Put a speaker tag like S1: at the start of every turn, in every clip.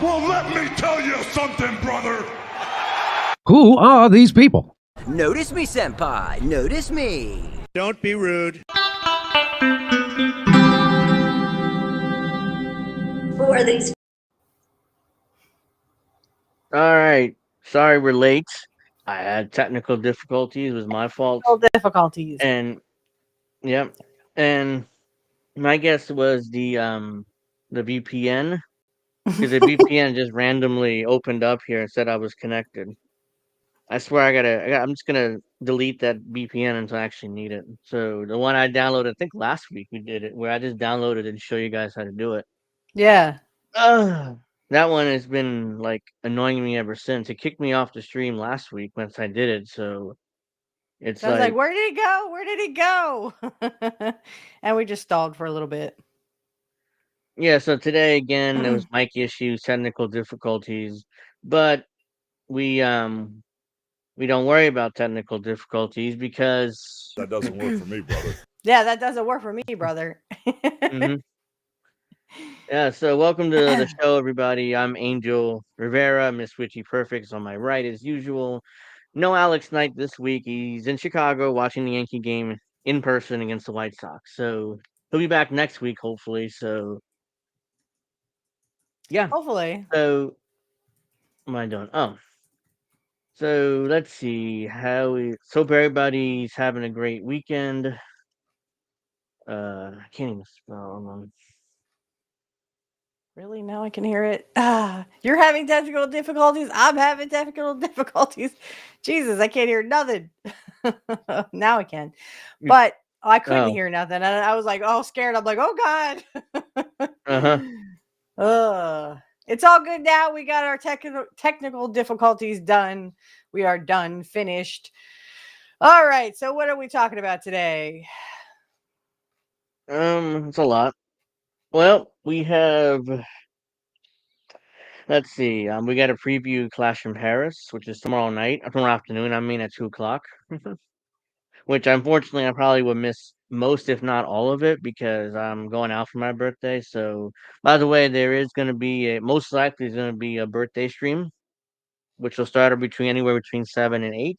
S1: Well, let me tell you something, brother.
S2: Who are these people?
S3: Notice me, senpai. Notice me.
S4: Don't be rude.
S5: Who are these?
S6: All right. Sorry we're late. I had technical difficulties. It was my fault.
S7: Difficulties.
S6: And yep. And my guess was the VPN, because the VPN just randomly opened up here and said I was connected. I swear I'm just gonna delete that VPN until I actually need it. So the one I downloaded, I think last week we did it, where I just downloaded it and show you guys how to do it.
S7: Yeah.
S6: That one has been like annoying me ever since. It kicked me off the stream last week once I did it. So it's
S7: I was like, where did it go? Where did it go? And we just stalled for a little bit.
S6: Yeah, so today again there was mic issues, technical difficulties, but we don't worry about technical difficulties because
S1: That doesn't work for me, brother.
S7: Yeah, that doesn't work for me, brother.
S6: Mhm. Yeah, so welcome to the show, everybody. I'm Angel Rivera. Miss Witchy Perfect is on my right as usual. No Alex Knight this week. He's in Chicago watching the Yankee game in person against the White Sox. So he'll be back next week, hopefully. So yeah.
S7: Hopefully.
S6: So what am I doing? Oh. So let's see how we hope everybody's having a great weekend. I can't even spell.
S7: Really? Now I can hear it. You're having technical difficulties. I'm having technical difficulties. Jesus, I can't hear nothing. Now I can. But I couldn't hear nothing. And I was like, oh, scared. I'm like, oh, God. It's all good now. We got our technical difficulties done. We are done, finished. All right. So what are we talking about today?
S6: It's a lot. Well, we have. Let's see. We got a preview Clash in Paris, which is tomorrow night, tomorrow afternoon. I mean, at 2:00. Which unfortunately I probably would miss most, if not all of it, because I'm going out for my birthday. So, by the way, there is going to be most likely is going to be a birthday stream, which will start anywhere between 7 and 8,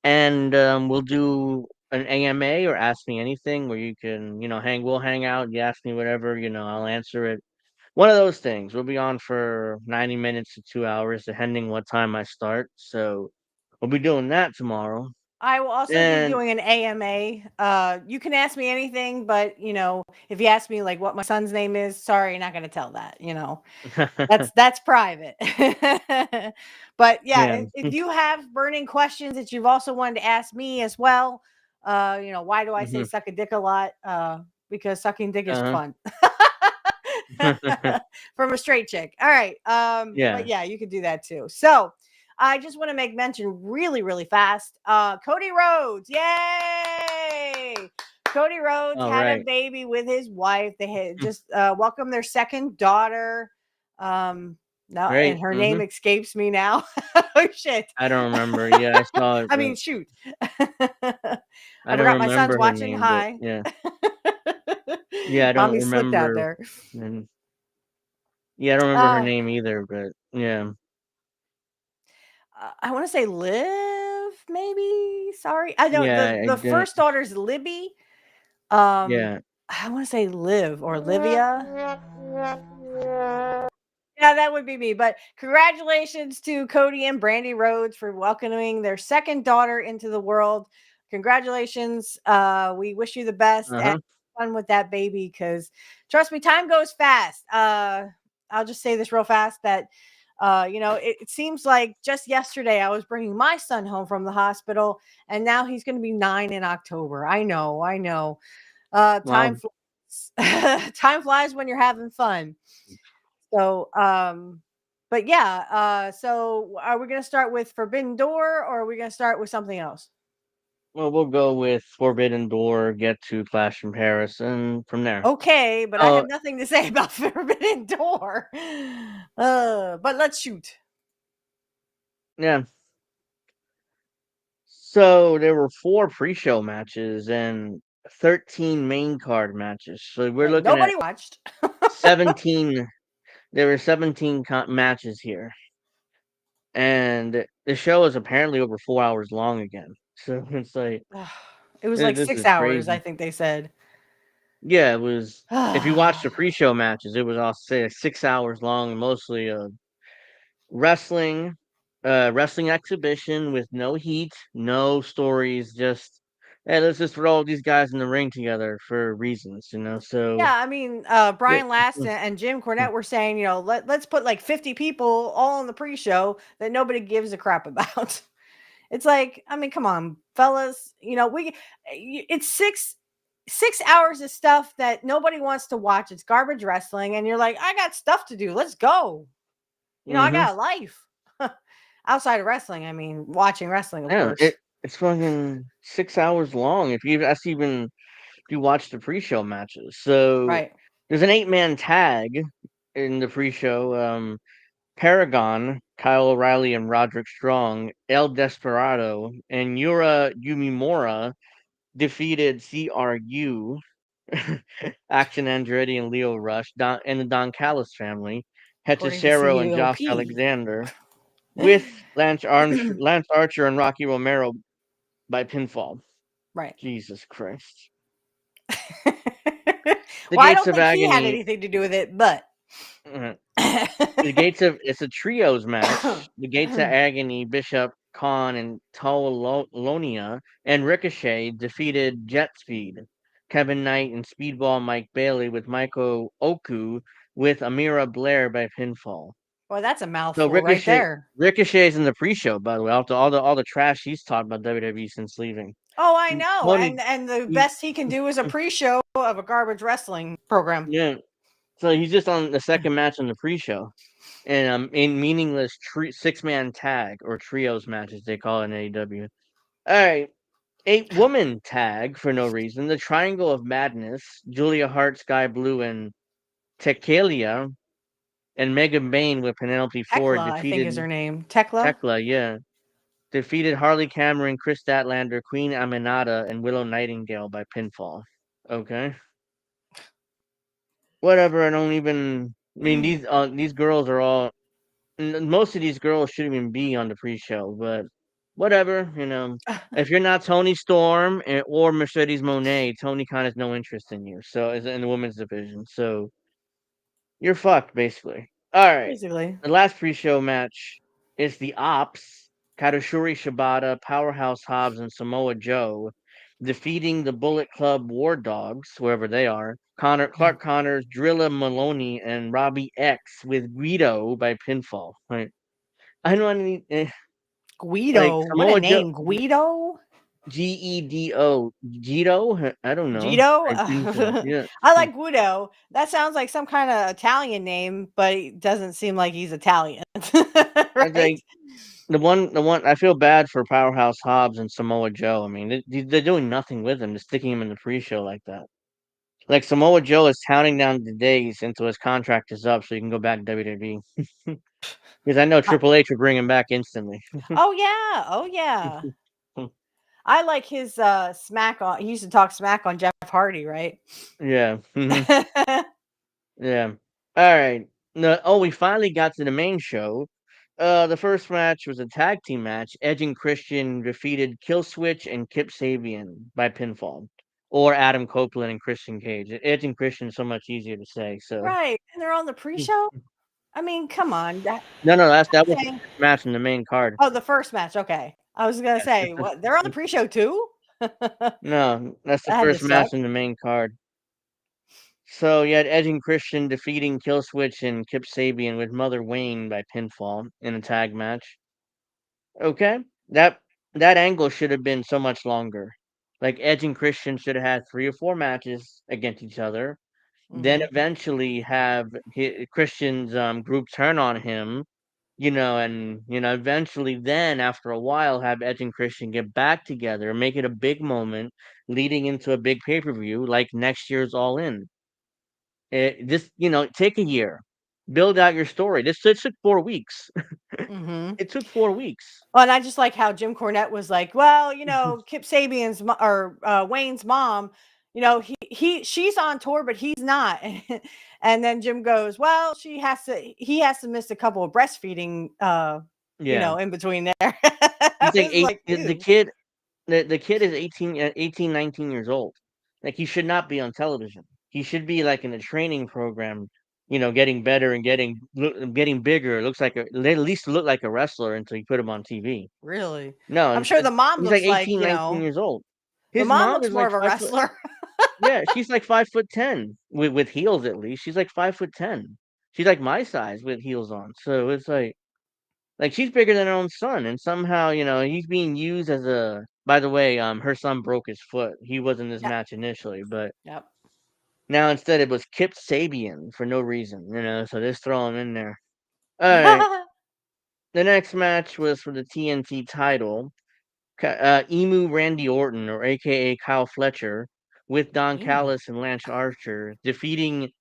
S6: and we'll do an AMA or Ask Me Anything, where you can we'll hang out. You ask me whatever, I'll answer it. One of those things. We'll be on for 90 minutes to 2 hours, depending what time I start. So we'll be doing that tomorrow.
S7: I will also be doing an AMA. You can ask me anything, but if you ask me like what my son's name is, sorry, not going to tell that. That's private. But yeah, if you have burning questions that you've also wanted to ask me as well, Why do I say suck a dick a lot? Because sucking dick is fun. From a straight chick. All right. But yeah, you could do that too. So I just want to make mention really, really fast. Cody Rhodes. Yay! Cody Rhodes had a baby with his wife. They had just welcomed their second daughter. Now, and her name escapes me now. Oh shit!
S6: I don't remember. Yeah, I saw it.
S7: I mean, shoot.
S6: I
S7: forgot my
S6: don't
S7: son's
S6: remember her
S7: watching.
S6: name.
S7: Hi.
S6: Yeah. Yeah, I don't
S7: Mommy slipped out
S6: remember.
S7: there.
S6: Yeah, I don't remember her name either. But yeah.
S7: I want to say Liv, maybe. Sorry, I know
S6: Yeah,
S7: the first daughter's Libby.
S6: Yeah.
S7: I want to say Liv or Livia. Yeah, that would be me. But congratulations to Cody and Brandy Rhodes for welcoming their second daughter into the world. Congratulations. We wish you the best and fun with that baby, because trust me, time goes fast. I'll just say this real fast that it seems like just yesterday I was bringing my son home from the hospital, and now he's going to be 9 in October. I know. Time flies. Time flies when you're having fun. So, but yeah, so are we going to start with Forbidden Door, or are we going to start with something else?
S6: Well, we'll go with Forbidden Door, get to Clash in Paris, and from there.
S7: Okay, but I have nothing to say about Forbidden Door. But let's shoot.
S6: Yeah. So there were 4 pre-show matches and 13 main card matches. So we're looking
S7: nobody
S6: at
S7: watched.
S6: 17. There were 17 matches here, and the show is apparently over 4 hours long again. So it's like
S7: it was like 6 hours, I think they said.
S6: Yeah, it was. If you watch the pre-show matches, it was all 6 hours long, mostly wrestling exhibition with no heat, no stories, just hey, let's just throw all these guys in the ring together for reasons, so
S7: yeah, I mean, Brian Last and Jim Cornette were saying, let's put like 50 people all on the pre-show that nobody gives a crap about. It's like, I mean, come on, fellas, it's 6 hours of stuff that nobody wants to watch. It's garbage wrestling, and you're like, I got stuff to do, let's go. I got a life outside of wrestling. I mean, watching wrestling, of course.
S6: It's fucking 6 hours long. If you watch the pre-show matches. So there's an 8-man tag in the pre-show. Paragon, Kyle O'Reilly and Roderick Strong, El Desperado, and Yura Yumimura defeated CRU, Action Andretti and Leo Rush, and the Don Callis family, Hechicero and Josh Alexander, with Lance Archer and Rocky Romero by pinfall.
S7: Right.
S6: Jesus Christ.
S7: Well, I don't think he had anything to do with it, but
S6: it's a trios match. The Gates of Agony, Bishop, Khan, and Tawalonia and Ricochet defeated Jet Speed, Kevin Knight, and Speedball Mike Bailey with Michael Oku with Amira Blair by pinfall.
S7: Well, that's a mouthful right there.
S6: Ricochet's in the pre-show, by the way, after all the trash he's talked about WWE since leaving.
S7: Oh, I know. And the best he can do is a pre-show of a garbage wrestling program.
S6: Yeah. So he's just on the second match on the pre-show. And in meaningless 6-man tag or trios matches, they call it in AEW. All right. 8-woman tag for no reason. The Triangle of Madness, Julia Hart, Sky Blue, and Tekalia, and Megan Bain with Penelope Ford defeated.
S7: I think is her name. Tekla,
S6: yeah. Defeated Harley Cameron, Chris Statlander, Queen Aminata, and Willow Nightingale by pinfall. Okay. Whatever. I don't even. I mean, these girls are all. Most of these girls shouldn't even be on the pre-show, but whatever. If you're not Toni Storm or Mercedes Moné, Tony Khan has no interest in you. So, in the women's division, so you're fucked basically. All right.
S7: Basically,
S6: the last pre-show match is the Ops. Kazuchika Shibata, Powerhouse Hobbs, and Samoa Joe defeating the Bullet Club War Dogs, wherever they are, Clark Connors, Drilla Maloney, and Robbie X with Guido by pinfall. Right? I don't need
S7: Guido. What a name, Guido.
S6: Gedo. Gedo? I don't know.
S7: Gito?
S6: I think so. Yeah.
S7: I like Guido. That sounds like some kind of Italian name, but it doesn't seem like he's Italian.
S6: I
S7: Right?
S6: think the one. I feel bad for Powerhouse Hobbs and Samoa Joe. I mean, they're doing nothing with him, just sticking him in the pre-show like that. Like Samoa Joe is counting down the days until his contract is up, so he can go back to WWE. Because I know
S7: I-
S6: Triple H would bring him back instantly.
S7: oh yeah. Oh yeah. I like his smack on. He used to talk smack on Jeff Hardy, right?
S6: Yeah. Yeah. All right. No, oh, we finally got to the main show. The first match was a tag team match. Edge and Christian defeated Killswitch and Kip Sabian by pinfall, or Adam Copeland and Christian Cage. Edge and Christian is so much easier to say. So
S7: Right. And they're on the pre-show. I mean, come on.
S6: no, that was the
S7: Okay.
S6: first match in the main card.
S7: Oh, the first match. Okay. I was gonna
S6: Yes,
S7: say, what? They're on the pre-show too. That
S6: no, that's the
S7: had to
S6: first match
S7: suck.
S6: in the main card. So you had Edge and Christian defeating Killswitch and Kip Sabian with Mother Wayne by pinfall in a tag match. Okay. That that angle should have been so much longer. Like Edge and Christian should have had 3 or 4 matches against each other. Then
S7: Hmm.
S6: eventually have Christian's group turn on him, and eventually then after a while have Edge and Christian get back together, make it a big moment leading into a big pay-per-view like next year's All In. Take a year, build out your story. This took 4 weeks.
S7: Hmm.
S6: It took 4 weeks.
S7: Well, and I just like how Jim Cornette was like, well, Kip Sabian's or Wayne's mom, she's on tour, but he's not. And then Jim goes, well, he has to miss a couple of breastfeeding,
S6: Yeah.
S7: in between there.
S6: He's
S7: I
S6: like
S7: was
S6: 8
S7: like,
S6: the
S7: ew,
S6: kid the kid is 18, 19 years old. Like, he should not be on television. He should be, like, in a training program, getting better and getting bigger. Looks like at least look like a wrestler until you put him on TV.
S7: really.
S6: No,
S7: I'm sure
S6: instead
S7: the mom
S6: he's like
S7: looks like,
S6: 18, 19 years old.
S7: the
S6: His
S7: mom
S6: mom
S7: looks
S6: is
S7: more
S6: like
S7: of a
S6: 5 foot.
S7: wrestler.
S6: Yeah, she's like 5'10" with heels at least. She's like 5'10". She's like my size with heels on. So it's like she's bigger than her own son, and somehow, he's being used as a. By the way, her son broke his foot. He was in this
S7: Yep.
S6: match initially, but
S7: Yep.
S6: now instead it was Kip Sabian for no reason, so just throw him in there. All right. The next match was for the TNT title. Emu Randy Orton, or AKA Kyle Fletcher, with Don
S7: Emu.
S6: Callis and Lance Archer, defeating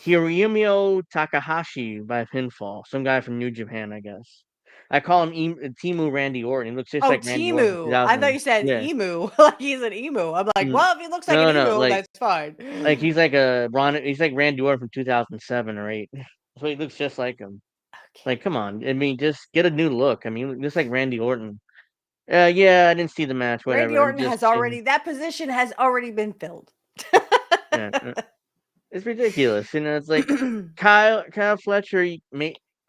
S6: Hiromu Takahashi by pinfall. Some guy from New Japan, I guess. I call him Timu Randy Orton. He looks just
S7: Oh,
S6: like Randy Orton from
S7: Timu. I thought
S6: 2000.
S7: you said
S6: Yeah.
S7: emu, like he's an emu. I'm like,
S6: Mm,
S7: well, if he looks like an
S6: no, no,
S7: emu, that's fine.
S6: like he's like he's like Randy Orton from 2007 or 8. So he looks just like him.
S7: Okay.
S6: Like, come on. I mean, just get a new look. I mean, just like Randy Orton. Yeah, I didn't see the match.
S7: Randy
S6: Whatever.
S7: Orton has already that position has already been filled.
S6: Yeah, it's ridiculous. It's like Kyle Fletcher.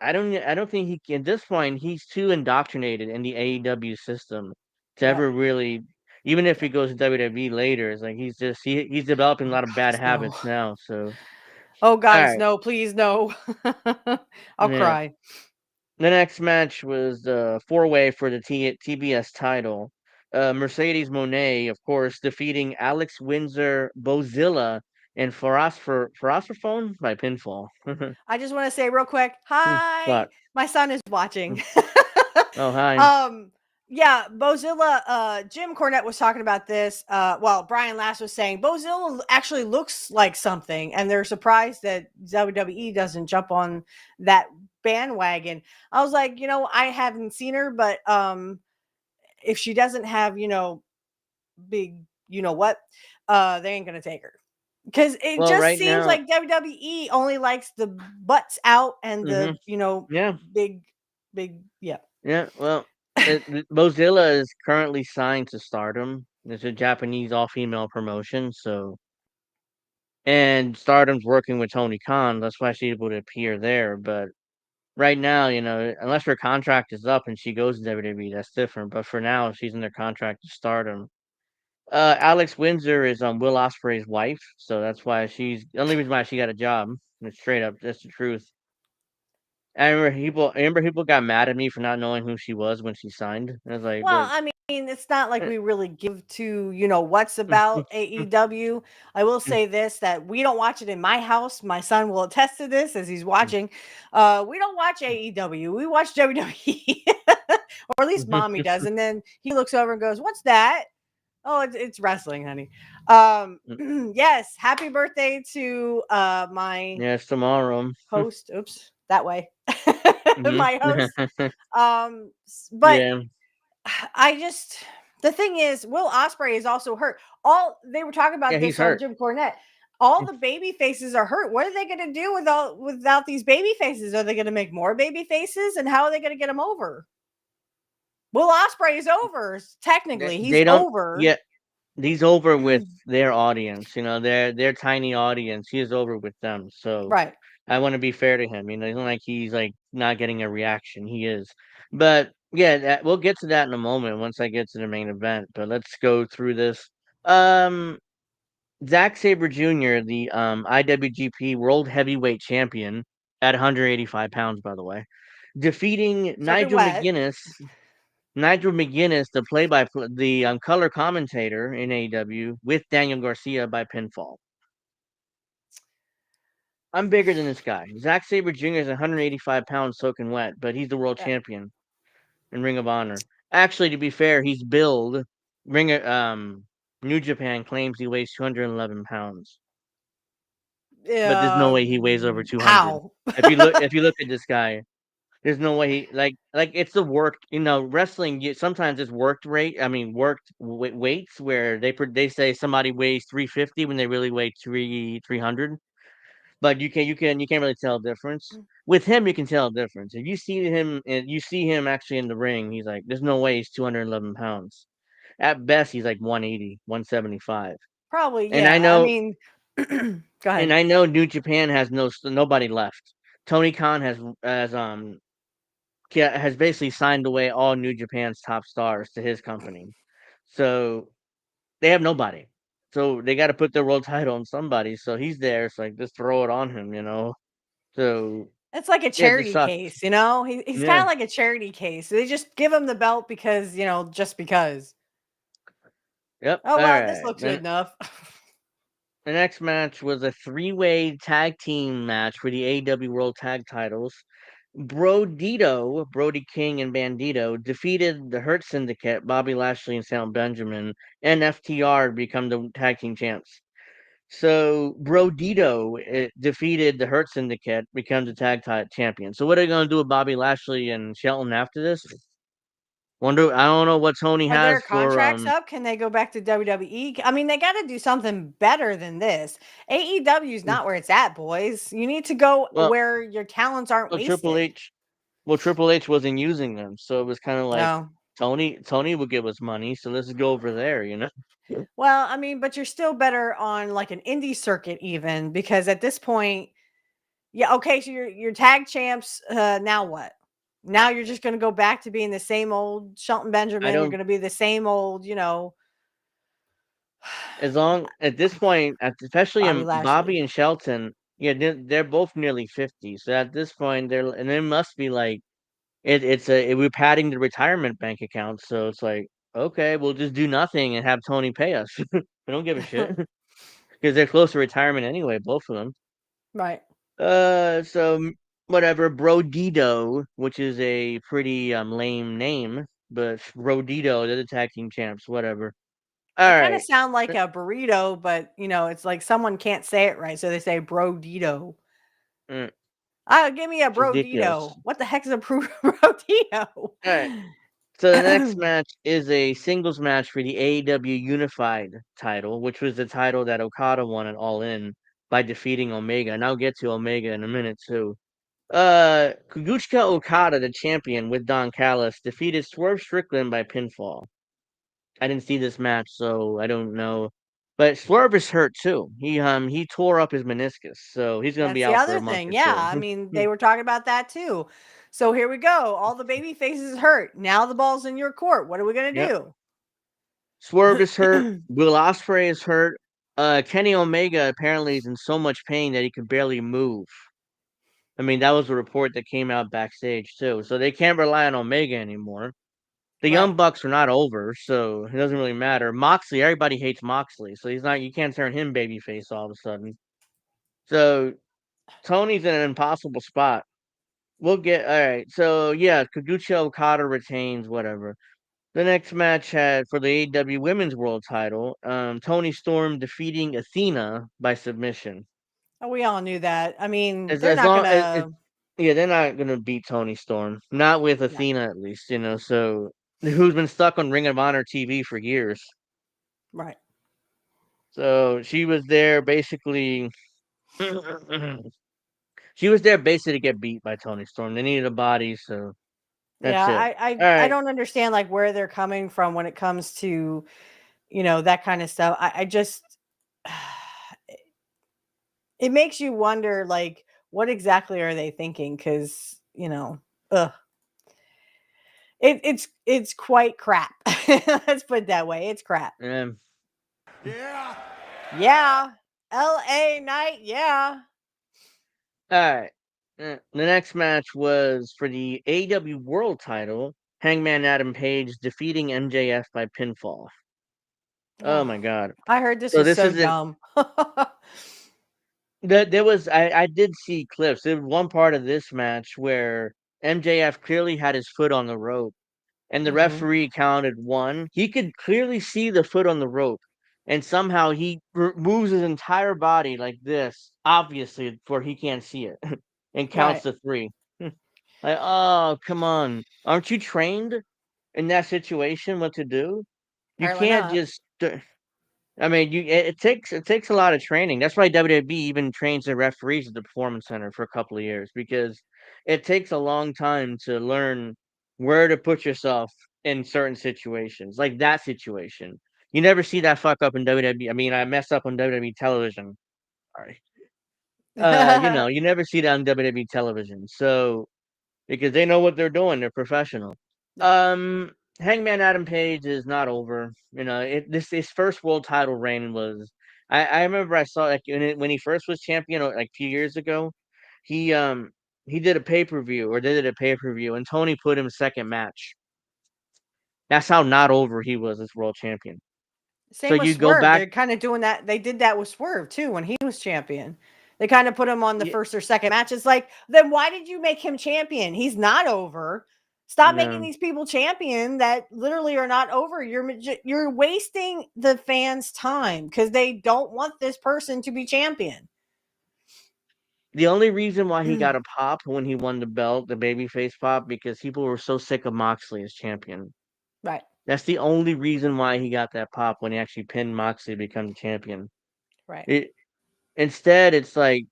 S6: I don't think he can. At this point, he's too indoctrinated in the AEW system to
S7: Yep.
S6: ever really. Even if he goes to WWE later, it's like he's developing a
S7: Oh
S6: lot of bad
S7: guys, no.
S6: habits now. So
S7: Oh
S6: all
S7: guys,
S6: right,
S7: no, please no. I'll
S6: yeah.
S7: cry.
S6: The next match was the 4-way for the TBS title. Mercedes Monet, of course, defeating Alex Windsor, Bozilla, and Philosopher by pinfall.
S7: I just want to say real quick, hi.
S6: But
S7: My son is watching.
S6: oh, hi.
S7: um yeah, Bozilla, Jim Cornette was talking about this. Well, Brian Last was saying Bozilla actually looks like something, and they're surprised that WWE doesn't jump on that bandwagon. I was like, I haven't seen her, but if she doesn't have, big, what, they ain't gonna take her. Because it
S6: Well,
S7: just
S6: right
S7: seems
S6: now,
S7: like WWE only likes the butts out and
S6: hmm
S7: the,
S6: yeah,
S7: big, yeah.
S6: yeah. Well, Mozilla is currently signed to Stardom. It's a Japanese all-female promotion, so and Stardom's working with Tony Khan. That's why she's able to appear there. But right now, unless her contract is up and she goes to WWE, that's different. But for now, she's in their contract to Stardom. Alex Windsor is Will Ospreay's wife, so that's why she's the only reason why she got a job. It's straight up, that's the truth. I remember people got mad at me for not knowing who she was when she signed. I was like,
S7: Well,
S6: but
S7: I mean, it's not like
S6: eh,
S7: we really give to, what's about AEW. I will say this, that we don't watch it in my house. My son will attest to this as he's watching. We don't watch AEW. We watch WWE. Or at least mommy does. And then he looks over and goes, "What's that?" Oh, it's wrestling, honey. Yes, happy birthday to my
S6: yes, tomorrow.
S7: host. Oops, that way.
S6: Mhm.
S7: My host. But
S6: Yeah,
S7: I just, the thing is, Will Osprey is also hurt. All they were talking
S6: yeah,
S7: about
S6: he's
S7: this on
S6: hurt.
S7: Jim Cornette. All the baby faces are hurt. What are they going to do without these baby faces? Are they going to make more baby faces? And how are they going to get them over? Will Osprey is over. Technically, he's
S6: They don't.
S7: over.
S6: Yeah, he's over with their audience. Their tiny audience. He is over with them. So
S7: Right.
S6: I want to be fair to him. It's not like he's like not getting a reaction. He is. But yeah, we'll get to that in a moment once I get to the main event. But let's go through this. Um, Zack Sabre Jr., the IWGP World Heavyweight Champion at 185 pounds, by the way, defeating
S7: Soaking wet.
S6: Nigel McGuinness, the play-by-play, the color commentator in AEW, with Daniel Garcia by pinfall. I'm bigger than this guy. Zack Sabre Jr. is 185 pounds soaking wet, but he's the world
S7: Yeah.
S6: champion in Ring of Honor. Actually, to be fair, he's billed. New Japan claims he weighs 211 pounds, but there's no way he weighs over 200.
S7: How?
S6: If you look at this guy, there's no way he like it's the work. Wrestling. Sometimes it's worked rate. I mean, weights where they say somebody weighs 350 when they really weigh 300. But you can't really tell a difference. With him, you can tell a difference. If you see him actually in the ring, he's like, there's no way he's 211 pounds. At best, he's like 180, 175.
S7: Probably,
S6: And I
S7: yeah. I
S6: know,
S7: mean, go
S6: and
S7: ahead.
S6: I know New Japan has nobody left. Tony Khan has basically signed away all New Japan's top stars to his company. So they have nobody. So they got to put their world title on somebody. So he's there. It's like just throw it on him. So
S7: It's like a
S6: it just
S7: charity
S6: sucks.
S7: case, he's kind
S6: Yeah.
S7: of like a charity case. They just give him the belt because, just because.
S6: Yep.
S7: Oh,
S6: All
S7: well, this
S6: right.
S7: looks good
S6: Then
S7: enough.
S6: the next match was a three-way tag team match for the AEW World Tag Titles. Brody King and Bandito defeated the Hurt Syndicate, Bobby Lashley and Sal Benjamin, and FTR to become the tag team champs. So Brodito defeated the Hurt Syndicate, becomes the tag champion. So what are they going to do with Bobby Lashley and Shelton after this? Wonder. I don't know what Tony
S7: Are their
S6: has for
S7: contracts up? Can they go back to WWE? I mean, they got to do something better than this. AEW is not where it's at, boys. You need to go
S6: well,
S7: where your talents aren't
S6: well Triple
S7: wasted.
S6: H. Well, Triple H wasn't using them, so it was kind of like
S7: No.
S6: Tony will give us money, so let's go over there.
S7: Well, I mean, but you're still better on like an indie circuit, even because at this point, yeah, okay, so you're tag champs. Now what? Now you're just going to go back to being the same old Shelton
S6: I
S7: Benjamin. You're
S6: don't.
S7: going to be the same old,
S6: As long at this point, especially
S7: Bobby
S6: in Bobby
S7: Lashley.
S6: and Shelton, yeah, they're both nearly 50. So at this point, it must be like we're padding the retirement bank account. So it's like, okay, we'll just do nothing and have Tony pay us. We don't give a shit because they're close to retirement anyway, both of them.
S7: Right.
S6: Whatever, Brodito, which is a pretty lame name, but Brodito, they're the tag team champs, whatever. All
S7: They kind of
S6: right.
S7: sound like a burrito, but it's like someone can't say it right, so they say brodito.
S6: Mm,
S7: Give me a
S6: it's ridiculous.
S7: brodito. What the heck is a brodito?
S6: All right. So the next match is a singles match for the AEW Unified title, which was the title that Okada won at All In by defeating Omega. And I'll get to Omega in a minute too. Kazuchika Okada, the champion with Don Callis, defeated Swerve Strickland by pinfall. I didn't see this match, so I don't know. But Swerve is hurt too. He tore up his meniscus, so he's gonna be
S7: That's the
S6: out for
S7: other
S6: a month
S7: thing.
S6: or
S7: Yeah,
S6: two.
S7: I mean, they were talking about that too. So here we go. All the baby faces hurt. Now the ball's in your court. What are we gonna
S6: Yep.
S7: do?
S6: Swerve is hurt. Will Ospreay is hurt. Kenny Omega apparently is in so much pain that he could barely move. I mean, that was a report that came out backstage too. So they can't rely on Omega anymore. The
S7: Right.
S6: Young Bucks are not over, so it doesn't really matter. Moxley, everybody hates Moxley, so he's not. You can't turn him babyface all of a sudden. So Tony's in an impossible spot. We'll get all right. So yeah, Kaguchi Okada retains. Whatever. The next match had for the AEW Women's World Title, Tony Storm defeating Athena by submission.
S7: Oh, we all knew that. I mean, they're
S6: As
S7: not
S6: long as
S7: gonna.
S6: yeah, they're not gonna beat Tony Storm. Not with
S7: No.
S6: Athena, at least. So who's been stuck on Ring of Honor TV for years.
S7: Right.
S6: So she was there basically. She was there basically to get beat by Tony Storm. They needed a body, so
S7: Yeah,
S6: that's it.
S7: I
S6: All
S7: I
S6: right.
S7: don't understand like where they're coming from when it comes to, that kind of stuff. I just it makes you wonder like what exactly are they thinking? Because, ugh. It's quite crap. Let's put it that way. It's crap.
S6: Um,
S1: Yeah.
S7: Yeah. LA night, yeah.
S6: all right. The next match was for the AEW World Title. Hangman Adam Page defeating MJF by pinfall. Oh my
S7: Oh,
S6: god.
S7: I heard this
S6: So
S7: was
S6: this
S7: so
S6: isn't
S7: dumb.
S6: there was I did see clips. There was one part of this match where MJF clearly had his foot on the rope and the
S7: Mhm.
S6: referee counted one. He could clearly see the foot on the rope and somehow he moves his entire body like this, obviously for he can't see it, and counts
S7: Right.
S6: to 3. Like, oh, come on. Aren't you trained in that situation what to do? You
S7: Apparently
S6: can't
S7: not.
S6: just I mean, it takes a lot of training. That's why WWE even trains their referees at the Performance Center for a couple of years because it takes a long time to learn where to put yourself in certain situations, like that situation. You never see that fuck up in WWE. I mean, I mess up on WWE television. Sorry. You never see that on WWE television. So because they know what they're doing, they're professional.
S7: Yeah.
S6: Um, Hangman Adam Page is not over. This his first world title reign was. I remember I saw like when he first was champion like a few years ago, he um he did a pay-per-view or they did a pay-per-view and Tony put him second match. That's how not over he was as world champion. So
S7: Same with
S6: you go
S7: Swerve.
S6: back,
S7: They're kind of doing that. They did that with Swerve too when he was champion. They kind of put him on the
S6: yeah,
S7: first or second match. It's like, then why did you make him champion? He's not over. Stop making
S6: no.
S7: these people champion that literally are not over. You're wasting the fans' time because they don't want this person to be champion.
S6: The only reason why he got a pop when he won the belt, the babyface pop, because people were so sick of Moxley as champion.
S7: Right.
S6: That's the only reason why he got that pop when he actually pinned Moxley to become champion.
S7: Right.
S6: It instead it's like,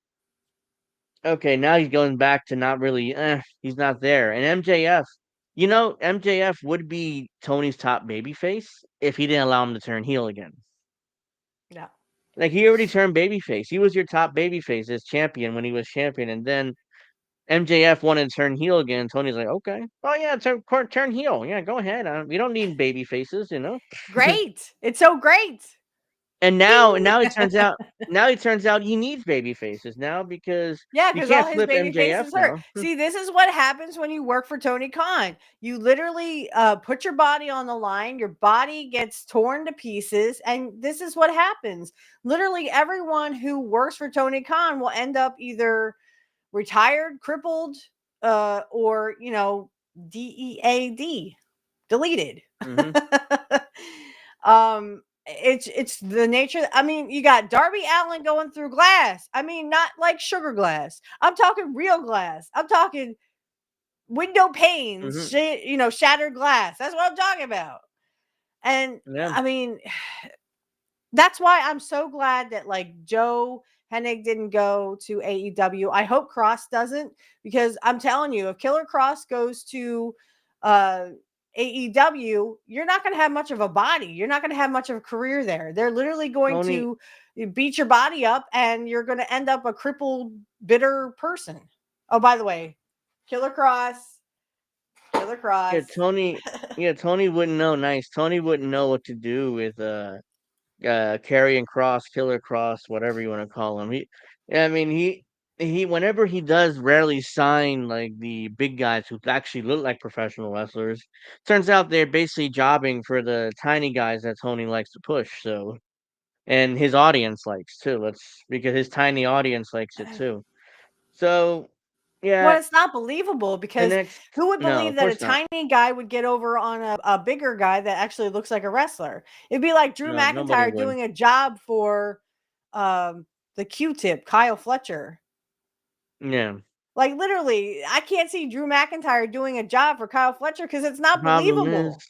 S6: okay, now he's going back to not really he's not there. And MJF, MJF would be Tony's top babyface if he didn't allow him to turn heel again.
S7: Yeah.
S6: Like he already turned babyface. He was your top babyface as champion when he was champion, and then MJF wanted to turn heel again. Tony's like, okay, oh yeah, turn heel. Yeah, go ahead. We don't need baby faces.
S7: Great. It's so great.
S6: And now,
S7: Ding.
S6: now it turns out, he needs baby faces now because
S7: Yeah,
S6: you
S7: because all
S6: can't
S7: his
S6: flip
S7: baby
S6: MJF
S7: faces hurt.
S6: now.
S7: See, this is what happens when you work for Tony Khan. You literally put your body on the line, your body gets torn to pieces, and this is what happens. Literally, everyone who works for Tony Khan will end up either retired, crippled, or DEAD, deleted.
S6: Hmm.
S7: It's the nature. I mean, you got Darby Allin going through glass. I mean, not like sugar glass. I'm talking real glass. I'm talking window panes,
S6: Hmm.
S7: shattered glass. That's what I'm talking about. And
S6: Yeah.
S7: I mean, that's why I'm so glad that like Joe Hennig didn't go to AEW. I hope Cross doesn't, because I'm telling you, if Killer Cross goes to uh AEW, you're not going to have much of a body. You're not going to have much of a career there. They're literally going
S6: Tony,
S7: to beat your body up and you're going to end up a crippled, bitter person. Oh, by the way, Killer Cross, Killer
S6: yeah,
S7: Cross.
S6: Tony wouldn't know. Nice. Tony wouldn't know what to do with Carrying Cross, Killer Cross, whatever you want to call him. Yeah, I mean whenever he does rarely sign like the big guys who actually look like professional wrestlers, turns out they're basically jobbing for the tiny guys that Tony likes to push. So, and his audience likes too. Let's because his tiny audience likes it too. So,
S7: Well,
S6: yeah,
S7: it's not believable
S6: the
S7: because
S6: next
S7: who would
S6: no,
S7: believe
S6: of
S7: that a
S6: course not.
S7: tiny guy would get over on a bigger guy that actually looks like a wrestler? It'd be like Drew
S6: No, nobody
S7: McIntyre
S6: would.
S7: doing a job for the Q-tip, Kyle Fletcher.
S6: Yeah.
S7: Like literally, I can't see Drew McIntyre doing a job for Kyle Fletcher because it's not
S6: Problem is,
S7: believable.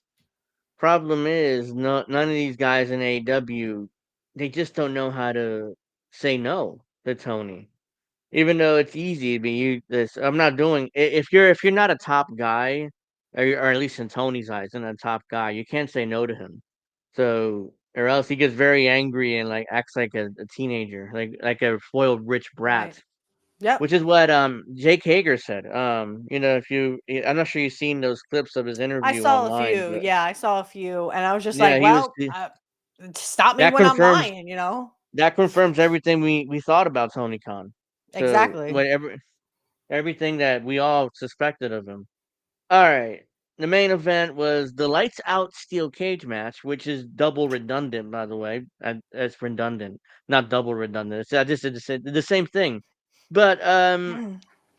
S6: no, none of these guys in AEW, they just don't know how to say no to Tony. Even though it's easy to be this, I'm not doing. If you're not a top guy, or at least in Tony's eyes, and a top guy, you can't say no to him. So, or else he gets very angry and like acts like a teenager, like a spoiled rich brat.
S7: Right. Yep.
S6: Which is what Jake Hager said. If I'm not sure you've seen those clips of his
S7: I
S6: interview
S7: saw a
S6: online,
S7: few.
S6: but
S7: Yeah, I saw a few, and I was just
S6: yeah,
S7: like,
S6: he was
S7: well, stop me
S6: that
S7: when I'm
S6: confirms
S7: lying, you know?
S6: that confirms everything we thought about Tony Khan. So
S7: Exactly.
S6: whatever everything that we all suspected of him. All right. The main event was the lights out steel cage match, which is double redundant, by the way. It's redundant, not double redundant. It's just the same thing, but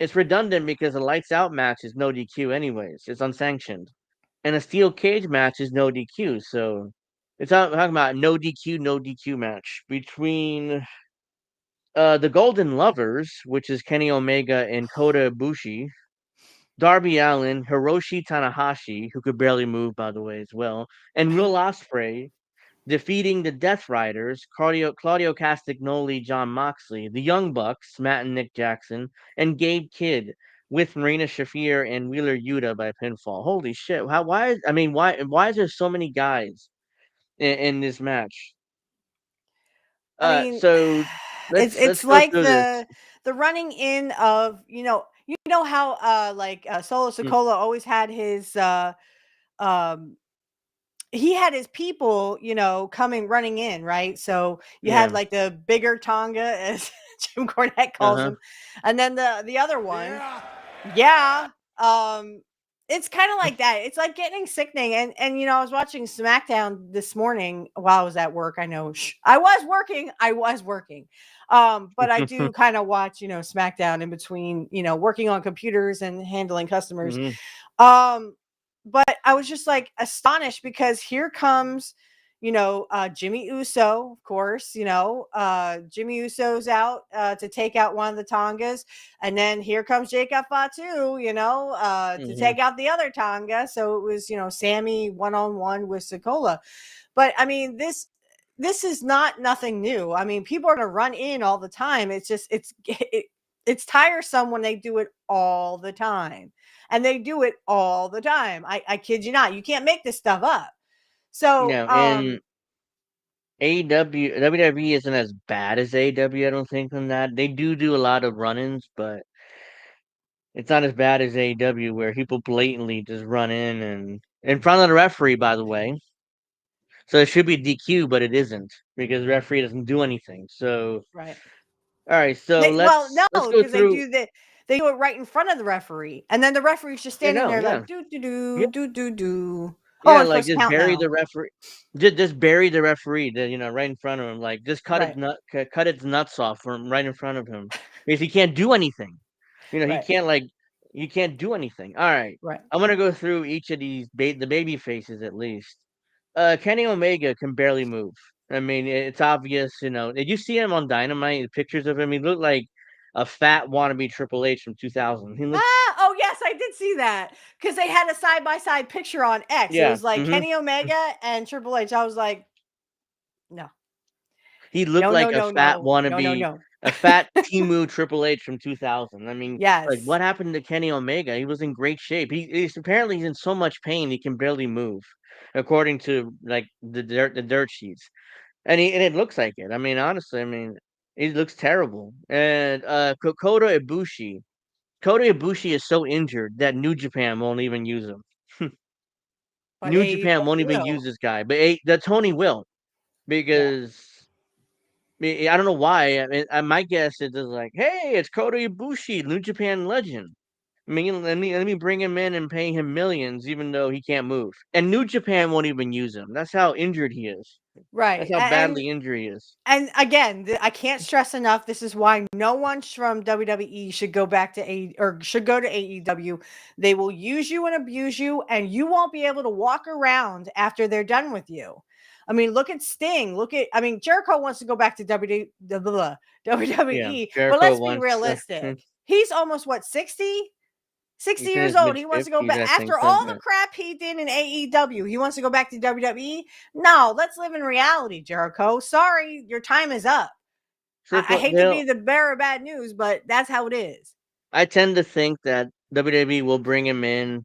S6: it's redundant because a lights out match is no DQ anyways. It's unsanctioned, and a steel cage match is no DQ. So talking about no DQ, no DQ match between the Golden Lovers, which is Kenny Omega and Kota Ibushi, Darby Allin, Hiroshi Tanahashi, who could barely move, by the way, as well, and Will Ospreay defeating the Death Riders, Claudio Castagnoli, John Moxley, the Young Bucks, Matt and Nick Jackson, and Gabe Kidd with Marina Shafir and Wheeler Yuta by pinfall. Holy shit! Why is there so many guys in this match?
S7: I mean,
S6: So
S7: it's
S6: let's go
S7: like
S6: through this.
S7: the running in of you know how Solo
S6: Mm,
S7: Sokola always had his um he had his people, coming running in, right? So you had
S6: Yeah.
S7: like the bigger Tonga, as Jim Cornette
S6: Uh
S7: calls
S6: huh.
S7: him, and then the other one,
S1: Yeah.
S7: yeah. It's kind of like that. It's like getting sickening. And I was watching SmackDown this morning while I was at work. I know I was working. I was working. But I do kind of watch, SmackDown in between, working on computers and handling customers.
S6: hmm
S7: Um, but I was just like astonished because here comes, Jimmy Uso, of course, Jimmy Uso's out to take out one of the Tongas. And then here comes Jacob Fatu, to
S6: hmm
S7: take out the other Tonga. So it was, Sammy one-on-one with Sokola. But I mean, this is not nothing new. I mean, people are going to run in all the time. It's just it's tiresome when they do it all the time. And they do it all the time. I kid you not. You can't make this stuff up. So,
S6: Yeah, and AEW WWE isn't as bad as AEW, I don't think, on that. They do a lot of run-ins, but it's not as bad as AEW where people blatantly just run and in front of the referee, by the way. So it should be DQ, but it isn't because the referee doesn't do anything. So
S7: right.
S6: all right, so
S7: Well,
S6: let's
S7: no,
S6: go
S7: because
S6: through.
S7: they do it right in front of the referee, and then the referee's just
S6: You
S7: standing
S6: know,
S7: there
S6: yeah,
S7: like do do
S6: yeah,
S7: do do do do. Oh,
S6: yeah.
S7: we're
S6: Like
S7: supposed to
S6: just
S7: count
S6: bury
S7: now.
S6: the referee. Just bury the referee, right in front of him. Like just
S7: Right,
S6: cut its nuts off from right in front of him because he can't do anything. He
S7: right,
S6: can't you can't do anything. All right.
S7: right.
S6: I'm gonna go through each of these the baby faces at least. Kenny Omega can barely move. I mean, it's obvious. Did you see him on Dynamite? The pictures of him, he looked like a fat wannabe Triple H from 2000. He looked,
S7: Oh yes, I did see that because they had a side by side picture on X. It
S6: yeah,
S7: was like Kenny Omega and Triple H. I was like, no,
S6: he looked
S7: no, no,
S6: like a
S7: no,
S6: fat
S7: no, no, no,
S6: wannabe,
S7: no.
S6: a fat Timu Triple H from 2000. I mean, like
S7: Yes,
S6: what happened to Kenny Omega? He was in great shape. He's in so much pain he can barely move, according to like the dirt sheets. And it looks like it. I mean, honestly, it looks terrible. And Kota Ibushi is so injured that New Japan won't even use him.
S7: but
S6: New Japan
S7: AEW
S6: won't even use
S7: will.
S6: this guy, but the Tony will
S7: Yeah,
S6: because I don't know why. I mean, my guess is just like, hey, it's Kota Ibushi, New Japan legend. I mean, let me bring him in and pay him millions, even though he can't move. And New Japan won't even use him. That's how injured he is. That's
S7: Right.
S6: how badly injured he is.
S7: And again, I can't stress enough. This is why no one from WWE should go back to should go to AEW. They will use you and abuse you, and you won't be able to walk around after they're done with you. I mean, look at Sting. Jericho wants to go back to WWE,
S6: Yeah,
S7: but
S6: Jericho
S7: let's be
S6: wants.
S7: realistic. He's almost 60? 60
S6: He's in
S7: years
S6: his
S7: old.
S6: mid
S7: He wants to go
S6: fifties,
S7: back
S6: I think.
S7: after all the crap he did in AEW. He wants to go back to WWE. No, let's live in reality, Jericho. Sorry, your time is up. I hate to be the bearer of bad news, but that's how it is.
S6: I tend to think that WWE will bring him in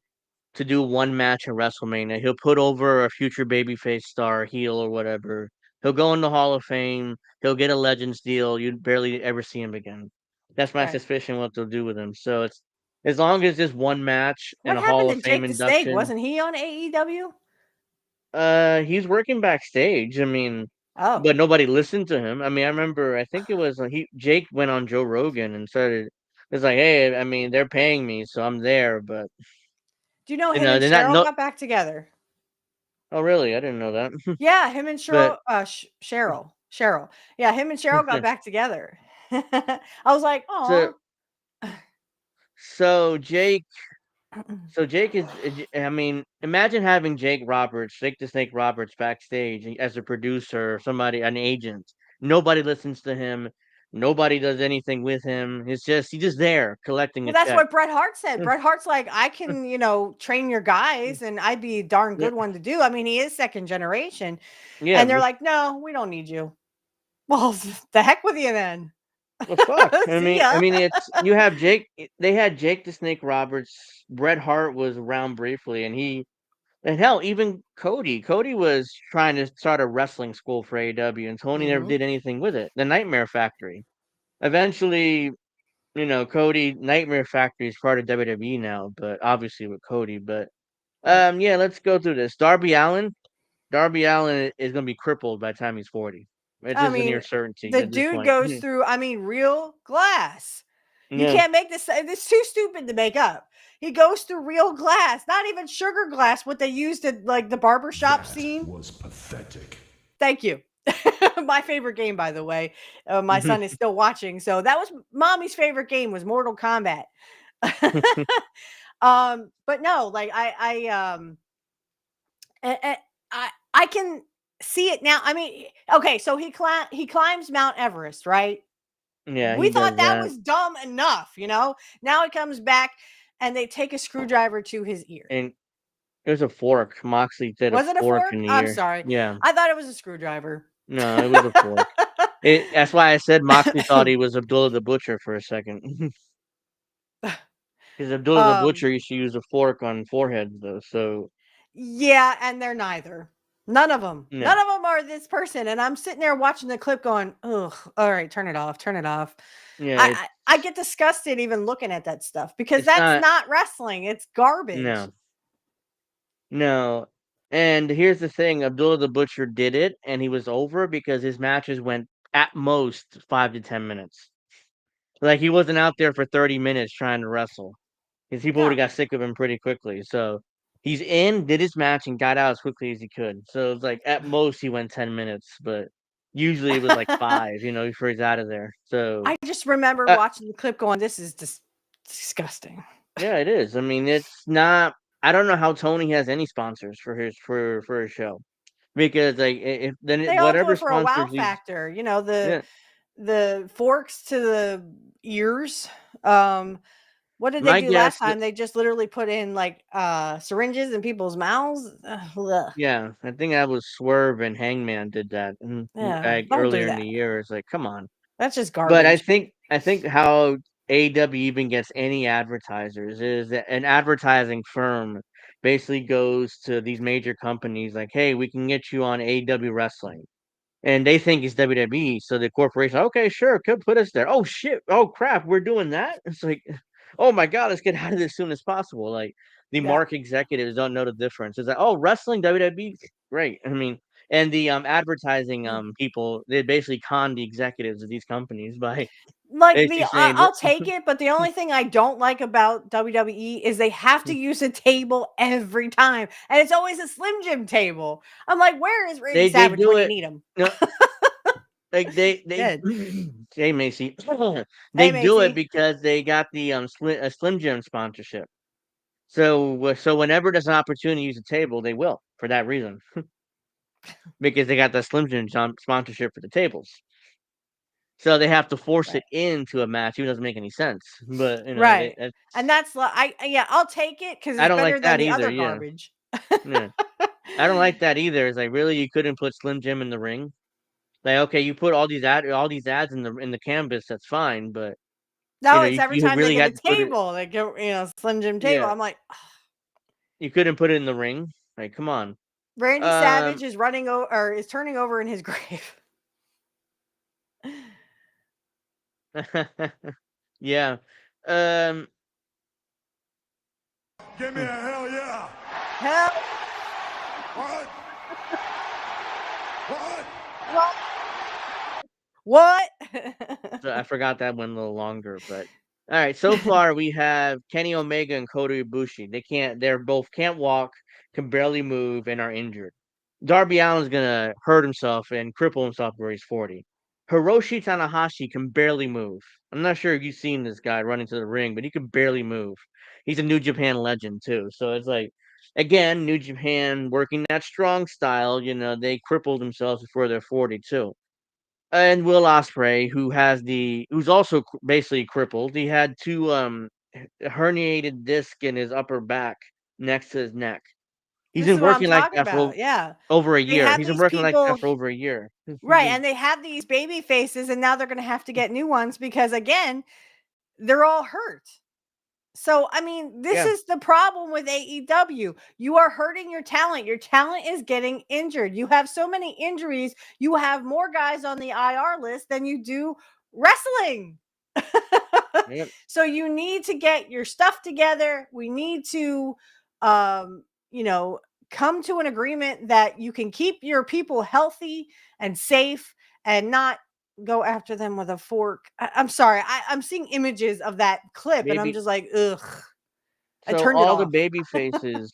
S6: to do one match at WrestleMania. He'll put over a future babyface star, heel or whatever. He'll go in the Hall of Fame. He'll get a Legends deal. You'd barely ever see him again. That's my
S7: Right.
S6: suspicion what they'll do with him. So it's as long as just one match and
S7: What
S6: a Hall
S7: happened
S6: of
S7: to
S6: Fame
S7: Jake the Snake?
S6: induction.
S7: Wasn't he on AEW?
S6: He's working backstage. I mean,
S7: Oh.
S6: but nobody listened to him. I mean, I remember. I think it was Jake went on Joe Rogan and started. It's like, hey, I mean, they're paying me, so I'm there. But
S7: Do you know him and
S6: they're not.
S7: Cheryl
S6: No.
S7: got back together?
S6: Oh, really? I didn't know that.
S7: Yeah, him and
S6: But
S7: Cheryl. Cheryl. Yeah, him and Cheryl got back together. I was like,
S6: so
S7: oh.
S6: so Jake. So Jake is. I mean, imagine having Jake the Snake Roberts backstage as a producer, somebody, an agent. Nobody listens to him. Nobody does anything with him. He's just there collecting
S7: Well,
S6: a
S7: that's
S6: check.
S7: what Bret Hart said. Bret Hart's like, I can, train your guys and I'd be a darn
S6: Yeah,
S7: good one to do. I mean, he is second generation.
S6: yeah,
S7: And they're like, no, we don't need you. Well, the heck with you then.
S6: well, fuck.
S7: See ya.
S6: It's you have Jake. They had Jake the Snake Roberts. Bret Hart was around briefly, and hell, even Cody. Cody was trying to start a wrestling school for AEW, and Tony never
S7: Mhm.
S6: did anything with it. The Nightmare Factory. Eventually, Cody Nightmare Factory is part of WWE now, but obviously with Cody. But
S7: Right.
S6: yeah, let's go through this. Darby Allen. Darby Allen is going to be crippled by the time he's 40. It's
S7: I
S6: just a near
S7: mean,
S6: certainty
S7: the
S6: at this
S7: dude
S6: point.
S7: goes through, real glass. You
S6: Yeah.
S7: can't make this. It's too stupid to make up. He goes through real glass, not even sugar glass, what they used at like the barbershop scene.
S1: Was pathetic.
S7: Thank you. My favorite game, by the way. My son is still watching, so that was mommy's favorite game was Mortal Kombat. But no, like I can see it now. I mean, okay, so he climbs Mount Everest, right?
S6: Yeah,
S7: We
S6: he
S7: thought
S6: does
S7: that
S6: that.
S7: was dumb enough, Now he comes back and they take a screwdriver to his ear.
S6: And there's a fork. Moxley did a
S7: Was it a
S6: fork
S7: fork?
S6: in the
S7: I'm
S6: ear.
S7: sorry.
S6: Yeah.
S7: I thought it was a screwdriver.
S6: No, it was a fork. That's why I said Moxley thought he was Abdullah the Butcher for a second. Because Abdullah the
S7: um
S6: Butcher used to use a fork on foreheads, though. So
S7: Yeah, and they're neither. None of them.
S6: no,
S7: None of them are this person. And I'm sitting there watching the clip going, ugh, all right, turn it off. Turn it off.
S6: yeah,
S7: I get disgusted even looking at that stuff because
S6: it's
S7: that's
S6: not.
S7: not wrestling. It's garbage.
S6: No, no. And here's the thing: Abdullah the Butcher did it, and he was over because his matches went at most 5 to 10 minutes. Like he wasn't out there for 30 minutes trying to wrestle. Because people would have
S7: No.
S6: got sick of him pretty quickly. So he's in, did his match, and got out as quickly as he could. So it's like at most he went 10 minutes, but usually it was like 5, before he's out of there. So
S7: I just remember
S6: uh,
S7: watching the clip going, this is just disgusting.
S6: yeah, it is. I mean, it's not. I don't know how Tony has any sponsors for his show because like if then
S7: They all do
S6: whatever
S7: it for a wow
S6: sponsors he's
S7: factor.
S6: yeah
S7: The forks to the ears. What did they
S6: my
S7: do last
S6: guess
S7: time? They just literally put in like syringes in people's mouths. Ugh.
S6: yeah I think that was Swerve and Hangman did that
S7: Yeah,
S6: like
S7: don't do
S6: earlier in
S7: that.
S6: the year. It's like come on.
S7: That's just
S6: But I
S7: garbage.
S6: think how AEW even gets any advertisers is that an advertising firm basically goes to these major companies like, "Hey, we can get you on AEW wrestling." And they think it's WWE, so the corporation, "Okay, sure, could put us there." "Oh shit. Oh crap, we're doing that?" It's like, "Oh my god, let's get out of this as soon as possible." Like the
S7: Yeah.
S6: mark executives don't know the difference. It's like, "Oh, wrestling WWE, great." I mean, And the advertising people, they basically con the executives of these companies by
S7: Like
S6: basically saying,
S7: I'll take it, but the only thing I don't like about WWE is they have to use a table every time, and it's always a Slim Jim table. I'm like, where is Randy
S6: they
S7: Savage
S6: do
S7: when you
S6: it.
S7: need him?
S6: No, like they
S7: Dead.
S6: hey Macy,
S7: Hey,
S6: they do it
S7: Macy.
S6: because they got the Slim Jim sponsorship. So whenever there's an opportunity to use a table, they will for that reason because they got the Slim Jim sponsorship for the tables. So they have to force
S7: Right.
S6: it into a match. It doesn't make any sense, but
S7: Right. And that's yeah, I'll take it because
S6: I
S7: it's
S6: don't like
S7: better than
S6: that
S7: the
S6: either.
S7: other
S6: Yeah,
S7: garbage.
S6: yeah, I don't like that either. It's like really you couldn't put Slim Jim in the ring. Like okay, you put all these ads in the canvas. That's fine, but
S7: No, it's
S6: you
S7: every
S6: you
S7: time they
S6: really
S7: get a
S6: had to put it.
S7: table, they go, Slim Jim table.
S6: Yeah,
S7: I'm like,
S6: you couldn't put it in the ring. Like come on.
S7: Randy
S6: Um,
S7: Savage is running over or is turning over in his grave.
S6: yeah. Um,
S1: Give me a hell yeah.
S7: Hell,
S1: What? What?
S7: what?
S6: so I forgot that one a little longer, but all right. So far, we have Kenny Omega and Kota Ibushi. They're both can't walk, can barely move, and are injured. Darby Allin's gonna hurt himself and cripple himself where he's 40. Hiroshi Tanahashi can barely move. I'm not sure if you've seen this guy running to the ring, but he can barely move. He's a New Japan legend too. So it's like, again, New Japan working that strong style. They crippled themselves before they're 40 too. And Will Ospreay, who's also basically crippled. He had two herniated disc in his upper back next to his neck. He's
S7: This is
S6: been
S7: what I'm
S6: working like
S7: talking
S6: that for
S7: about. Yeah.
S6: over a
S7: They
S6: year.
S7: have
S6: He's been
S7: these
S6: working like that
S7: people,
S6: for over a year.
S7: right? And they have these baby faces, and now they're going to have to get new ones because, again, they're all hurt. So, I mean, this
S6: Yeah,
S7: is the problem with AEW. You are hurting your talent. Your talent is getting injured. You have so many injuries. You have more guys on the IR list than you do wrestling.
S6: yep.
S7: So you need to get your stuff together. We need to um, you know, come to an agreement that you can keep your people healthy and safe and not go after them with a fork. I'm sorry. I'm seeing images of that clip and I'm
S6: Baby.
S7: just like, ugh. I
S6: So
S7: turned it
S6: all the
S7: off.
S6: baby faces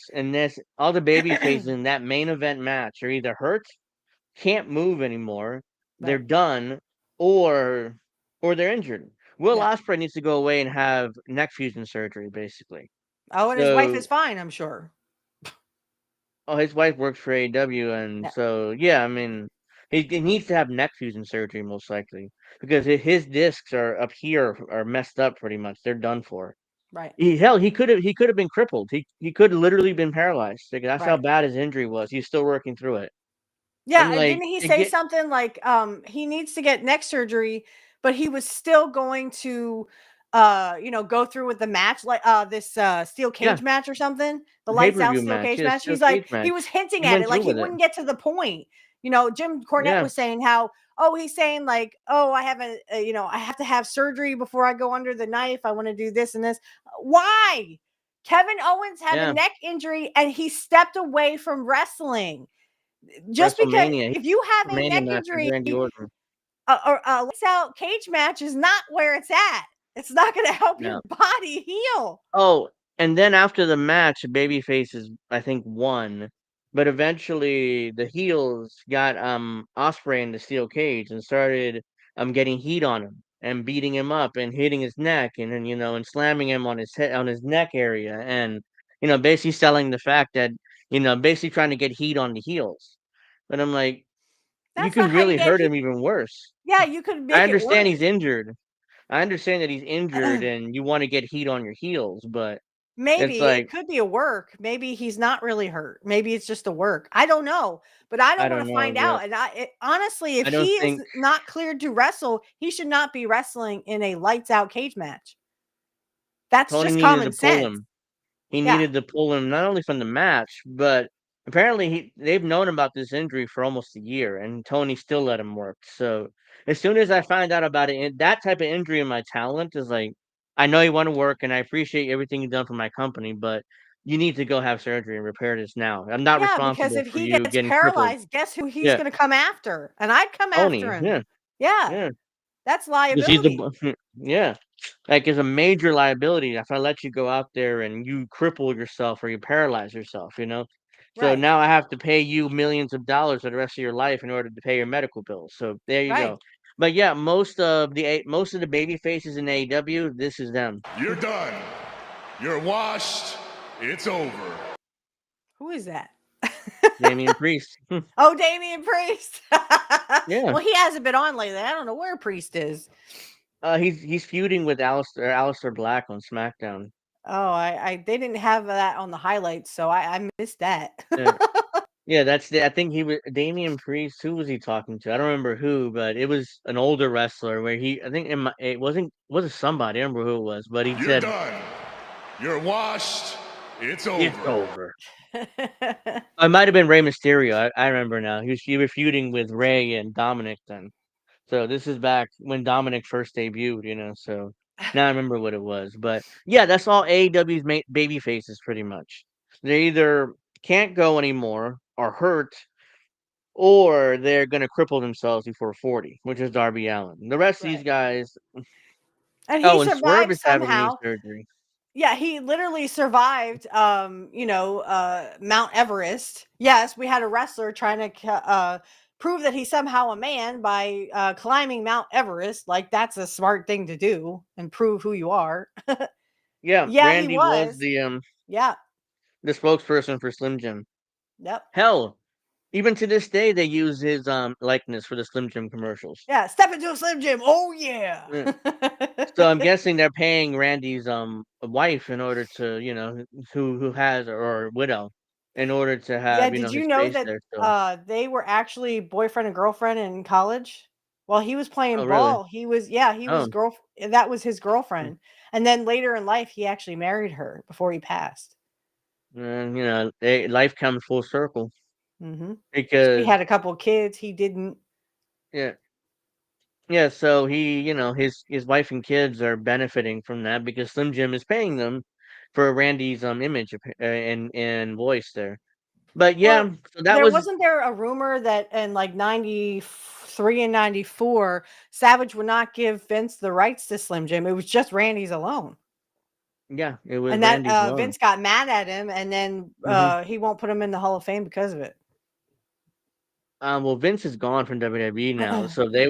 S6: all the baby faces in that main event match are either hurt, can't move anymore, they're
S7: Right.
S6: done, or they're injured. Will
S7: Yeah.
S6: Ospreay needs to go away and have neck fusion surgery, basically.
S7: Oh, and his wife
S6: So
S7: is fine, I'm sure.
S6: oh, his wife works for AEW, and
S7: Yeah.
S6: so yeah, I mean, he needs to have neck fusion surgery most likely because his discs are up here are messed up pretty much. They're done for.
S7: Right.
S6: He could have been crippled. He could literally been paralyzed. Like, that's how
S7: Right.
S6: bad his injury was. He's still working through it.
S7: Yeah,
S6: And
S7: and
S6: like
S7: didn't he
S6: to
S7: say
S6: get
S7: something like he needs to get neck surgery, but he was still going to go through with the match like this steel
S6: yeah,
S7: cage match or something, the
S6: the pay
S7: lights
S6: per
S7: out
S6: view
S7: steel
S6: match,
S7: cage
S6: yeah,
S7: match.
S6: steel
S7: He's like
S6: cage
S7: he
S6: match.
S7: was hinting
S6: He
S7: at
S6: went
S7: it like
S6: through
S7: he
S6: with it.
S7: wouldn't get to the point. Jim Cornette
S6: Yeah,
S7: was saying how he's saying like, "Oh, I have I have to have surgery before I go under the knife. I want to do this and this." Why? Kevin Owens had a
S6: yeah.
S7: neck injury and he stepped away from wrestling. Just because
S6: WrestleMania,
S7: if you have a
S6: WrestleMania
S7: neck
S6: match with
S7: injury,
S6: Randy Orton.
S7: a lights out cage match is not where it's at. It's not going to help your
S6: No.
S7: body heal.
S6: Oh, and then after the match, Babyface I think won, but eventually the heels got Osprey in the steel cage and started getting heat on him and beating him up and hitting his neck and then and slamming him on his head on his neck area and basically selling the fact that basically trying to get heat on the heels. But I'm like, you
S7: That's
S6: can
S7: not how you
S6: really
S7: get
S6: hurt
S7: heat.
S6: him even worse.
S7: Yeah, you could
S6: I
S7: make it
S6: understand
S7: worse.
S6: he's injured. I understand that he's injured and you want to get heat on your heels, but it's
S7: Maybe it
S6: like
S7: could be a work. Maybe he's not really hurt. Maybe it's just a work. I don't know, but I
S6: I
S7: don't want
S6: don't
S7: to
S6: know,
S7: find
S6: but
S7: out. And honestly, if
S6: I don't
S7: he is
S6: think
S7: not cleared to wrestle, he should not be wrestling in a lights out cage match. That's
S6: Tony
S7: just
S6: needed
S7: common
S6: to pull
S7: sense.
S6: him. He
S7: Yeah.
S6: needed to pull him not only from the match, but apparently they've known about this injury for almost a year, and Tony still let him work. So as soon as I find out about it, that type of injury in my talent is like, I know you want to work, and I appreciate everything you've done for my company, but you need to go have surgery and repair this now. I'm not
S7: Yeah, because
S6: responsible
S7: if
S6: for
S7: he
S6: you
S7: gets
S6: getting crippled.
S7: paralyzed, guess who he's
S6: Yeah,
S7: going to come after? And I'd come after
S6: Tony.
S7: him.
S6: Yeah,
S7: Yeah,
S6: yeah.
S7: that's
S6: Because he's the
S7: liability.
S6: yeah, like it's a major liability if I let you go out there and you cripple yourself or you paralyze yourself. So
S7: Right,
S6: now I have to pay you millions of dollars for the rest of your life in order to pay your medical bills. So there you
S7: right.
S6: go. But yeah, most of the baby faces in AEW, this is them.
S1: You're done. You're washed. It's over.
S7: Who is that?
S6: Damian Priest.
S7: Oh, Damian Priest.
S6: Yeah.
S7: Well, he hasn't been on lately. I don't know where Priest is.
S6: He's feuding with Alistair Black on SmackDown.
S7: Oh, I they didn't have that on the highlights, so I missed that.
S6: Yeah. Yeah, I think he was Damian Priest. Who was he talking to? I don't remember who, but it was an older wrestler where I think it wasn't somebody. I don't remember who it was, but he
S1: You're
S6: said
S1: done. You're washed. It's
S6: it's
S1: over.
S6: over. It might have been Rey Mysterio. I remember now. He was feuding with Rey and Dominic then. So this is back when Dominic first debuted. So now I remember what it was. But yeah, that's all AEW's baby faces pretty much. They either can't go anymore, are hurt, or they're gonna cripple themselves before 40, which is Darby Allin. The rest of these
S7: Right.
S6: guys.
S7: And he
S6: Oh, and Swerve
S7: survived
S6: is having knee
S7: somehow.
S6: surgery.
S7: Yeah, he literally survived Mount Everest. Yes, we had a wrestler trying to prove that he's somehow a man by climbing Mount Everest. Like that's a smart thing to do and prove who you are.
S6: Yeah,
S7: Yeah, he
S6: Randy was
S7: was. Yeah.
S6: the spokesperson for Slim Jim.
S7: Yep.
S6: Hell, even to this day, they use his likeness for the Slim Jim commercials.
S7: Yeah. Step into a Slim Jim. Oh yeah.
S6: Yeah. So I'm guessing they're paying Randy's wife in order to who has or widow in order to
S7: Yeah,
S6: have
S7: did you
S6: his
S7: know
S6: face
S7: that
S6: there. So
S7: they were actually boyfriend and girlfriend in college? While he was playing
S6: oh really?
S7: ball, he was
S6: Oh,
S7: that was his girlfriend. And then later in life he actually married her before he passed.
S6: and life comes full circle
S7: Mhm. She
S6: because
S7: had a couple of kids, he didn't.
S6: yeah. Yeah, so his wife and kids are benefiting from that because Slim Jim is paying them for Randy's image and voice there. But
S7: Well,
S6: yeah, so that was
S7: wasn't there a rumor that in like 93 and 94 Savage would not give Vince the rights to Slim Jim. It was just Randy's alone.
S6: yeah, it was
S7: And that
S6: Randy's alone.
S7: Vince got mad at him, and then
S6: Hmm.
S7: he won't put him in the Hall of Fame because of it.
S6: Well, Vince is gone from WWE now, so they're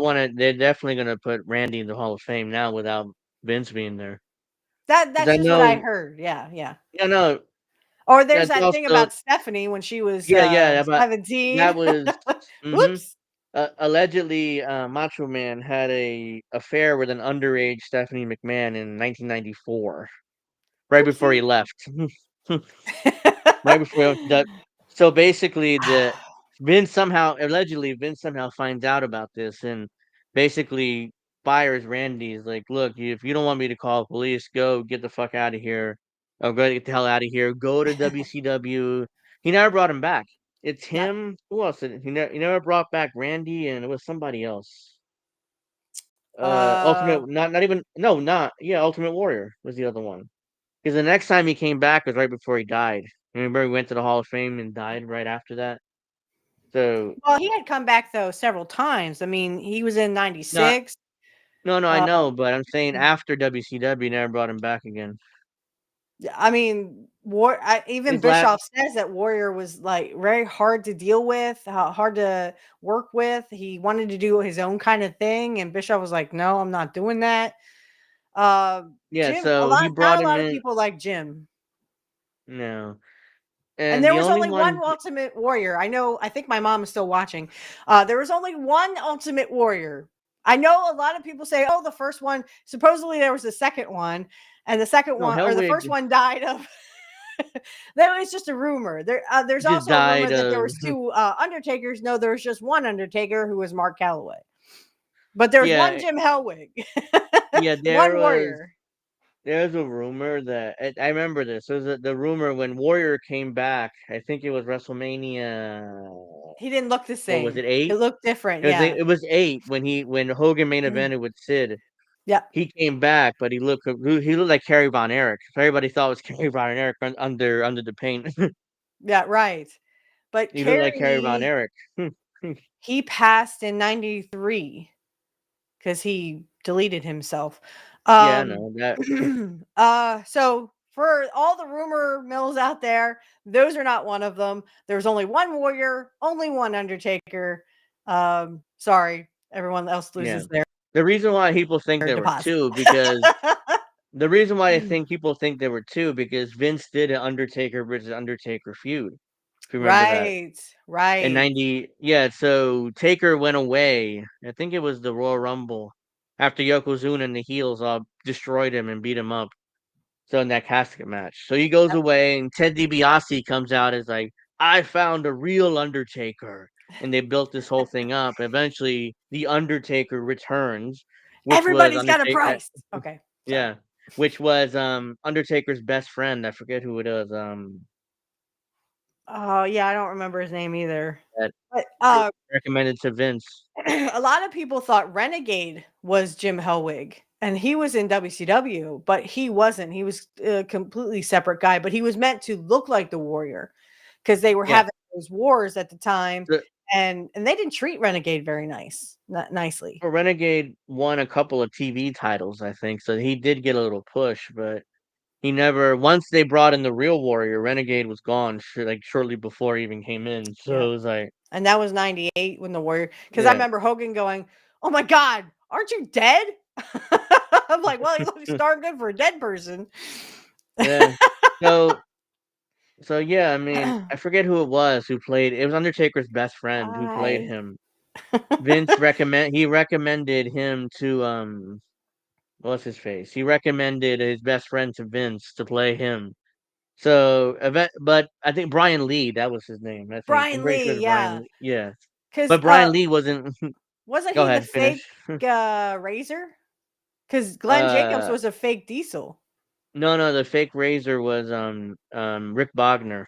S6: definitely gonna put Randy in the Hall of Fame now without Vince being there. Because
S7: That's
S6: I
S7: just what I
S6: know,
S7: heard. Yeah, yeah.
S6: no,
S7: Or there's
S6: that's
S7: that thing
S6: also
S7: about Stephanie when she was
S6: yeah, but
S7: 17.
S6: that was. Hmm.
S7: Whoops.
S6: Allegedly, Macho Man had a affair with an underage Stephanie McMahon in 1994, right before he
S7: Oopsie.
S6: left. Right before that. So basically, Vince somehow finds out about this and basically fires Randy. He's like, "Look, if you don't want me to call police, go get the fuck out of here. Or go get the hell out of here. Go to WCW." He never brought him back. It's
S7: Yep.
S6: him. Who else? He never brought back Randy, and it was somebody else.
S7: Uh,
S6: Ultimate, not even no, not yeah. Ultimate Warrior was the other one. Because the next time he came back was right before he died. Remember, he went to the Hall of Fame and died right after that. So
S7: well, he had come back though several times. I mean, he was in
S6: not
S7: 96.
S6: no, I
S7: Uh,
S6: know, but I'm saying after WCW never brought him back again.
S7: I mean, even
S6: His last
S7: Bischoff says that Warrior was like very hard to deal with, hard to work with. He wanted to do his own kind of thing, and Bischoff was like, "No, I'm not doing that."
S6: yeah,
S7: Jim,
S6: so he
S7: not
S6: brought
S7: a
S6: him
S7: lot of
S6: in.
S7: people like Jim.
S6: No,
S7: And
S6: and
S7: there
S6: the
S7: was
S6: only
S7: only one
S6: one,
S7: Ultimate Warrior. I think my mom is still watching. There was only one Ultimate Warrior. I know a lot of people say, oh, the first one, supposedly there was a second one, and the second
S6: no
S7: one, or the first
S6: Hellwig
S7: one died of. That was just a rumor. There's
S6: just
S7: also a rumor
S6: died
S7: that there
S6: of.
S7: was two Undertakers. No, there was just one Undertaker who was Mark Calloway. But there's one
S6: Yeah,
S7: Jim Hellwig,
S6: yeah.
S7: one Warrior.
S6: There's a rumor that I remember this. There's the rumor when Warrior came back. I think it was WrestleMania.
S7: He didn't look the
S6: What was
S7: same.
S6: it?
S7: It
S6: 8?
S7: looked different.
S6: It was
S7: Yeah.
S6: it was 8 when When Hogan main evented with Sid.
S7: Yeah.
S6: He came back, but he looked like Kerry Von Erich. Everybody thought it was Kerry Von Erich under the paint.
S7: Yeah, right. But
S6: He looked like Kerry Von
S7: Kerry,
S6: Erich.
S7: he passed in 93 because he deleted himself.
S6: Yeah, I know that.
S7: So for all the rumor mills out there, those are not one of them. There's only one Warrior, only one Undertaker. Sorry, everyone else
S6: Yeah.
S7: loses their
S6: The reason why people think there were
S7: deposit.
S6: two because the reason why I think people think there were two because Vince did an Undertaker versus Undertaker feud. If you remember that. In
S7: Right.
S6: 90, yeah, so Taker went away. I think it was the Royal Rumble after Yokozuna and the Heels destroyed him and beat him up. So in that casket match. So he goes away and Ted DiBiase comes out as like, I found a real Undertaker. And they built this whole thing up. Eventually the Undertaker returns, which was
S7: Everybody's got a
S6: Undertaker.
S7: price. Okay. Sorry.
S6: Yeah. Which was Undertaker's best friend. I forget who it was.
S7: Oh yeah, I don't remember his name either.
S6: That
S7: But
S6: recommended to Vince.
S7: a lot of people thought Renegade was Jim Hellwig, and he was in WCW, but he wasn't. He was a completely separate guy, but he was meant to look like the Warrior because they were
S6: Yeah.
S7: having those wars at the time,
S6: The-
S7: and they didn't treat Renegade very nicely.
S6: Well, Renegade won a couple of TV titles, I think, so he did get a little push, but he never. Once they brought in the real Warrior, Renegade was gone, shortly before he even came in. So
S7: Yeah.
S6: it was like,
S7: And that was 98 when the Warrior, because I
S6: yeah,
S7: remember Hogan going, "Oh my God, aren't you dead?" I'm like, "Well, he looks darn good for a dead person."
S6: yeah. So yeah, I mean, I forget who it was who played. It was Undertaker's best friend who played
S7: I
S6: him. Vince recommended him to what's his face? He recommended his best friend to Vince to play him. So but I think Brian Lee, that was his name. I think I'm
S7: Brian
S6: pretty sure
S7: Lee,
S6: it's Brian
S7: yeah,
S6: Lee. Yeah,
S7: because
S6: but Brian Lee wasn't.
S7: wasn't
S6: Go
S7: he the
S6: ahead, finish.
S7: fake Razor? Because Glenn Jacobs
S6: uh,
S7: was a fake Diesel.
S6: no, the fake Razor was Rick Bogner,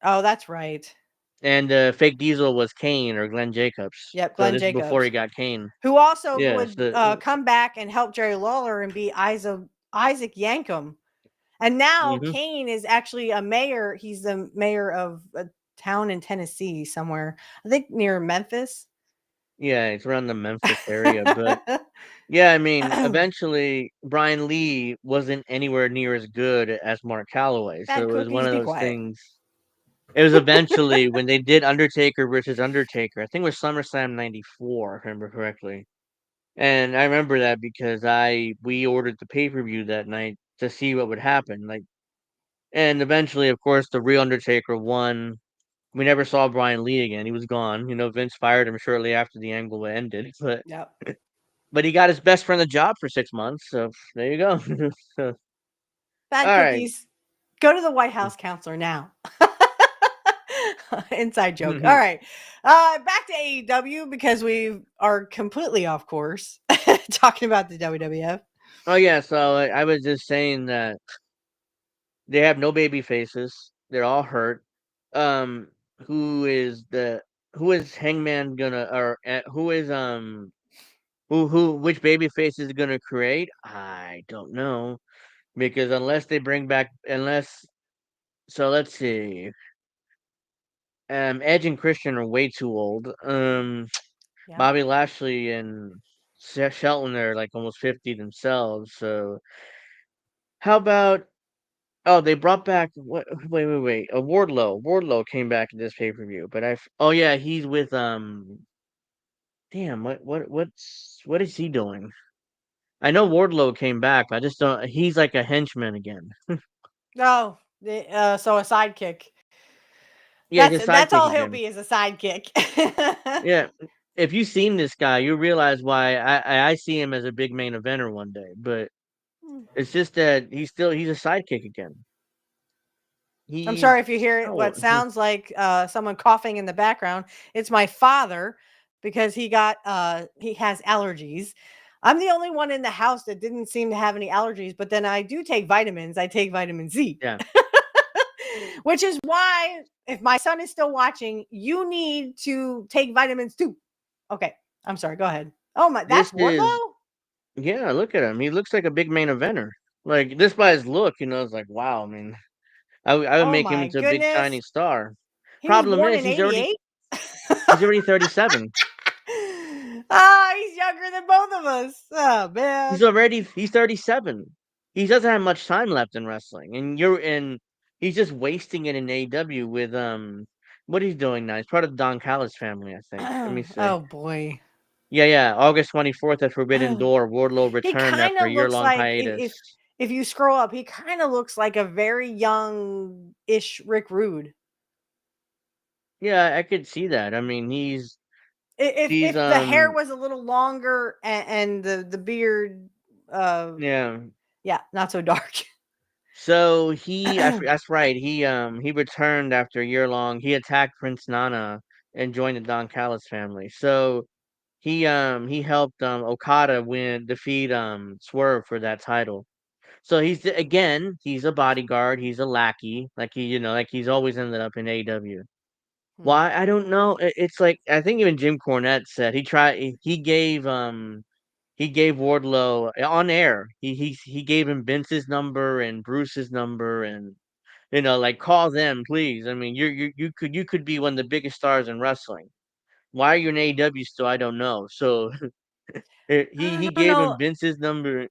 S7: Oh, that's right.
S6: and the fake Diesel was Kane or Glenn Jacobs.
S7: Yep,
S6: So
S7: Glenn
S6: this is before
S7: Jacobs,
S6: he got Kane.
S7: who also
S6: Yeah,
S7: would come back and help Jerry Lawler and be Isaac Yankem. And now
S6: mhm.
S7: Kane is actually a mayor. He's the mayor of a town in Tennessee somewhere. I think near Memphis.
S6: Yeah, it's around the Memphis area, but yeah, I mean, eventually Brian Lee wasn't anywhere near as good as Mark Calloway, so
S7: Bad
S6: it was one
S7: cookies,
S6: of
S7: be
S6: those
S7: quiet.
S6: things. It was eventually when they did Undertaker versus Undertaker. I think it was SummerSlam '94, if I remember correctly. And I remember that because we ordered the pay-per-view that night to see what would happen. Like, and eventually, of course, the real Undertaker won. We never saw Brian Lee again. He was gone. Vince fired him shortly after the angle ended.
S7: Yep.
S6: But he got his best friend a job for 6 months. So there you go. So,
S7: Bad
S6: all right.
S7: cookies. Go to the White House counselor now. Inside joke. All right. Back to AEW because we are completely off course talking about the WWF.
S6: Oh yeah. So I was just saying that they have no baby faces. They're all hurt. Um, who is Hangman gonna who is which baby face is gonna create? I don't know because unless they bring back so let's see. Edge and Christian are way too old.
S7: Yeah.
S6: Bobby Lashley and Shelton are like almost 50 themselves. So how about they brought back what? Wait. Wardlow. Wardlow came back to this pay per view, but oh yeah, he's with Damn, what is he doing? I know Wardlow came back, but I just don't. He's like a henchman again.
S7: Oh, so a sidekick.
S6: Yeah, he's a
S7: That's
S6: sidekick
S7: all he'll
S6: again.
S7: be is a sidekick.
S6: Yeah, if you've seen this guy, you realize why I see him as a big main eventer one day. But it's just that he's a sidekick again.
S7: I'm sorry if you
S6: He's
S7: hear what sounds like someone coughing in the background. It's my father because he has allergies. I'm the only one in the house that didn't seem to have any allergies, but then I do take vitamins. I take vitamin Z.
S6: Yeah.
S7: Which is why if my son is still watching, you need to take vitamins too. Okay. I'm sorry. Go ahead. Oh my, that's Wardlow?
S6: Yeah, look at him. He looks like a big main eventer. Like just by his look, it's like wow. I mean, I would
S7: Oh
S6: make him
S7: my
S6: into a big
S7: goodness.
S6: shining star.
S7: He was
S6: Problem
S7: born
S6: is,
S7: in 88.
S6: he's already 37.
S7: He's younger than both of us. Oh man.
S6: He's 37. He doesn't have much time left in wrestling, and he's just wasting it in AEW with what he's doing now. He's part of the Don Callis family, I think. Let me see.
S7: Oh boy.
S6: Yeah. August 24th at Forbidden Door, Wardlow
S7: He
S6: returned
S7: kind
S6: after a
S7: of looks
S6: year-long
S7: like
S6: hiatus.
S7: if you scroll up, he kind of looks like a very young-ish Rick Rude.
S6: Yeah, I could see that. I mean, he's
S7: If the hair was a little longer and the beard,
S6: yeah.
S7: not so dark.
S6: So that's right. He returned after a year long. He attacked Prince Nana and joined the Don Callis family. So he helped Okada defeat Swerve for that title. So he's a bodyguard, he's a lackey, like he's always ended up in AEW. Why? I don't know. It's like I think even Jim Cornette said he gave Wardlow on air. He gave him Vince's number and Bruce's number, and like call them, please. I mean, you could be one of the biggest stars in wrestling. Why are you in AEW still? I don't know. So
S7: I
S6: he
S7: don't
S6: gave him
S7: know.
S6: Vince's number.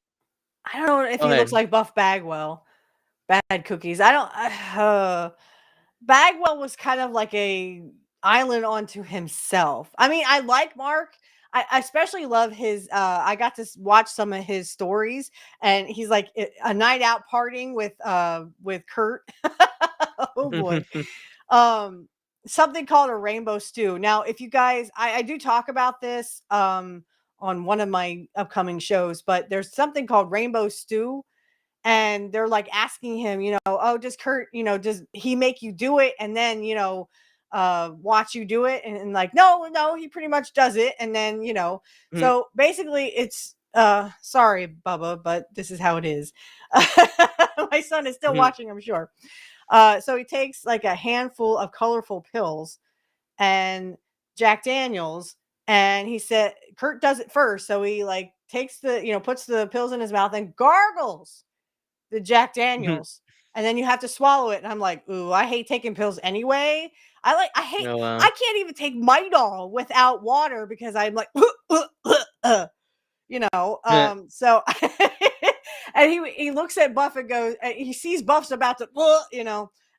S7: I don't know if
S6: Go
S7: he looks
S6: ahead.
S7: like Buff Bagwell. Bad cookies. I don't. Bagwell was kind of like a island onto himself. I mean, I like Mark. I especially love his. I got to watch some of his stories, and he's like a night out partying with Kurt. Oh boy. um Something called a rainbow stew. Now, if you guys, I do talk about this on one of my upcoming shows, but there's something called rainbow stew, and they're like asking him, oh, does Kurt, does he make you do it and then watch you do it, and like no, he pretty much does it, and then so basically it's sorry Bubba, but this is how it is. My son is still watching, I'm sure. So he takes like a handful of colorful pills and Jack Daniels, and he said Kurt does it first. So he like takes puts the pills in his mouth and gargles the Jack Daniels. And then you have to swallow it. And I'm like, ooh, I hate taking pills anyway. I can't even take Midol without water because I'm like, so and he looks at Buff and goes, he sees Buff's about to,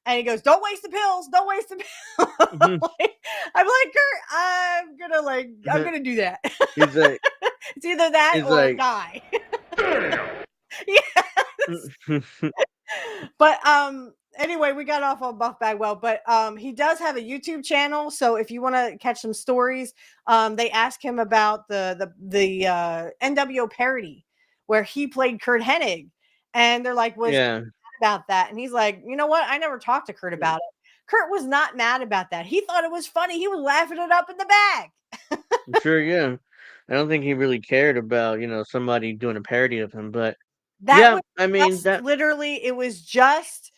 S7: and he goes, don't waste the pills. Don't waste the pills. I'm like, Kurt, I'm gonna do that.
S6: He's like,
S7: it's either that
S6: he's
S7: or
S6: like,
S7: die. But anyway, we got off on Buff Bagwell, but he does have a YouTube channel. So if you want to catch some stories, they ask him about the NWO parody where he played Kurt Hennig, and they're like, was
S6: yeah,
S7: about that, and he's like, you know what, I never talked to Kurt about it. Kurt was not mad about that. He thought it was funny. He was laughing it up in the bag.
S6: sure, yeah. I don't think he really cared about somebody doing a parody of him, but
S7: That
S6: yeah,
S7: was
S6: I mean
S7: just literally, it was just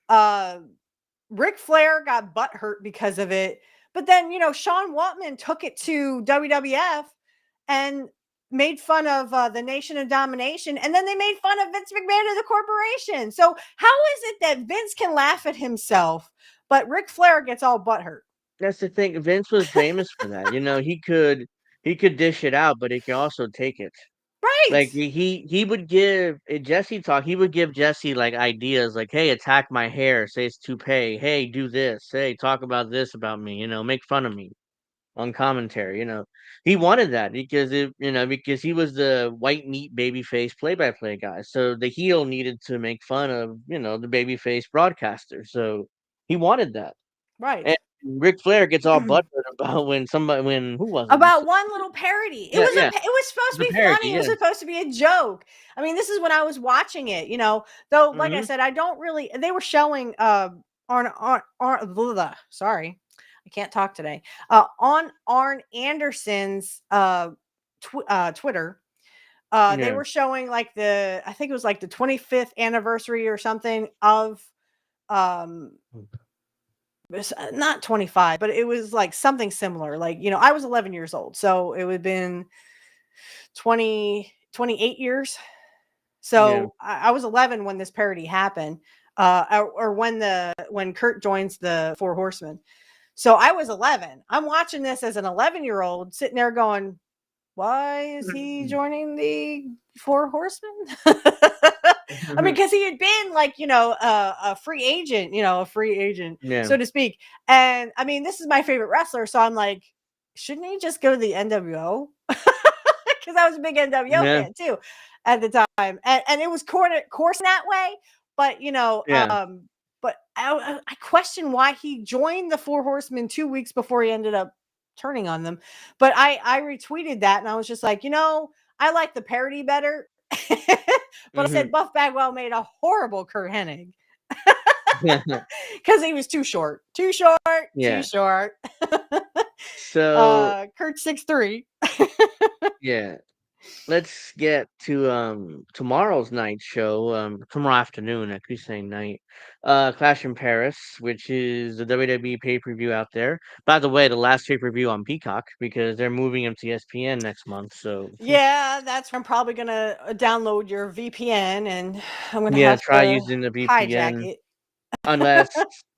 S7: Ric Flair got butthurt because of it. But then, Sean Waltman took it to WWF and made fun of the Nation of Domination. And then they made fun of Vince McMahon and the corporation. So how is it that Vince can laugh at himself, but Ric Flair gets all butthurt?
S6: that's the thing. Vince was famous for that. He could dish it out, but he could also take it.
S7: Right.
S6: Like he would give Jesse talk. He would give Jesse like ideas, like, "Hey, attack my hair. Say it's toupee. Hey, do this. Hey, talk about this about me. Make fun of me on commentary." He wanted that because he was the white meat babyface play-by-play guy. So the heel needed to make fun of the babyface broadcaster. So he wanted that.
S7: Right.
S6: And Ric Flair gets all butthurt about when who was it?
S7: About one little parody. It
S6: Yeah,
S7: was
S6: yeah.
S7: it was supposed
S6: It's
S7: to
S6: a
S7: be
S6: parody.
S7: funny. It was
S6: Yeah.
S7: supposed to be a joke. I mean, this is when I was watching it, though, like I
S6: Hmm.
S7: said, I don't really, they were showing sorry, I can't talk today. On Arn Anderson's Twitter, they
S6: Yeah.
S7: were showing like I think it was like the 25th anniversary or something of um not 25, but it was like something similar. Like, I was 11 years old. So it would have been 20, 28 years. So I was 11 when this parody happened, or when Kurt joins the Four Horsemen. So I was 11. I'm watching this as an 11-year-old sitting there going, why is he joining the Four Horsemen? I mean, because he had been like, a free agent, so to speak. And I mean, this is my favorite wrestler. So I'm like, shouldn't he just go to the NWO? Because I was a big NWO fan too at the time. And it was course that way. But, but I question why he joined the Four Horsemen 2 weeks before he ended up turning on them. But I retweeted that and I was just like, I like the parody better. But I said Buff Bagwell made a horrible Kurt Hennig. Because he was too short. Too short.
S6: So
S7: Kurt's 6'3".
S6: yeah. Let's get to tomorrow's night show. Tomorrow afternoon, I keep saying night. Clash in Paris, which is the WWE pay-per-view out there. By the way, the last pay-per-view on Peacock because they're moving him to ESPN next month. So
S7: yeah, that's where I'm probably gonna download your VPN and I'm gonna have
S6: try
S7: to
S6: using the
S7: hijack
S6: VPN
S7: it.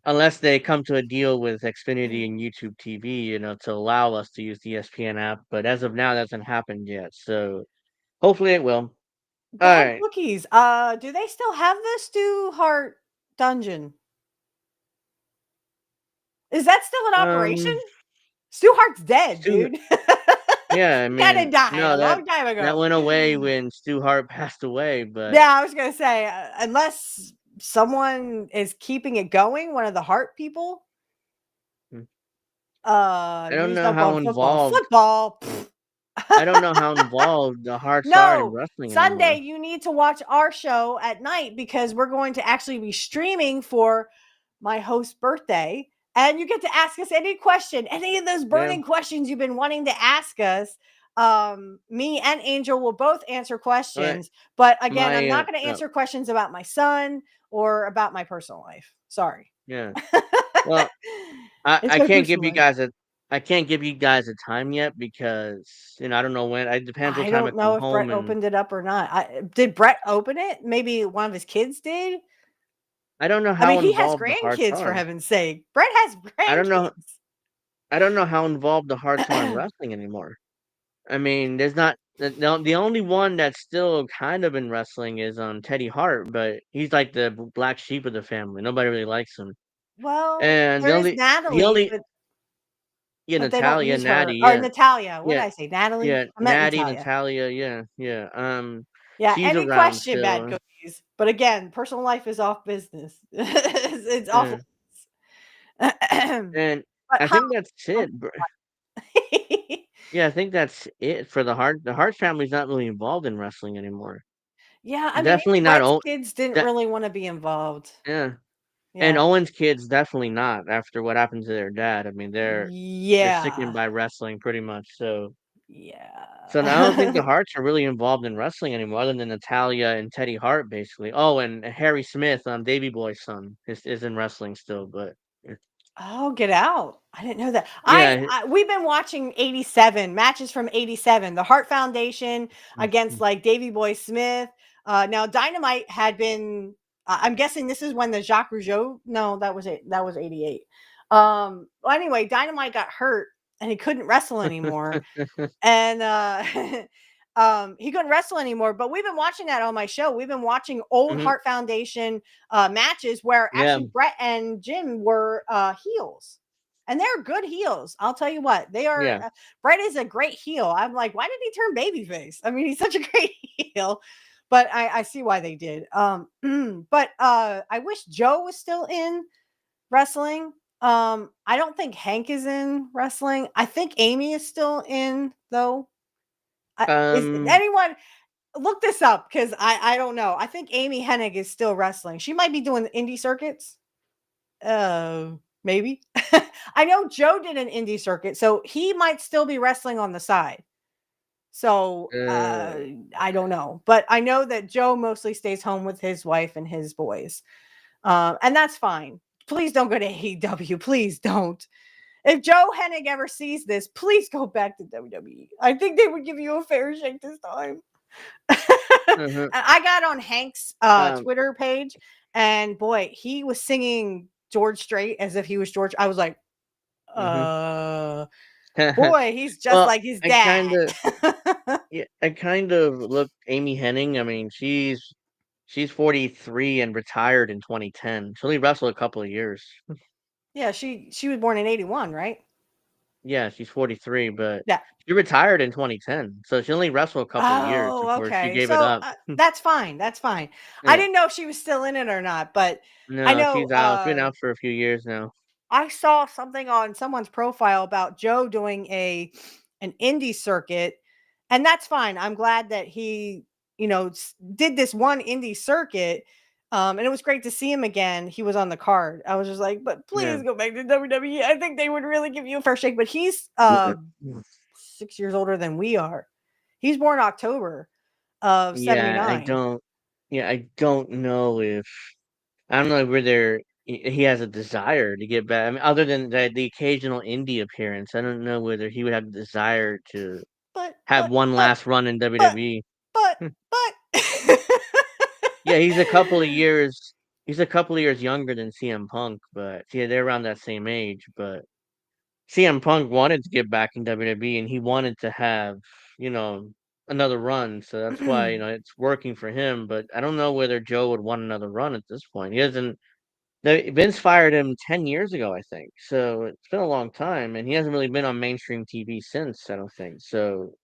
S6: unless they come to a deal with Xfinity and YouTube TV, to allow us to use the ESPN app. But as of now, that hasn't happened yet. So hopefully it will. All
S7: Bad
S6: right.
S7: cookies. Do they still have the Stu Hart dungeon? Is that still in operation? Stu Hart's dead, dude.
S6: Yeah, I
S7: He kind
S6: mean,
S7: of died
S6: no,
S7: a long time ago.
S6: that went away when Stu Hart passed away. But
S7: yeah, I was gonna say unless someone is keeping it going, one of the Hart people.
S6: I don't know
S7: up
S6: how
S7: on
S6: involved.
S7: Football.
S6: I don't know how involved the Harts are in wrestling
S7: Sunday,
S6: anymore.
S7: you need to watch our show at night because we're going to actually be streaming for my host's birthday. And you get to ask us any question, any of those burning questions you've been wanting to ask us. Me and Angel will both answer questions. But again, I'm not going to answer questions about my son or about my personal life. Sorry.
S6: Yeah. Well, I can't give you guys a time yet because I don't know when. It depends what time I come
S7: if
S6: home.
S7: Brett opened it up or not. Did Brett open it? Maybe one of his kids did.
S6: I don't know how
S7: he has
S6: involved the Harts
S7: grandkids, for
S6: are.
S7: heaven's sake. Brett has grandkids.
S6: I don't know how involved the Harts are in wrestling anymore. I mean, there's not the only one that's still kind of in wrestling is Teddy Hart, but he's like the black sheep of the family. Nobody really likes him.
S7: Well,
S6: And
S7: there is Natalie, but
S6: Natalia,
S7: they don't use
S6: Natty,
S7: her. Or Natalia. What did
S6: yeah,
S7: I say? Natalie?
S6: yeah,
S7: I meant
S6: Natty,
S7: Natalia.
S6: yeah.
S7: Yeah,
S6: She's
S7: any
S6: around
S7: question,
S6: still.
S7: bad cookies. But again, personal life is off business. it's awful.
S6: And I think that's it. Yeah, I think that's it for the Hart. The Hart family's not really involved in wrestling anymore.
S7: Yeah, I
S6: Definitely
S7: mean,
S6: not.
S7: Brett's kids didn't really want to be involved.
S6: Yeah. And Owen's kids definitely not after what happened to their dad. I mean, they're sickened by wrestling pretty much. So So I don't think the Harts are really involved in wrestling anymore, other than Natalia and Teddy Hart, basically. Oh, and Harry Smith, Davey Boy's son, is in wrestling still. But
S7: oh, get out! I didn't know that.
S6: Yeah.
S7: We've been watching 87 matches from 87. The Hart Foundation against like Davey Boy Smith. Now Dynamite had been. I'm guessing this is when the Jacques Rougeau. No, that was it. That was 88. Well, anyway, Dynamite got hurt and he couldn't wrestle anymore. And he couldn't wrestle anymore. But we've been watching that on my show. We've been watching old Hart Foundation matches where actually Brett and Jim were heels. And they're good heels. I'll tell you what, they are. Brett is a great heel. I'm like, why did he turn babyface? I mean, he's such a great heel. But I see why they did. But I wish Joe was still in wrestling. I don't think Hank is in wrestling. I think Amy is still in though. Is anyone look this up? Because I don't know. I think Amy Hennig is still wrestling. She might be doing the indie circuits. Maybe. I know Joe did an indie circuit, so he might still be wrestling on the side. So I don't know, but I know that Joe mostly stays home with his wife and his boys, and that's fine. Please don't go to AEW. Please don't. If Joe Hennig ever sees this, please go back to WWE. I think they would give you a fair shake this time.
S6: Mhm.
S7: I got on Hank's
S6: Um,
S7: Twitter page, and boy, he was singing George Strait as if he was George. I was like,
S6: mhm.
S7: boy, he's just
S6: Well,
S7: like his dad.
S6: I kind of looked Amy Hennig. I mean, she's 43 and retired in 2010. She only wrestled a couple of years.
S7: Yeah, she was born in 81, right?
S6: Yeah, she's 43, but
S7: Yeah.
S6: she retired in 2010, so she only wrestled a couple of years
S7: Oh,
S6: before she
S7: okay.
S6: gave it
S7: So
S6: up.
S7: that's fine. That's fine. I
S6: Yeah.
S7: didn't know if she was still in it or not, but I
S6: No,
S7: know
S6: she's out. She's been out for a few years now.
S7: I saw something on someone's profile about Joe doing an indie circuit, and that's fine. I'm glad that he, did this one indie circuit. And it was great to see him again. He was on the card. I was just like, but
S6: Yeah.
S7: please go back to WWE. I think they would really give you a fair shake. But he's
S6: Mhm.
S7: 6 years older than we are. He's born October of
S6: Yeah, I
S7: 79.
S6: don't I don't know if I don't know whether he has a desire to get back. I mean, other than the occasional indie appearance, I don't know whether he would have the desire to
S7: But
S6: have
S7: but
S6: one
S7: but
S6: last run in
S7: but
S6: WWE.
S7: but
S6: Hmm.
S7: but
S6: Yeah, he's a couple of years younger than CM Punk, but yeah, they're around that same age. But CM Punk wanted to get back in WWE and he wanted to have, you know, another run. So that's why, it's working for him. But I don't know whether Joe would want another run at this point. He hasn't Vince fired him 10 years ago, I think. So it's been a long time and he hasn't really been on mainstream TV since, I don't think. So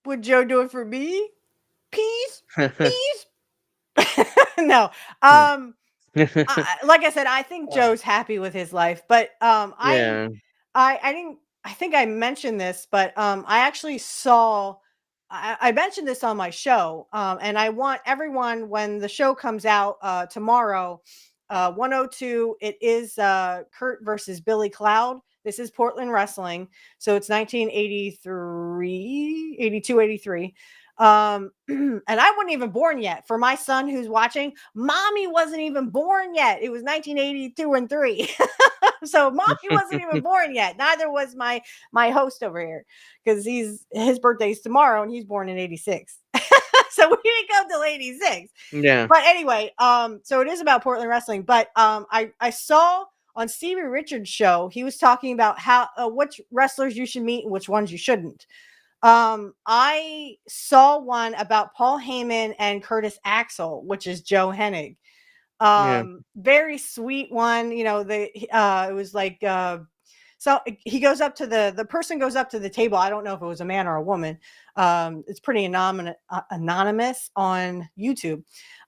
S7: would Joe do it for me? Peace, peace. No. Like I said, I think
S6: Uh,
S7: Joe's happy with his life, but
S6: yeah.
S7: I didn't. I think I mentioned this, but I actually saw. I mentioned this on my show, and I want everyone when the show comes out tomorrow, 102. It is Kurt versus Billy Cloud. This is Portland Wrestling, so it's 1983, 82, 83. And I wasn't even born yet. For my son who's watching, mommy wasn't even born yet. It was 1982 and 3. So mommy wasn't even born yet. Neither was my host over here, because his birthday's tomorrow and he's born in 86. So we didn't go till 86.
S6: Yeah.
S7: But anyway, so it is about Portland wrestling. But I saw on Stevie Richards' show, he was talking about how which wrestlers you should meet and which ones you shouldn't. I saw one about Paul Heyman and Curtis Axel, which is Joe Hennig.
S6: Yeah.
S7: Very sweet one. It was like so he goes up to the person goes up to the table. I don't know if it was a man or a woman. It's pretty anonymous on YouTube.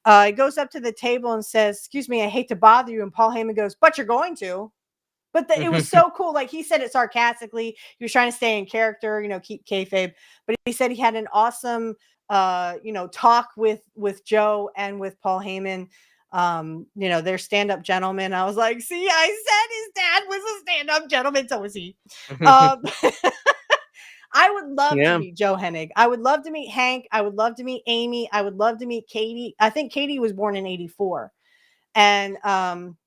S7: He goes up to the table and says, "Excuse me, I hate to bother you." And Paul Heyman goes, "But you're going to." But it was so cool. Like, he said it sarcastically. He was trying to stay in character, keep kayfabe. But he said he had an awesome, talk with Joe and with Paul Heyman. They're stand-up gentlemen. I was like, see, I said his dad was a stand-up gentleman. So was he. Um, I would love to
S6: Yeah.
S7: meet Joe Hennig. I would love to meet Hank. I would love to meet Amy. I would love to meet Katie. I think Katie was born in 84. And
S6: Mhm.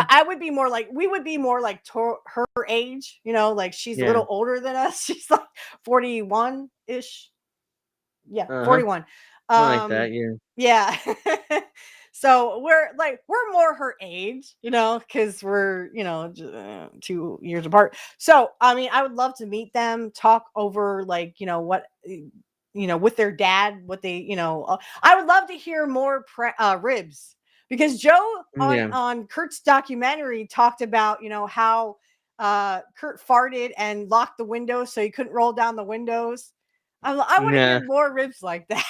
S7: I would be more like, we would be more like her age, like she's a
S6: Yeah.
S7: little older than us. She's like 41 ish. Yeah,
S6: Uh-huh.
S7: 41.
S6: I like that. Yeah.
S7: Yeah. So we're more her age, because we're, 2 years apart. So, I mean, I would love to meet them, talk over like, what, with their dad, what they, I would love to hear more ribs, because Joe on
S6: Yeah.
S7: Kurt's documentary talked about, how Kurt farted and locked the windows so he couldn't roll down the windows. I want to hear
S6: Yeah.
S7: more ribs like that.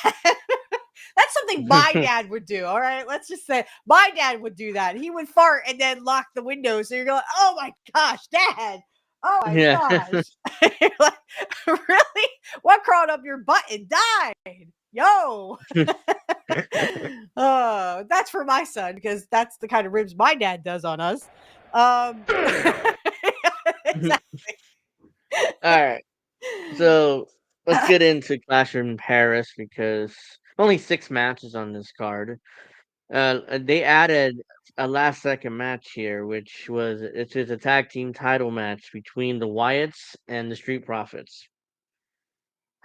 S7: That's something my dad would do. All right. Let's just say my dad would do that. He would fart and then lock the window. So you're going, oh my gosh, dad. Oh my
S6: Yeah.
S7: gosh. You're like, really? What crawled up your butt and died? Yo. That's for my son, because that's the kind of ribs my dad does on us. Exactly.
S6: Alright. So, let's get into Clash in Paris because only 6 matches on this card. They added a last second match here, which was it's a tag team title match between the Wyatts and the Street Profits.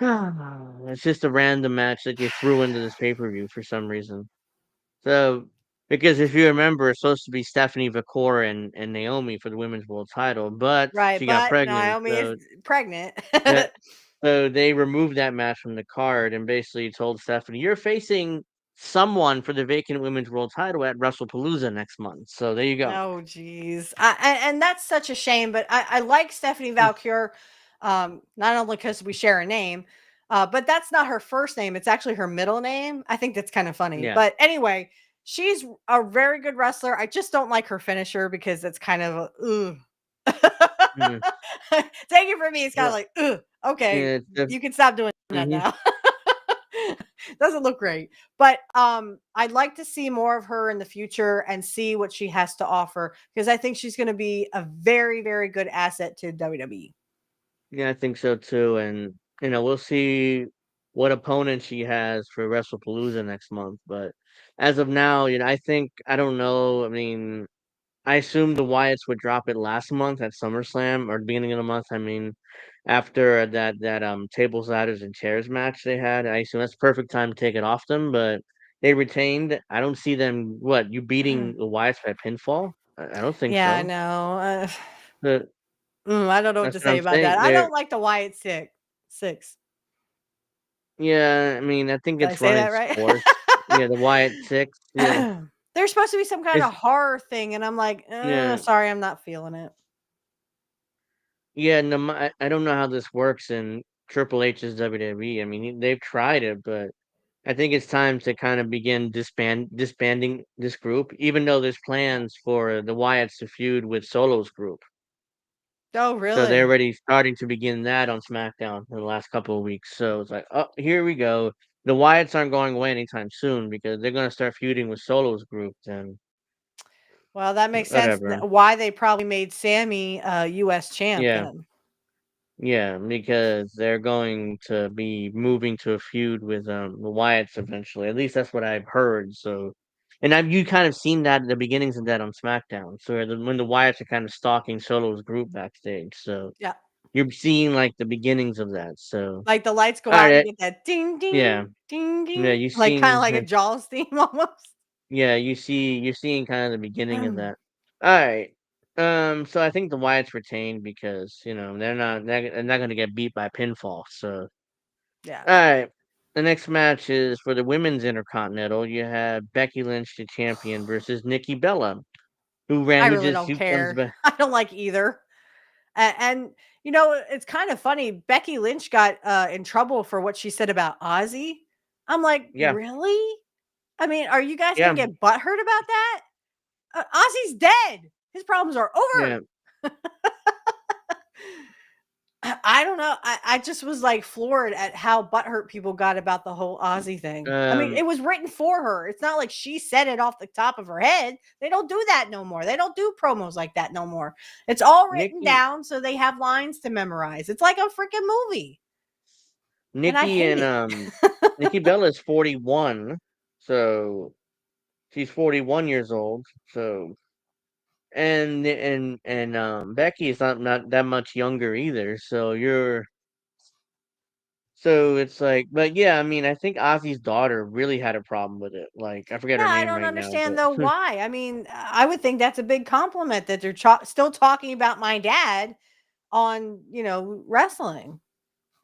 S6: It's just a random match that they threw into this pay-per-view for some reason. So, because if you remember, it's supposed to be Stephanie Vicor and Naomi for the women's world title, but
S7: Right,
S6: she got
S7: but
S6: pregnant,
S7: Naomi is pregnant.
S6: that so they removed that match from the card and basically told Stephanie, "You're facing someone for the vacant women's world title at WrestlePalooza next month." So there you go.
S7: Oh, geez. And that's such a shame, but I like Stephanie
S6: Mm.
S7: Valcure, not only because we share a name, but that's not her first name. It's actually her middle name. I think that's kind of funny.
S6: Yeah.
S7: But anyway, she's a very good wrestler. I just don't like her finisher because it's kind of a, ugh.
S6: Mm.
S7: Take it from me. It's kind of
S6: Well,
S7: like, ugh, okay,
S6: yeah,
S7: you can stop doing that
S6: mhm.
S7: now. Doesn't look great. But I'd like to see more of her in the future and see what she has to offer because I think she's going to be a very, very good asset to WWE.
S6: Yeah, I think so too. And we'll see what opponent she has for WrestlePalooza next month. But as of now, I don't know. I mean, I assumed the Wyatts would drop it last month at SummerSlam or the beginning of the month. I mean, after that tables, ladders, and chairs match they had, I assume that's perfect time to take it off them. But they retained. I don't see them. What, you beating the Wyatts by pinfall? I don't think
S7: Yeah, I
S6: so.
S7: know.
S6: But
S7: I don't know what
S6: that's
S7: to
S6: what
S7: say
S6: I'm
S7: about
S6: saying.
S7: that. I don't like the Wyatt six.
S6: Yeah, I mean, I think
S7: Did I
S6: it's
S7: say
S6: run
S7: that
S6: its
S7: right?
S6: course. Yeah, the Wyatt Six. Yeah,
S7: There's supposed to be some kind
S6: it's
S7: of horror thing, and I'm like,
S6: yeah,
S7: sorry, I'm not feeling it.
S6: yeah. No, I don't know how this works in Triple H's WWE. I mean, they've tried it, but I think it's time to kind of begin disbanding this group. Even though there's plans for the Wyatts to feud with Solo's group,
S7: Oh,
S6: so they're
S7: really?
S6: already starting to begin that on SmackDown in the last couple of weeks. So it's like, oh, here we go. The Wyatts aren't going away anytime soon because they're going to start feuding with Solo's group. And
S7: Well, that makes sense.
S6: whatever.
S7: Why they probably made Sammy U.S. champ
S6: Yeah.
S7: then.
S6: Yeah, because they're going to be moving to a feud with the Wyatts eventually. At least that's what I've heard. So, and you kind of seen that at the beginnings of that on SmackDown. So when the Wyatts are kind of stalking Solo's group backstage, so
S7: Yeah.
S6: you're seeing like the beginnings of that. So,
S7: Like the lights go
S6: all
S7: out and you
S6: right,
S7: get that ding
S6: yeah,
S7: ding ding
S6: yeah,
S7: ding,
S6: you
S7: like kind of
S6: seen,
S7: like a Jaws theme almost.
S6: yeah, you're seeing kind of the beginning of that. All right. So I think the Wyatts retained because they're not going to get beat by pinfall. So
S7: Yeah.
S6: alright. The next match is for the women's Intercontinental. You have Becky Lynch, the champion, versus Nikki Bella,
S7: I
S6: who
S7: really
S6: just
S7: don't
S6: who comes
S7: care.
S6: back.
S7: I don't like either. And it's kind of funny. Becky Lynch got in trouble for what she said about Ozzy. I'm like,
S6: Yeah,
S7: really? I mean, are you guys gonna
S6: yeah,
S7: get butthurt about that? Ozzy's dead. His problems are
S6: yeah.
S7: over. I don't know. I just was like floored at how butthurt people got about the whole Ozzy thing. I mean,
S6: Um,
S7: it was written for her. It's not like she said it off the top of her head. They don't do that no more. They don't do promos like that no more. It's all written
S6: Nikki,
S7: down so they have lines to memorize. It's like a freaking movie. And I
S6: Nikki,
S7: hate
S6: and
S7: it.
S6: Nikki Bella is 41, so she's 41 years old. So and Becky is not that much younger either. So it's like, but yeah, I mean, I think Ozzy's daughter really had a problem with it. Like, I forget
S7: Yeah,
S6: her
S7: I
S6: name
S7: don't
S6: right now,
S7: understand though
S6: but
S7: why. I mean, I would think that's a big compliment that they're still talking about my dad on, wrestling.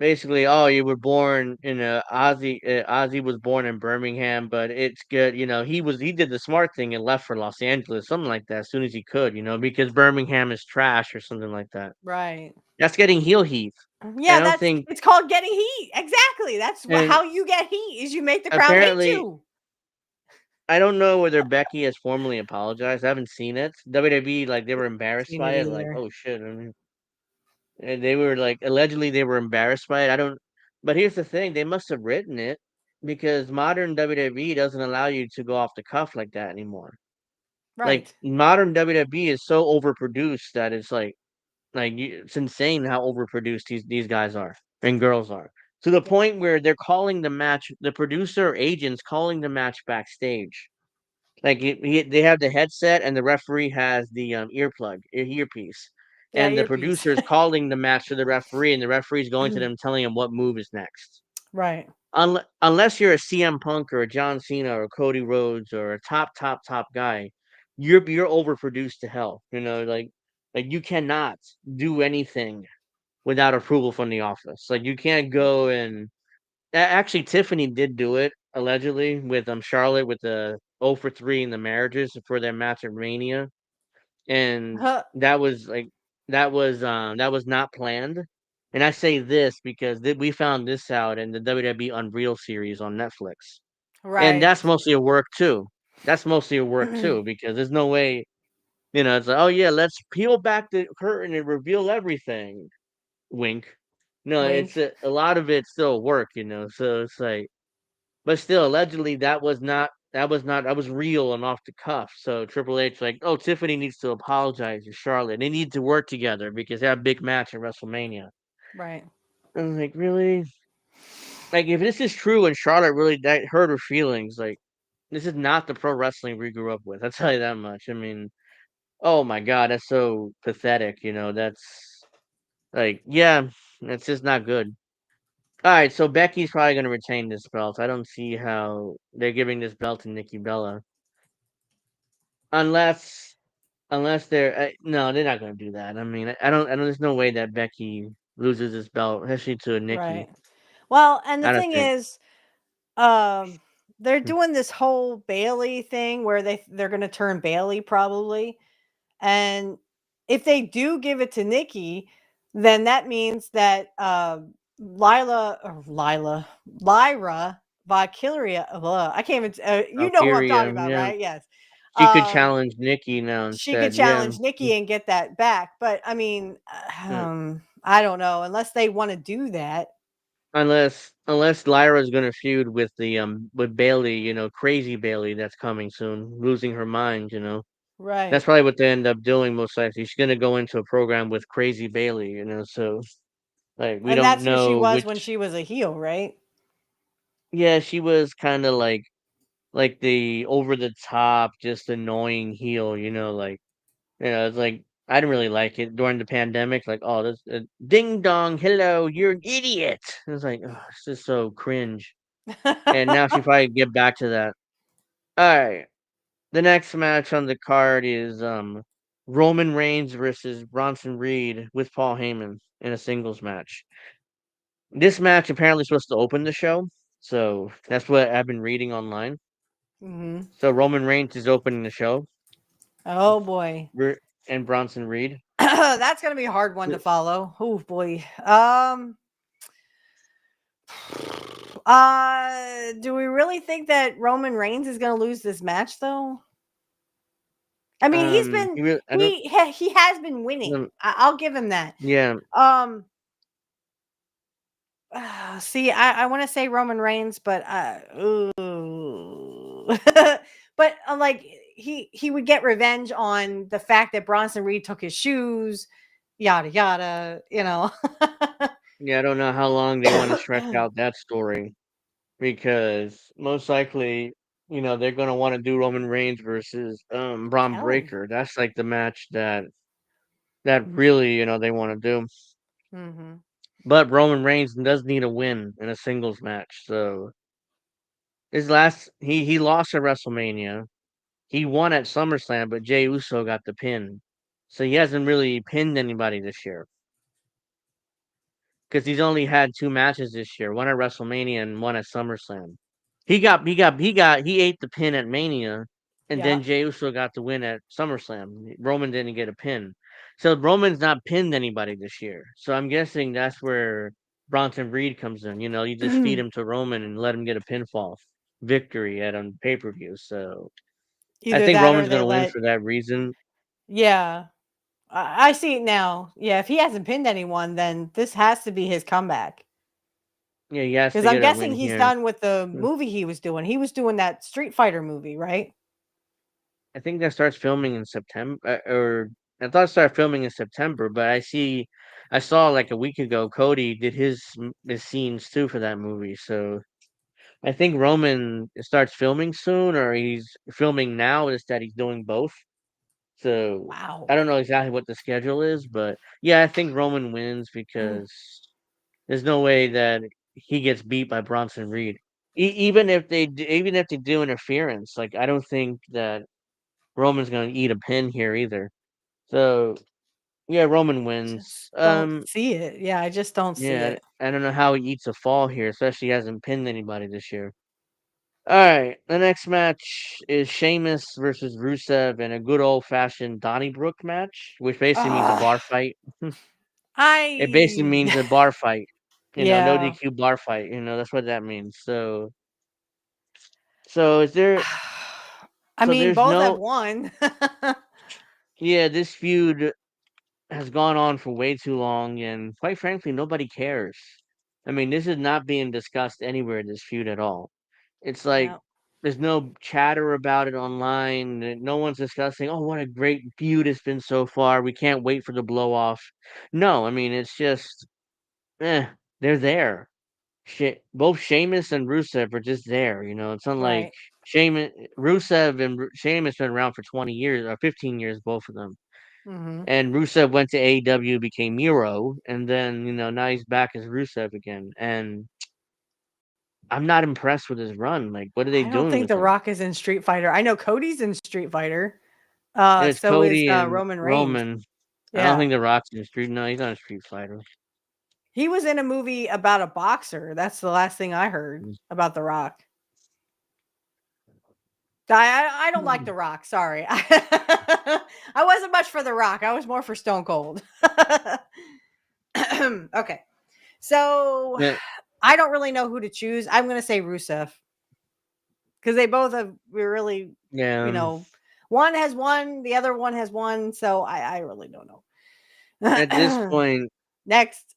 S6: basically, oh, you were born in a Ozzy. Ozzy was born in Birmingham, but it's good. He did the smart thing and left for Los Angeles, something like that, as soon as he could. Because Birmingham is trash or something like that.
S7: Right.
S6: That's getting heel heat. I
S7: Yeah,
S6: don't think,
S7: it's called getting heat. Exactly. That's
S6: and
S7: how you get heat is you make the crowd hate
S6: apparently,
S7: you.
S6: I don't know whether Becky has formally apologized. I haven't seen it. WWE, like, they were embarrassed
S7: Seen
S6: by
S7: it
S6: it. Like,
S7: either.
S6: oh shit. I mean, and they were like, allegedly, they were embarrassed by it. I don't. But here's the thing: they must have written it because modern WWE doesn't allow you to go off the cuff like that anymore. Like,
S7: Right.
S6: modern WWE is so overproduced that it's insane how overproduced these guys are and girls are, to the
S7: Yeah.
S6: point where they're calling the match. The producer or agents calling the match backstage. Like, they have the headset and the referee has the earpiece,
S7: Yeah,
S6: and the
S7: earpiece.
S6: producer is calling the match to the referee, and the referee is going to them, telling him what move is next.
S7: Right.
S6: Unless you're a CM Punk or a John Cena or Cody Rhodes or a top guy, you're overproduced to hell. Like you cannot do anything without approval from the office. Like you can't go and actually Tiffany did do it allegedly with Charlotte with the 0 for 3 in the marriages for their match at Mania, and
S7: Huh.
S6: that was not planned. And I say this because we found this out in the WWE Unreal series on Netflix, and
S7: Right.
S6: that's mostly a work too. That's mostly a work too because there's no way. It's like, oh yeah, let's peel back the curtain and reveal everything. Wink. No, it's
S7: Wink.
S6: a lot of it's still work. So it's like, but still, allegedly that was real and off the cuff. So Triple H like, oh, Tiffany needs to apologize to Charlotte. They need to work together because they have a big match at WrestleMania.
S7: Right.
S6: I'm like, really? Like, if this is true and Charlotte really that hurt her feelings, like, this is not the pro wrestling we grew up with. I'll tell you that much. I mean, oh my god, that's so pathetic. That's like, yeah, it's just not good. All right, so Becky's probably going to retain this belt. I don't see how they're giving this belt to Nikki Bella, unless they're no, they're not going to do that. I mean, I don't. There's no way that Becky loses this belt, especially to Nikki.
S7: Right. Well, and the
S6: I don't
S7: thing
S6: think.
S7: is, they're
S6: Hmm.
S7: doing this whole Bailey thing where they're going to turn Bailey probably. And if they do give it to Nikki, then that means that Lyra Valkyria, I can't even, you know who I'm
S6: Valkyria,
S7: talking about,
S6: yeah,
S7: right? Yes.
S6: she could
S7: Um,
S6: challenge Nikki now
S7: she could
S6: instead. Yeah,
S7: challenge Nikki and get that back. But I mean,
S6: uh,
S7: I don't know, unless they want to do that.
S6: unless Lyra's going to feud with the with Bailey, crazy Bailey that's coming soon, losing her mind. That's
S7: Right.
S6: probably what they end up doing most likely. She's gonna go into a program with Crazy Bailey, so like we
S7: And
S6: don't
S7: that's who she
S6: know
S7: was when
S6: which.
S7: she was a heel, right?
S6: Yeah, she was kind of like the over the top, just annoying heel. It's like I didn't really like it during the pandemic. Like, oh, this ding dong, hello, you're an idiot. It was like, oh, it's just so cringe. And now she probably get back to that. All right, the next match on the card is Roman Reigns versus Bronson Reed with Paul Heyman in a singles match. This match apparently supposed to open the show, so that's what I've been reading online.
S7: Hmm.
S6: So Roman Reigns is opening the show,
S7: Oh boy.
S6: and Bronson Reed.
S7: That's gonna be a hard one to follow. Oh boy. Do we really think that Roman Reigns is gonna lose this match though? I mean,
S6: He really, I don't.
S7: he has been winning. I'll give him that.
S6: Yeah,
S7: Um, see, I want to say Roman Reigns, but ooh. But like he would get revenge on the fact that Bronson Reed took his shoes, yada yada.
S6: yeah. I don't know how long they want to stretch out that story because most likely, they're gonna want to do Roman Reigns versus Braun
S7: Kelly.
S6: Breaker. That's like the match that really, they want to do.
S7: Hmm.
S6: But Roman Reigns does need a win in a singles match. So his last he lost at WrestleMania. He won at SummerSlam, but Jey Uso got the pin. So he hasn't really pinned anybody this year. Because he's only had two matches this year, one at WrestleMania and one at SummerSlam. He ate the pin at Mania, and
S7: Yeah.
S6: then Jey Uso got the win at SummerSlam. Roman didn't get a pin, so Roman's not pinned anybody this year. So I'm guessing that's where Bronson Reed comes in. You just feed him to Roman and let him get a pinfall victory at a pay per view. So I
S7: Either
S6: think
S7: that or
S6: Roman's
S7: they
S6: gonna win
S7: let.
S6: for that reason.
S7: Yeah, I see it now. Yeah, if he hasn't pinned anyone, then this has to be his comeback.
S6: Yeah, he has
S7: Because
S6: to
S7: I'm
S6: get a
S7: guessing
S6: win
S7: he's
S6: here.
S7: done with the movie he was doing. He was doing that Street Fighter movie, right?
S6: I think that starts filming in September, or I thought it started filming in September, but I saw like a week ago Cody did his scenes too for that movie. So I think Roman starts filming soon, or he's filming now. Is that he's doing both? So
S7: Wow.
S6: I don't know exactly what the schedule is, but yeah, I think Roman wins because there's no way that he gets beat by Bronson Reed. Even if even if they do interference, like I don't think that Roman's gonna eat a pin here either. So yeah, Roman wins.
S7: Just don't see it. Yeah, I just don't see
S6: Yeah,
S7: it.
S6: I don't know how he eats a fall here, especially he hasn't pinned anybody this year. All right, the next match is Sheamus versus Rusev in a good old fashioned Donnybrook match, which basically means a
S7: Ah,
S6: bar fight. It basically
S7: I
S6: means a bar fight. No
S7: yeah.
S6: DQ bar fight. That's what that means. So is there?
S7: I
S6: So
S7: mean,
S6: there's
S7: both have
S6: no.
S7: won.
S6: Yeah, this feud has gone on for way too long, and quite frankly, nobody cares. I mean, this is not being discussed anywhere. This feud at all. It's like
S7: Yeah,
S6: there's no chatter about it online. No one's discussing, oh, what a great feud it's been so far. We can't wait for the blow off. No, I mean it's just, they're there. Both Sheamus and Rusev are just there. It's unlike
S7: right.
S6: Rusev and Sheamus been around for 20 years or 15 years, both of them.
S7: Hmm.
S6: And Rusev went to AEW, became Miro, and then now he's back as Rusev again. And I'm not impressed with his run. Like, what are they
S7: I don't
S6: doing
S7: think
S6: with
S7: The
S6: him?
S7: Rock is in Street Fighter. I know Cody's in Street Fighter.
S6: It's
S7: So is
S6: Cody and
S7: Roman Reigns.
S6: Roman. I don't
S7: Yeah.
S6: think The Rock's in Street. No, he's not a Street Fighter.
S7: He was in a movie about a boxer. That's the last thing I heard about The Rock. I don't like The Rock. Sorry. I wasn't much for The Rock. I was more for Stone Cold. Okay. So
S6: Yeah,
S7: I don't really know who to choose. I'm going to say Rusev because they both have really,
S6: yeah.
S7: one has won, the other one has won. So I really don't
S6: At this
S7: know.
S6: point,
S7: Next.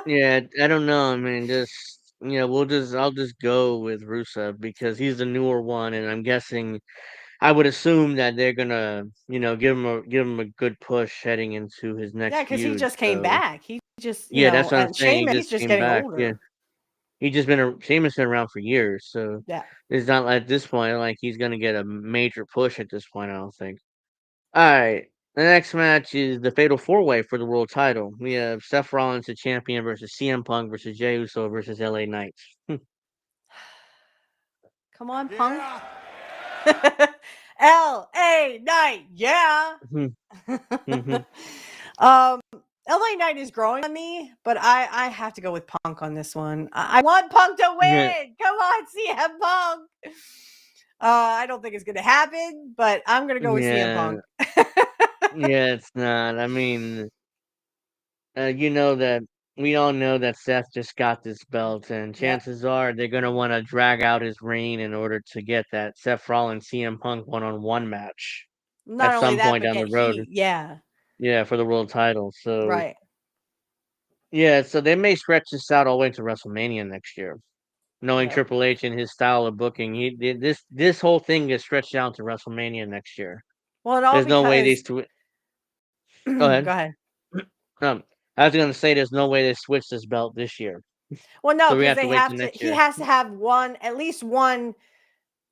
S6: yeah, I don't know. I mean, I'll just go with Rusev because he's the newer one, and I'm guessing I would assume that they're gonna, give him a good push heading into his
S7: Yeah,
S6: next
S7: because he
S6: feud.
S7: just came
S6: So
S7: back. He just,
S6: yeah, that's what I'm
S7: and
S6: saying. He
S7: Sheamus, he's
S6: just
S7: just
S6: came
S7: getting
S6: back. Yeah,
S7: older.
S6: Sheamus been around for years, so
S7: Yeah.
S6: it's not like at this point like he's gonna get a major push at this point. I don't think. All right. The next match is the Fatal 4-Way for the world title. We have Seth Rollins, the champion, versus CM Punk versus Jey Uso versus LA Knight.
S7: Come on, Punk. L.A. Knight. Yeah. um, LA Knight is growing on me, but I have to go with Punk on this one. I want Punk to
S6: Yeah,
S7: win. Come on, CM Punk. I don't think it's gonna happen, but I'm gonna go with CM
S6: yeah,
S7: Punk.
S6: yeah. It's not. I mean, that we all know that Seth just got this belt, and
S7: Yep.
S6: chances are they're gonna want to drag out his reign in order to get that Seth Rollins CM Punk one-on-one match
S7: Not
S6: at
S7: only
S6: some
S7: that,
S6: point
S7: but
S6: down
S7: get
S6: the road.
S7: heat. Yeah.
S6: Yeah, for the world title. So
S7: Right.
S6: yeah, so they may stretch this out all the way to WrestleMania next year. Knowing
S7: Yep.
S6: Triple H and his style of booking, this whole thing gets stretched out to WrestleMania next year.
S7: Well, and all
S6: There's no way they
S7: because
S6: go
S7: go
S6: ahead.
S7: ahead.
S6: I was gonna say there's no way they switch this belt this year,
S7: Well, no,
S6: so we
S7: because
S6: have to
S7: they
S6: wait
S7: have
S6: till
S7: to.
S6: next
S7: He
S6: year.
S7: has to have at least one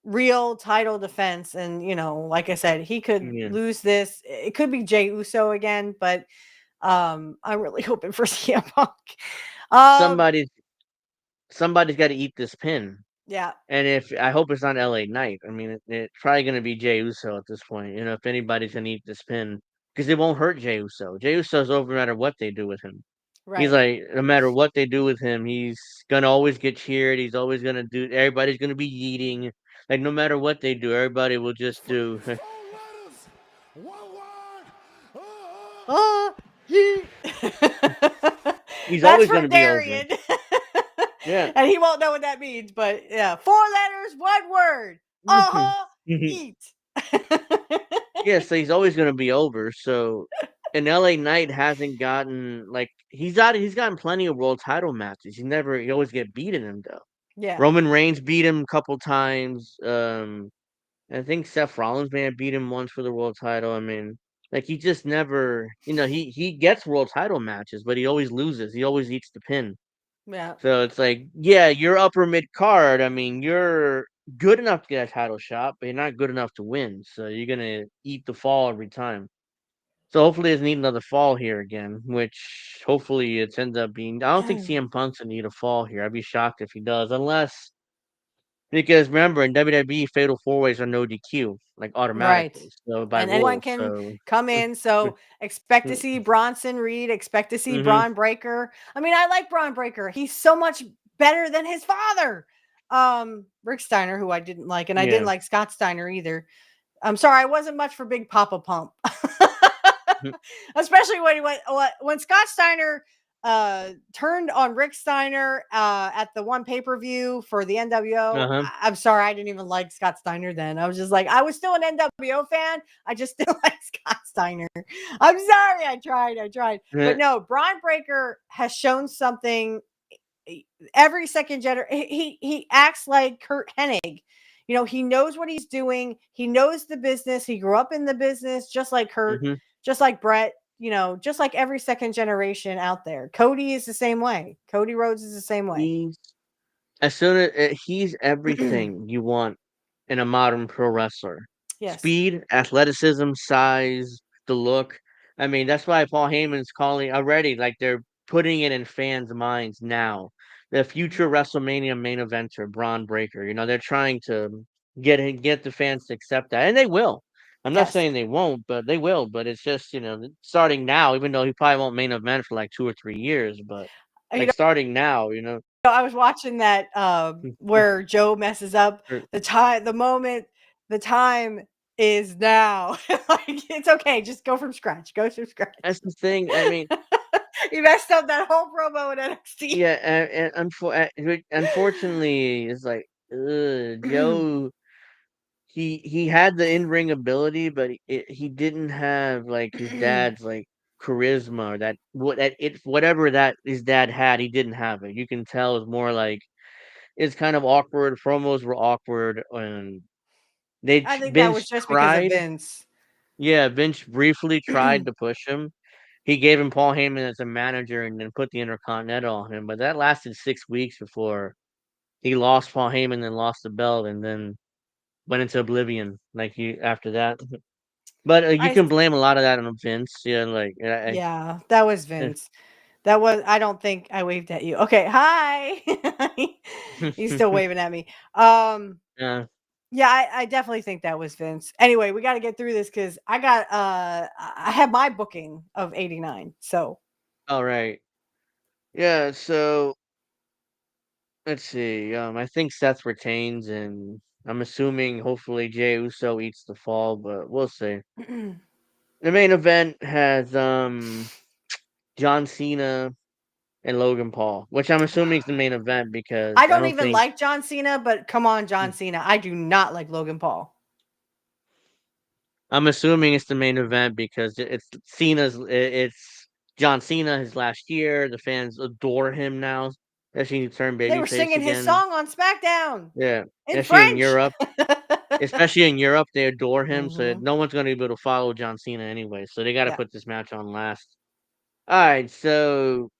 S7: real title defense, and like I said, he could
S6: Yeah,
S7: lose this. It could be Jey Uso again, but I'm really hoping for CM Punk. Um,
S6: somebody's somebody's got to eat this pin,
S7: yeah,
S6: and if I hope it's not LA Knight. I mean, it's probably gonna be Jey Uso at this point. If anybody's gonna eat this pin, because it won't hurt Jey Uso. Jey Uso's over no matter what they do with him. He's
S7: right.
S6: like, no matter what they do with him, he's gonna always get cheered. He's always gonna do. Everybody's gonna be eating. Like no matter what they do, everybody will just do.
S1: Four letters, one word.
S7: Yeet.
S6: He's
S7: That's
S6: always gonna
S7: from
S6: be over.
S7: Darian.
S6: Yeah.
S7: And he won't know what that means, but yeah, 4 letters, 1 word. Eat.
S6: Yeah. So he's always gonna be over. So, and LA Knight hasn't gotten like he's gotten plenty of world title matches. He always get beaten in them though.
S7: Yeah.
S6: Roman Reigns beat him a couple times. I think Seth Rollins may have beat him once for the world title. I mean, like he just never, he gets world title matches, but he always loses. He always eats the pin.
S7: Yeah.
S6: So it's like, yeah, you're upper mid card. I mean, you're good enough to get a title shot, but you're not good enough to win. So you're gonna eat the fall every time. So hopefully, it doesn't need another fall here again. Which hopefully it ends up being. I don't think CM Punk's gonna need a fall here. I'd be shocked if he does, unless because remember in WWE Fatal 4 Ways are no DQ like
S7: Right.
S6: automatically. So by
S7: And anyone
S6: rules,
S7: can
S6: so.
S7: come in. So expect to see Bronson Reed, expect to see
S6: Mm-hmm.
S7: Braun Breaker. I mean, I like Braun Breaker. He's so much better than his father. Rick Steiner, who I didn't like, and I didn't like Scott Steiner either. I'm sorry, I wasn't much for Big Papa Pump. Especially when Scott Steiner turned on Rick Steiner at the one pay-per-view for the NWO. I'm sorry, I didn't even like Scott Steiner then. I was just like, I was still an NWO fan. I just didn't like Scott Steiner. I'm sorry, I tried. But no, Braun Breaker has shown something every second he acts like Kurt Hennig. You know, he knows what he's doing. He knows the business. He grew up in the business, just like Kurt, just like Brett, you know, just like every second generation out there. Cody is the same way. Cody Rhodes is the same way.
S6: He's everything you want in a modern pro wrestler.
S7: Yes.
S6: Speed, athleticism, size, the look. I mean, that's why Paul Heyman's calling already, like they're putting it in fans' minds now. The future WrestleMania main eventer, Braun Breaker. You know, they're trying to get the fans to accept that, and they will. I'm not saying they won't, but they will. But it's just, you know, starting now, even though he probably won't main event for like 2 or 3 years, but like starting now, you know.
S7: I was watching that where Joe messes up the time, the time is now. Like, it's okay, just go from scratch. That's
S6: the thing. I mean,
S7: he messed up that whole promo in NXT.
S6: Yeah, and unfortunately, it's like Joe. He had the in ring ability, but he didn't have like his dad's like charisma or whatever that his dad had. He didn't have it. You can tell it's more like it's kind of awkward. Promos were awkward, and
S7: I think that
S6: Vince
S7: was just because of
S6: tried.
S7: Vince.
S6: Yeah, Vince briefly tried to push him. He gave him Paul Heyman as a manager and then put the Intercontinental on him, but that lasted 6 weeks before he lost Paul Heyman and lost the belt and then went into oblivion after that. But you can blame a lot of that on Vince. Yeah,
S7: yeah, that was Vince. That was, I don't think I waved at you. Okay, hi. He's still waving at me.
S6: Yeah.
S7: Yeah, I definitely think that was Vince. Anyway, we got to get through this because I have my booking of 89. So.
S6: All right. Yeah. So let's see. I think Seth retains, and I'm assuming hopefully Jey Uso eats the fall, but we'll see. The main event has John Cena and Logan Paul, which I'm assuming is the main event because
S7: I don't even like John Cena, but come on, John Cena. I do not like Logan Paul.
S6: I'm assuming it's the main event because it's John Cena his last year. The fans adore him now. Especially he turned babyface again.
S7: They were singing his song on SmackDown.
S6: Yeah,
S7: in
S6: especially
S7: French.
S6: in Europe. Especially in Europe, they adore him. So no one's going to be able to follow John Cena anyway. So they got to put this match on last. All right, so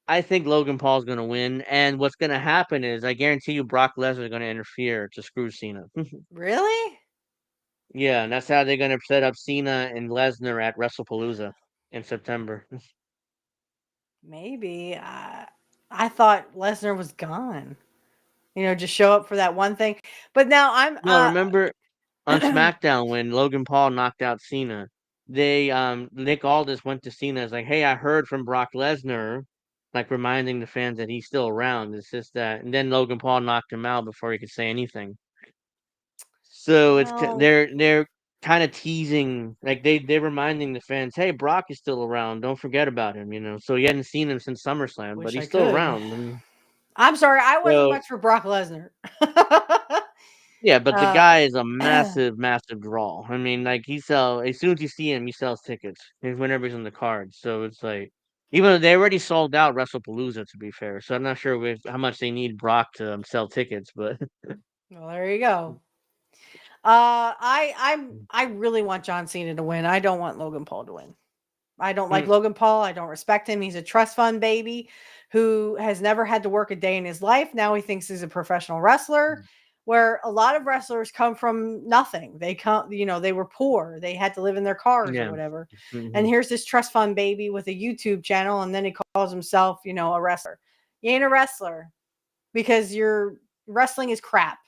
S6: I think Logan Paul's going to win, and what's going to happen is I guarantee you Brock Lesnar is going to interfere to screw Cena.
S7: Really?
S6: Yeah, and that's how they're going to set up Cena and Lesnar at WrestlePalooza in September.
S7: Maybe. I thought Lesnar was gone. You know, just show up for that one thing. But now I'm.
S6: No, remember on SmackDown when Logan Paul knocked out Cena, they Nick Aldis went to Cena as like, "Hey, I heard from Brock Lesnar," like reminding the fans that he's still around. It's just that, and then Logan Paul knocked him out before he could say anything. So they're kind of teasing, like they're reminding the fans, "Hey, Brock is still around. Don't forget about him." You know, so you hadn't seen him since SummerSlam, but he's still around.
S7: I'm sorry, I wasn't much for Brock Lesnar.
S6: Yeah, but the guy is a massive, massive draw. I mean, like as soon as you see him, he sells tickets whenever he's on the card. So it's like, even though they already sold out WrestlePalooza, to be fair. So I'm not sure how much they need Brock to sell tickets, but
S7: well, there you go. I really want John Cena to win. I don't want Logan Paul to win. I don't like Logan Paul. I don't respect him. He's a trust fund baby who has never had to work a day in his life. Now he thinks he's a professional wrestler. where a lot of wrestlers come from nothing. They come, you know, they were poor. They had to live in their cars or
S6: Yeah.
S7: whatever.
S6: Mhm.
S7: And here's this trust fund baby with a YouTube channel, and then he calls himself, you know, a wrestler. You ain't a wrestler because your wrestling is crap.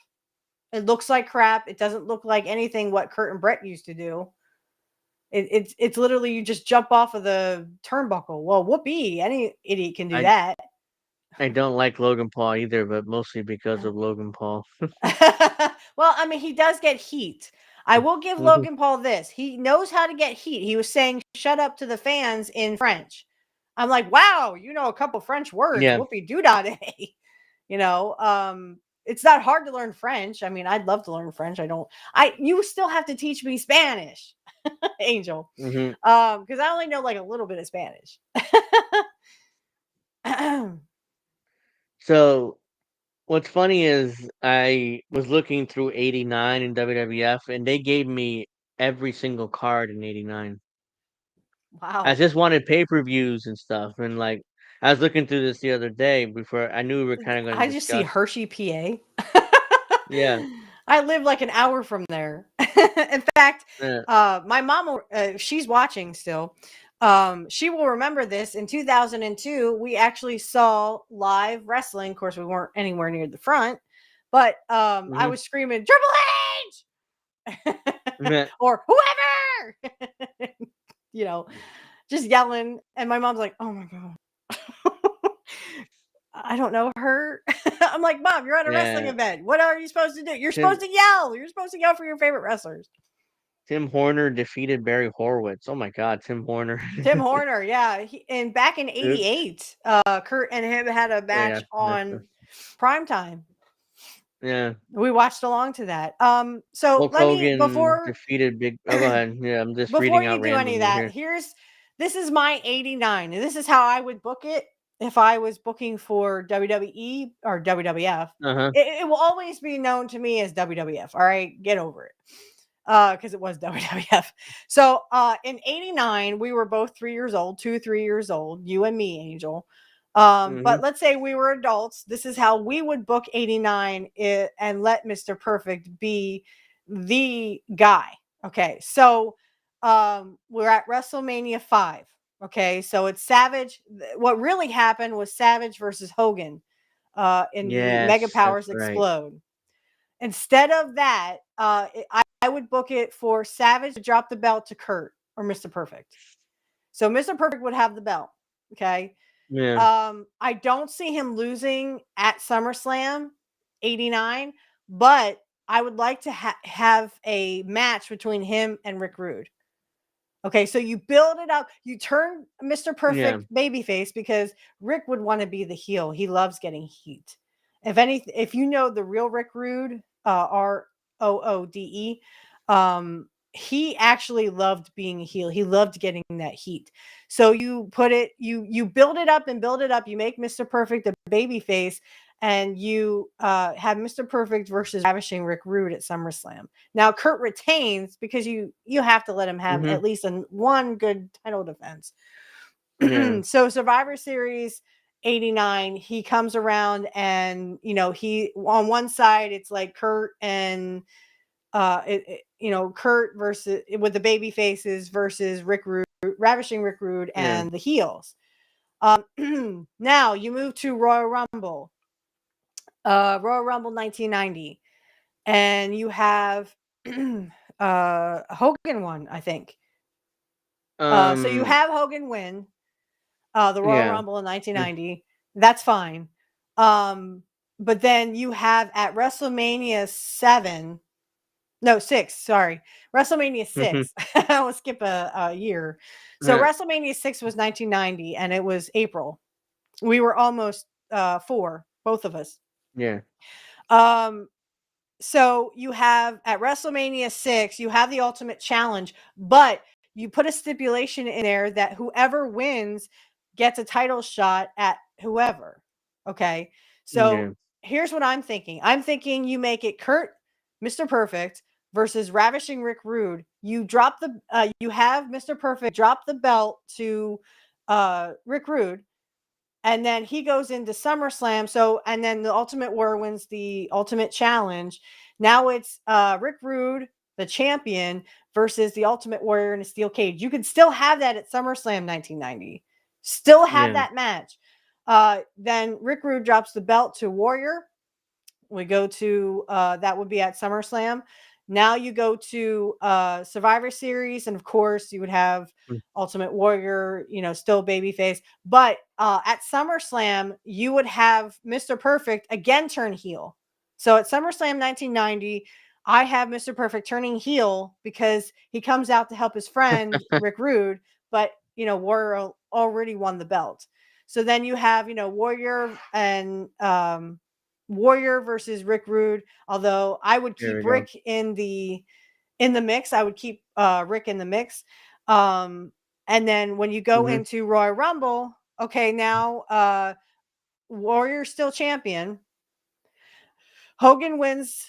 S7: It looks like crap. It doesn't look like anything what Kurt and Brett used to do. It's literally you just jump off of the turnbuckle. Well, whoopee, any idiot can do
S6: I
S7: that.
S6: I don't like Logan Paul either, but mostly because of Logan Paul.
S7: Well, I mean, he does get heat. I will give
S6: Mhm.
S7: Logan Paul this. He knows how to get heat. He was saying shut up to the fans in French. I'm like, wow, you know a couple French words.
S6: Yeah.
S7: Whoopie doo dah day. You know, it's not hard to learn French. I mean, I'd love to learn French. You still have to teach me Spanish, Angel.
S6: Mhm.
S7: Because I only know like a little bit of Spanish.
S6: So what's funny is I was looking through 89 in WWF, and they gave me every single card in 89. I
S7: Wow.
S6: just wanted pay-per-views and stuff, and like I was looking through this the other day before I knew we were kind of going
S7: I
S6: to
S7: just see
S6: discuss.
S7: Hershey, PA.
S6: Yeah.
S7: I live like an hour from there. In fact,
S6: Yeah.
S7: my mom, she's watching still. She will remember this. In 2002, we actually saw live wrestling. Of course, we weren't anywhere near the front, but I
S6: Mhm.
S7: was screaming Triple H
S6: Yeah.
S7: or whoever, you know, just yelling. And my mom's like, "Oh my god." I don't know her. I'm like, Mom, you're at a wrestling
S6: Yeah.
S7: event. What are you supposed to do? You're supposed
S6: Tim
S7: to yell. You're supposed to yell for your favorite wrestlers.
S6: Tim Horner defeated Barry Horowitz. Oh my God, Tim Horner.
S7: Tim Horner, yeah. And back in
S6: Oop.
S7: '88, Kurt and him had a
S6: Yeah.
S7: match on primetime.
S6: Yeah.
S7: We watched along to that. So
S6: Hulk
S7: let me
S6: Hogan defeated Big. Oh, go ahead. Yeah, I'm just
S7: before
S6: reading
S7: you
S6: out
S7: do any of
S6: randomly
S7: that,
S6: here.
S7: this is my 89, and this is how I would book it if I was booking for WWE or WWF.
S6: Uh huh.
S7: It will always be known to me as WWF. All right, get over it. Because it was WWF. So in '89, we were both 3 years old, 3 years old, you and me, Angel. But let's say we were adults. This is how we would book '89 and let Mr. Perfect be the guy. Okay, so we're at WrestleMania 5. Okay, so it's Savage. What really happened was Savage versus Hogan in the Mega
S6: Yes, that's
S7: Powers
S6: right.
S7: Explode. Instead of that, I would book it for Savage to drop the belt to Kurt or Mr. Perfect. So Mr. Perfect would have the belt. Okay.
S6: Yeah.
S7: I don't see him losing at SummerSlam 89, but I would like to have a match between him and Rick Rude. Okay, so you build it up. You turn Mr.
S6: Yeah.
S7: Perfect babyface because Rick would want to be the heel. He loves getting heat. If you know the real Rick Rude, Roode, he actually loved being a heel. He loved getting that heat. So you build it up and build it up. You make Mr. Perfect a babyface, and you have Mr. Perfect versus Ravishing Rick Rude at SummerSlam. Now Kurt retains because you have to let him have
S6: Mhm.
S7: at least one good title defense.
S6: Yeah.
S7: So Survivor Series 89, he comes around, and he on one side it's like Kurt and Kurt versus with the baby faces versus Rick Rude, Ravishing Rick Rude,
S6: Yeah.
S7: and the heels. Now you move to Royal Rumble. Royal Rumble 1990, and you have Hogan won, I think. So you have Hogan win the Royal
S6: Yeah.
S7: Rumble in 1990. That's fine. But then you have at WrestleMania 6, sorry. WrestleMania 6. I will skip a year. So
S6: Yeah.
S7: WrestleMania 6 was 1990, and it was April. We were almost 4, both of us.
S6: Yeah.
S7: So you have at WrestleMania 6, you have the Ultimate Challenge, but you put a stipulation in there that whoever wins gets a title shot at whoever. Okay. So
S6: Yeah.
S7: here's what I'm thinking. I'm thinking you make it Kurt, Mr. Perfect versus Ravishing Rick Rude. You have Mr. Perfect drop the belt to Rick Rude. and then he goes into SummerSlam. So, and then the Ultimate Warrior wins the Ultimate Challenge. Now it's Rick Rude, the champion, versus the Ultimate Warrior in a steel cage. You can still have that at SummerSlam 1990. Still have that match. Then Rick Rude drops the belt to Warrior. We go to that would be at SummerSlam. Now you go to Survivor Series, and of course you would have Ultimate Warrior, still babyface. But at SummerSlam, you would have Mr. Perfect again turn heel. So at SummerSlam 1990, I have Mr. Perfect turning heel because he comes out to help his friend Rick Rude, but Warrior already won the belt. So then you have Warrior and Warrior versus Rick Rude. Although I would keep Rick in the mix. I would keep Rick in the mix. And then when you go into Royal Rumble, okay, now Warrior's still champion. Hogan wins.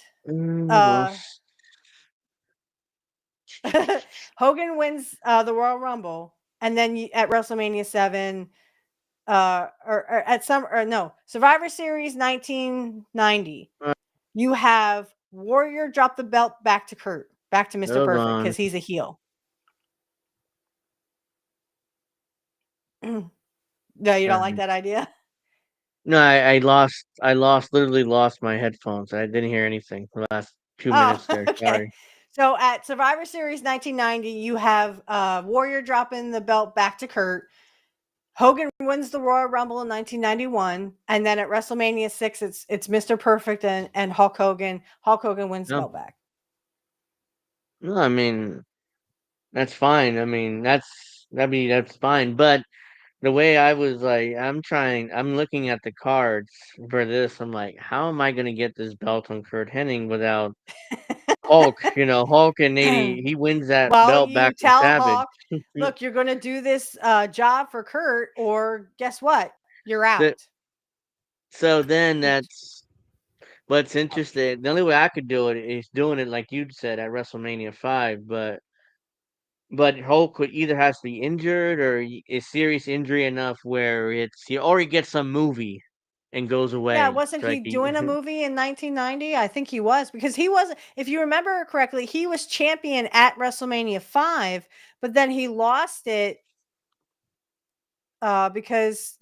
S7: Hogan wins the Royal Rumble, and then at WrestleMania 7, Survivor Series 1990. You have Warrior drop the belt back to Kurt, back to Mr. Perfect, because he's a heel. No, you don't like that idea?
S6: No, I literally lost my headphones. I didn't hear anything for the last 2 minutes there.
S7: Okay.
S6: Sorry.
S7: So at Survivor Series 1990, you have Warrior dropping the belt back to Kurt. Hogan wins the Royal Rumble in 1991, and then at WrestleMania 6, it's Mr. Perfect and Hulk Hogan. Hulk Hogan wins the belt back.
S6: No, I mean that's fine. I mean that's fine. But the way I was like, I'm looking at the cards for this. I'm like, how am I gonna get this belt on Kurt Hennig without Hulk? Hulk in 80, he wins that
S7: Well,
S6: belt
S7: you
S6: back from
S7: tell
S6: Savage.
S7: Hawk, look, you're going to do this job for Kurt, or guess what? You're out.
S6: So then that's what's interesting. The only way I could do it is doing it like you said at WrestleMania 5, but Hulk could either has to be injured or a serious injury enough where he gets some movie and goes away.
S7: Yeah, wasn't he doing a movie in 1990? I think he was, because he wasn't, if you remember correctly, he was champion at WrestleMania 5, but then he lost it because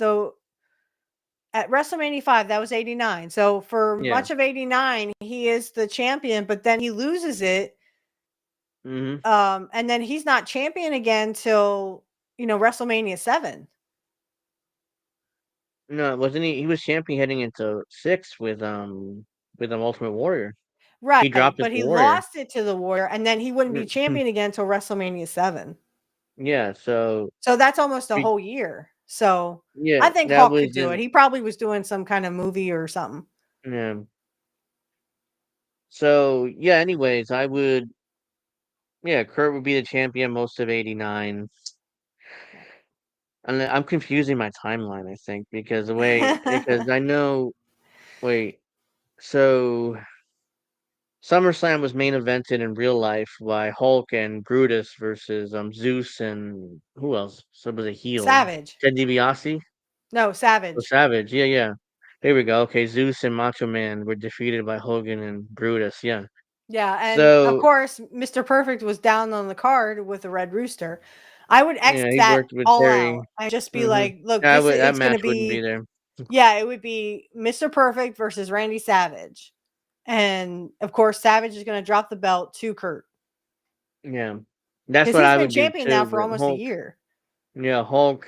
S7: at WrestleMania 5, that was 89. So for much of 89, he is the champion, but then he loses it. And then he's not champion again till, WrestleMania 7.
S6: No, wasn't he? He was champion heading into 6 with Ultimate Warrior.
S7: Right,
S6: He dropped it
S7: but
S6: to
S7: he
S6: Warrior.
S7: lost it to the Warrior, and then he wouldn't be champion again until WrestleMania 7.
S6: Yeah, so
S7: that's almost a whole year. So
S6: yeah,
S7: I think Hulk could do it. He probably was doing some kind of movie or something.
S6: Yeah. So yeah, anyways, Kurt would be the champion most of 89. And I'm confusing my timeline, I think, because I know, so SummerSlam was main evented in real life by Hulk and Brutus versus Zeus and who else? So it was a heel.
S7: Savage.
S6: Ted DiBiase?
S7: No, Savage.
S6: Oh, Savage. Yeah. There we go. Okay, Zeus and Macho Man were defeated by Hogan and Brutus. Yeah.
S7: Yeah, and of course, Mr. Perfect was down on the card with the Red Rooster. I would X that all out and just be like, look, it's going to be
S6: there.
S7: Yeah, it would be Mr. Perfect versus Randy Savage. And of course, Savage is going to drop the belt to Kurt.
S6: Yeah. That's what I would do.
S7: He's been champion now for almost a year.
S6: Yeah, Hulk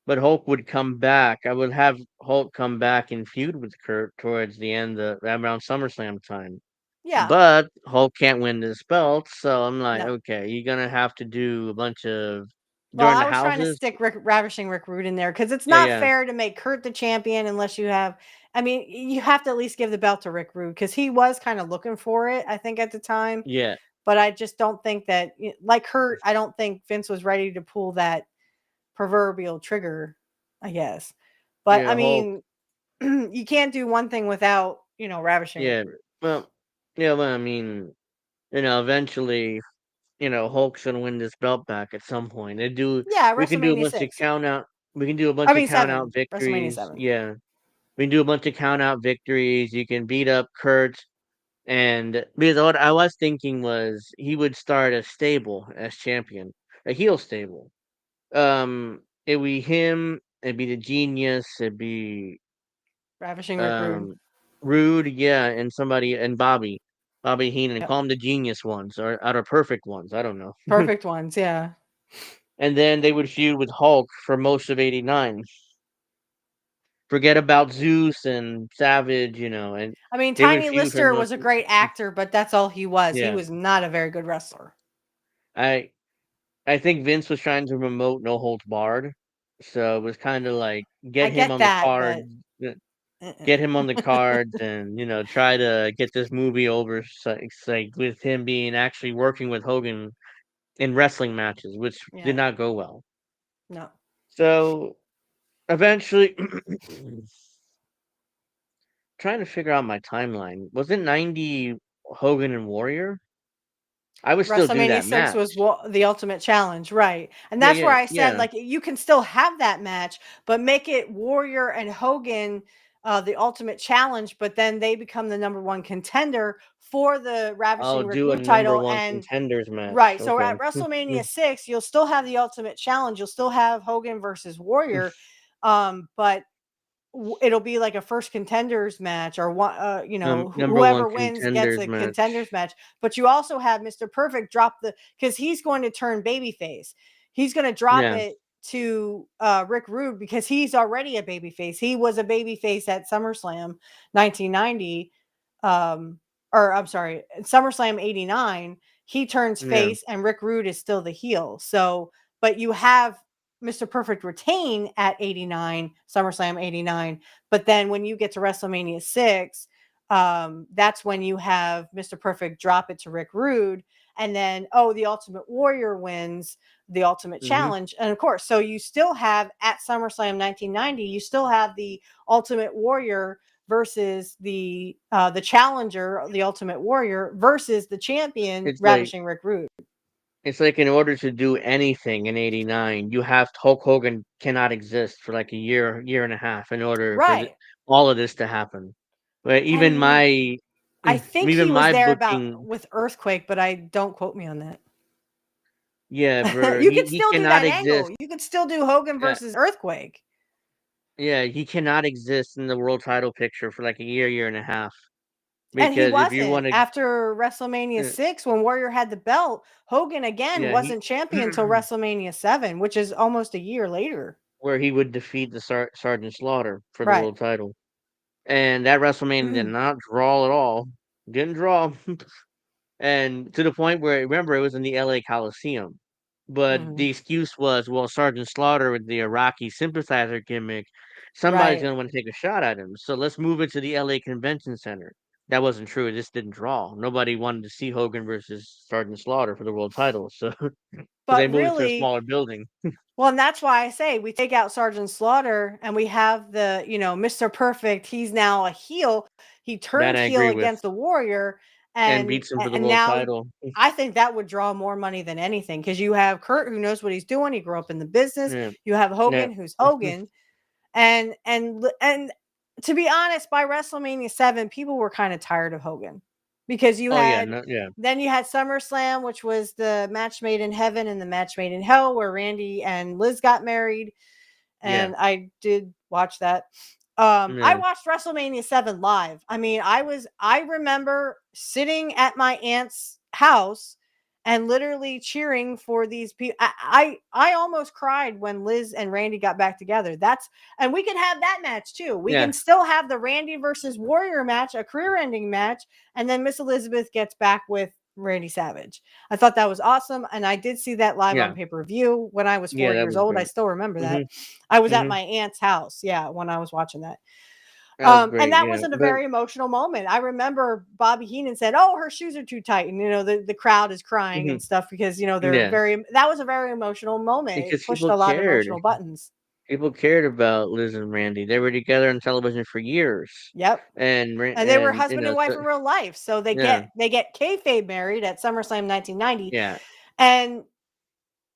S6: would come back. I would have Hulk come back and feud with Kurt towards the end around SummerSlam time.
S7: Yeah.
S6: But Hulk can't win this belt, so I'm like, okay, you're gonna have to do a bunch of
S7: I was trying to stick Ravishing Rick Rude in there because it's not fair to make Kurt the champion unless you have. I mean, you have to at least give the belt to Rick Rude because he was kind of looking for it, I think, at the time.
S6: Yeah.
S7: But I just don't think that, like Kurt, I don't think Vince was ready to pull that proverbial trigger, I guess. But I mean, you can't do one thing without, Ravishing.
S6: Yeah. Well, I mean, eventually, Hulk's gonna win this belt back at some point. We can do a bunch of count out. We can do a bunch
S7: I
S6: of
S7: mean,
S6: count out
S7: 7. WrestleMania
S6: victories.
S7: 7.
S6: Yeah. We can do a bunch of count out victories. You can beat up Kurt. And because what I was thinking was he would start a stable as champion, a heel stable. It'd be him, it'd be the Genius, it'd be
S7: Ravishing Rick Rude.
S6: Rude, yeah, and somebody and Bobby Heenan.
S7: Yep.
S6: Call them the genius ones or out of perfect ones. I don't know.
S7: Perfect ones, yeah.
S6: And then they would feud with Hulk for most of '89. Forget about Zeus and Savage, and
S7: I mean,
S6: they would
S7: Tiny
S6: feud for
S7: Lister
S6: most.
S7: was a great actor, but that's all he was. He
S6: Yeah,
S7: was not a very good wrestler.
S6: I I think Vince was trying to promote No Holds Barred, so it was kind of like
S7: I
S6: get him
S7: get
S6: on the
S7: that,
S6: card,
S7: but
S6: get him on the cards, and try to get this movie over. So it's like with him being actually working with Hogan in wrestling matches, which did
S7: yeah,
S6: not go well.
S7: no.
S6: So eventually, trying to figure out my timeline. Was it 90 Hogan and Warrior? I would still do
S7: WrestleMania
S6: that
S7: 6 was
S6: match.
S7: the Ultimate Challenge, right? And
S6: Yeah,
S7: that's where
S6: yeah,
S7: I said,
S6: yeah.
S7: like, you can still have that match, but make it Warrior and Hogan the Ultimate Challenge, but then they become the #1 contender for the
S6: I'll
S7: Ravishing Rick
S6: do a
S7: Rude
S6: number
S7: title.
S6: one
S7: And
S6: contenders match.
S7: right, so
S6: Okay.
S7: at WrestleMania 6, you'll still have the Ultimate Challenge. You'll still have Hogan versus Warrior, but it'll be like a first contenders match, or one,
S6: Number one
S7: whoever wins gets
S6: contenders
S7: a
S6: match.
S7: contenders match. But you also have Mr. Perfect drop because he's going to turn babyface. He's going to drop
S6: Yeah.
S7: it to Rick Rude because he's already a babyface. He was a babyface at SummerSlam 1990, or I'm sorry, SummerSlam 89. He turns
S6: Yeah.
S7: face, and Rick Rude is still the heel. So, but you have Mr. Perfect retain at 89, SummerSlam 89. But then when you get to WrestleMania 6, that's when you have Mr. Perfect drop it to Rick Rude. And then, the Ultimate Warrior wins the Ultimate
S6: Hmm.
S7: Challenge. And of course, so you still have at SummerSlam 1990, you still have the Ultimate Warrior versus the challenger, the Ultimate Warrior, versus the champion,
S6: It's like
S7: Ravishing Rick Rude.
S6: in order to do anything in '89, you have Hulk Hogan cannot exist for like a year and a half in order for
S7: Right.
S6: all of this to happen. But even
S7: And
S6: my
S7: I think
S6: even
S7: he was
S6: my
S7: there about
S6: booking,
S7: with Earthquake, but I don't quote me on that.
S6: yeah, bro,
S7: You
S6: he
S7: could
S6: he
S7: still do
S6: cannot
S7: that angle.
S6: exist.
S7: You could still do Hogan
S6: Yeah,
S7: versus Earthquake.
S6: yeah, he cannot exist in the world title picture for like a year and a half.
S7: And he
S6: Because if you
S7: wasn't.
S6: want
S7: After WrestleMania
S6: to,
S7: 6, when Warrior had the belt, Hogan again
S6: yeah, he
S7: wasn't champion until WrestleMania 7, which is almost a year later.
S6: where he would defeat the Sergeant Slaughter for the
S7: Right.
S6: world title, and that WrestleMania did not draw at all. Didn't draw. And to the point where remember it was in the LA Coliseum. But
S7: Mhm.
S6: the excuse was, well, Sergeant Slaughter with the Iraqi sympathizer gimmick, somebody's
S7: Right.
S6: gonna want to take a shot at him. So let's move it to the LA Convention Center. That wasn't true. It just didn't draw. Nobody wanted to see Hogan versus Sergeant Slaughter for the world title. So they
S7: But
S6: moved it to a
S7: really,
S6: smaller building.
S7: well, and that's why I say we take out Sergeant Slaughter and we have the, Mr. Perfect. He's now a heel. He
S6: That
S7: turned
S6: I
S7: heel
S6: agree with.
S7: against the Warrior,
S6: And
S7: and
S6: beats him for the world
S7: now
S6: title.
S7: I think that would draw more money than anything because you have Kurt who knows what he's doing. He grew up in the business.
S6: Yeah.
S7: You have
S6: Yeah.
S7: Hogan who's Hogan, and to be honest, by WrestleMania 7, people were kind of tired of Hogan because
S6: Oh yeah, no, yeah.
S7: then you had SummerSlam, which was the match made in heaven and the match made in hell, where Randy and Liz got married,
S6: Yeah.
S7: and I did watch that. I
S6: Yeah.
S7: watched WrestleMania 7 live. I mean, I remember sitting at my aunt's house and literally cheering for these people. I almost cried when Liz and Randy got back together. And we can have that match too. We
S6: Yeah.
S7: can still have the Randy versus Warrior match, a career-ending match, and then Miss Elizabeth gets back with Randy Savage. I thought that was awesome, and I did see that live on
S6: Yeah.
S7: pay-per-view when I was
S6: Yeah,
S7: 4
S6: that
S7: years
S6: was
S7: old. I
S6: great.
S7: still remember that.
S6: Mhm.
S7: I was at
S6: Mhm.
S7: my aunt's house, yeah, when I was watching that.
S6: That was
S7: And
S6: great,
S7: that
S6: yeah.
S7: wasn't a
S6: But
S7: very emotional moment. I remember Bobby Heenan said, "Oh, her shoes are too tight," and the crowd is crying and
S6: mhm.
S7: stuff because
S6: Yeah.
S7: that was a very emotional moment. It
S6: Because
S7: pushed
S6: people
S7: a lot of
S6: cared.
S7: emotional buttons.
S6: People cared about Liz and Randy. They were together on television for years.
S7: Yep. And they were
S6: And
S7: husband and wife
S6: so
S7: in real life, so they
S6: yeah.
S7: get kayfabe married at SummerSlam 1990,
S6: Yeah.
S7: and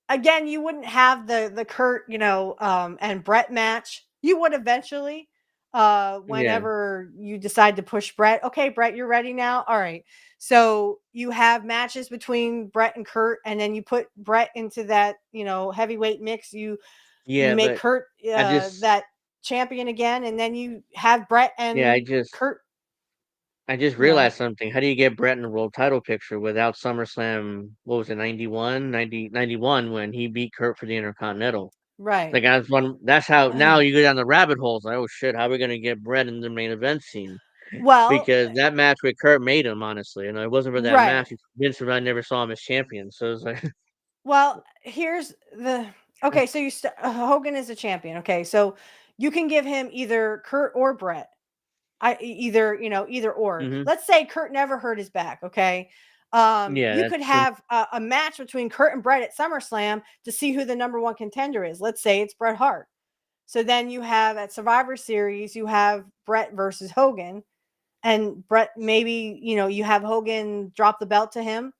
S7: again, you wouldn't have the Kurt, and Brett match. You would eventually, whenever you decide to push Brett. Okay, Brett, you're ready now. All right. So you have matches between Brett and Kurt, and then you put Brett into that, heavyweight mix. You make
S6: but
S7: Kurt that champion again, and then you have Brett and Kurt.
S6: I just realized something. How do you get Brett in the world title picture without SummerSlam? What was it, 91 when he beat Kurt for the Intercontinental?
S7: Right.
S6: Like that's how now you go down the rabbit holes. Like, oh shit, how are we gonna get Brett in the main event scene?
S7: Well,
S6: because that match with Kurt made him, honestly. And it wasn't for that match. Vince McMahon never saw him as champion. So it's like,
S7: well, here's the okay. So Hogan is a champion. Okay, so you can give him either Kurt or Brett. Either or. Let's say Kurt never hurt his back. Okay. You could have a match between Kurt and Brett at SummerSlam to see who the number one contender is. Let's say it's Bret Hart. So then you have at Survivor Series, you have Brett versus Hogan, and Brett, maybe, you have Hogan drop the belt to him.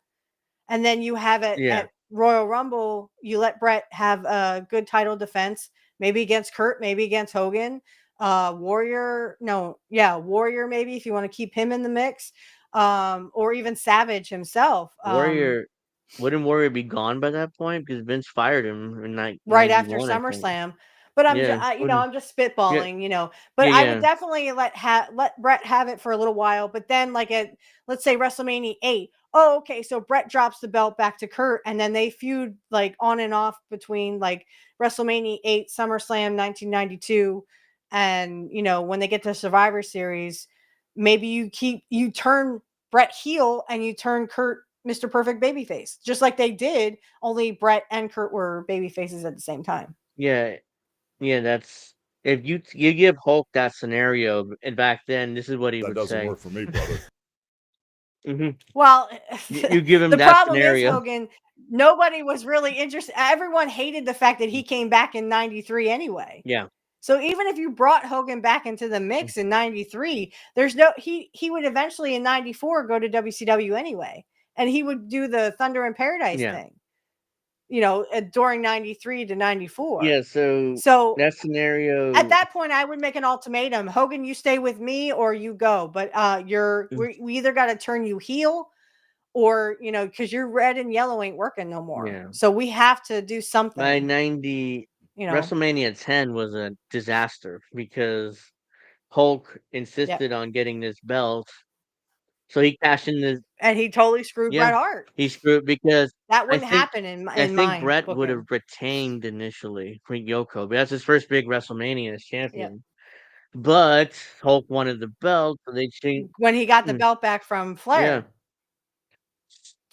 S7: And then you have it at Royal Rumble, you let Brett have a good title defense, maybe against Kurt, maybe against Hogan. Warrior, maybe, if you want to keep him in the mix, or even Savage himself.
S6: Wouldn't Warrior be gone by that point because Vince fired him in
S7: right after SummerSlam? But I'm just spitballing, But I would definitely let Brett have it for a little while. But then, like let's say WrestleMania 8. Oh, okay. So Brett drops the belt back to Kurt, and then they feud like on and off between like WrestleMania 8, SummerSlam 1992. And when they get to Survivor Series, maybe you turn Brett heel and you turn Kurt Mr. Perfect babyface, just like they did. Only Brett and Kurt were baby faces at the same time.
S6: Yeah, that's if you give Hulk that scenario, and back then this is what he would say. That
S1: doesn't work for me, brother.
S7: Well,
S6: you give him
S7: the
S6: that
S7: problem
S6: scenario.
S7: is, Hogan, nobody was really interested. Everyone hated the fact that he came back in 93 anyway.
S6: Yeah.
S7: So even if you brought Hogan back into the mix in 93, he would eventually in 94 go to WCW anyway. And he would do the Thunder in Paradise thing, during 93 to 94.
S6: Yeah. So that scenario,
S7: at that point, I would make an ultimatum: Hogan, you stay with me or you go. But we either got to turn you heel, or because your red and yellow ain't working no more.
S6: Yeah.
S7: So we have to do something.
S6: By 90, WrestleMania 10 was a disaster because Hulk insisted on getting this belt. So he cashed in this,
S7: and he totally screwed Bret Hart.
S6: He screwed because
S7: that wouldn't happen in
S6: I think Bret would have retained initially for Yoko, but that's his first big WrestleMania as champion. But Hulk wanted the belt, so they changed
S7: when he got the belt back from Flair.
S6: Yeah.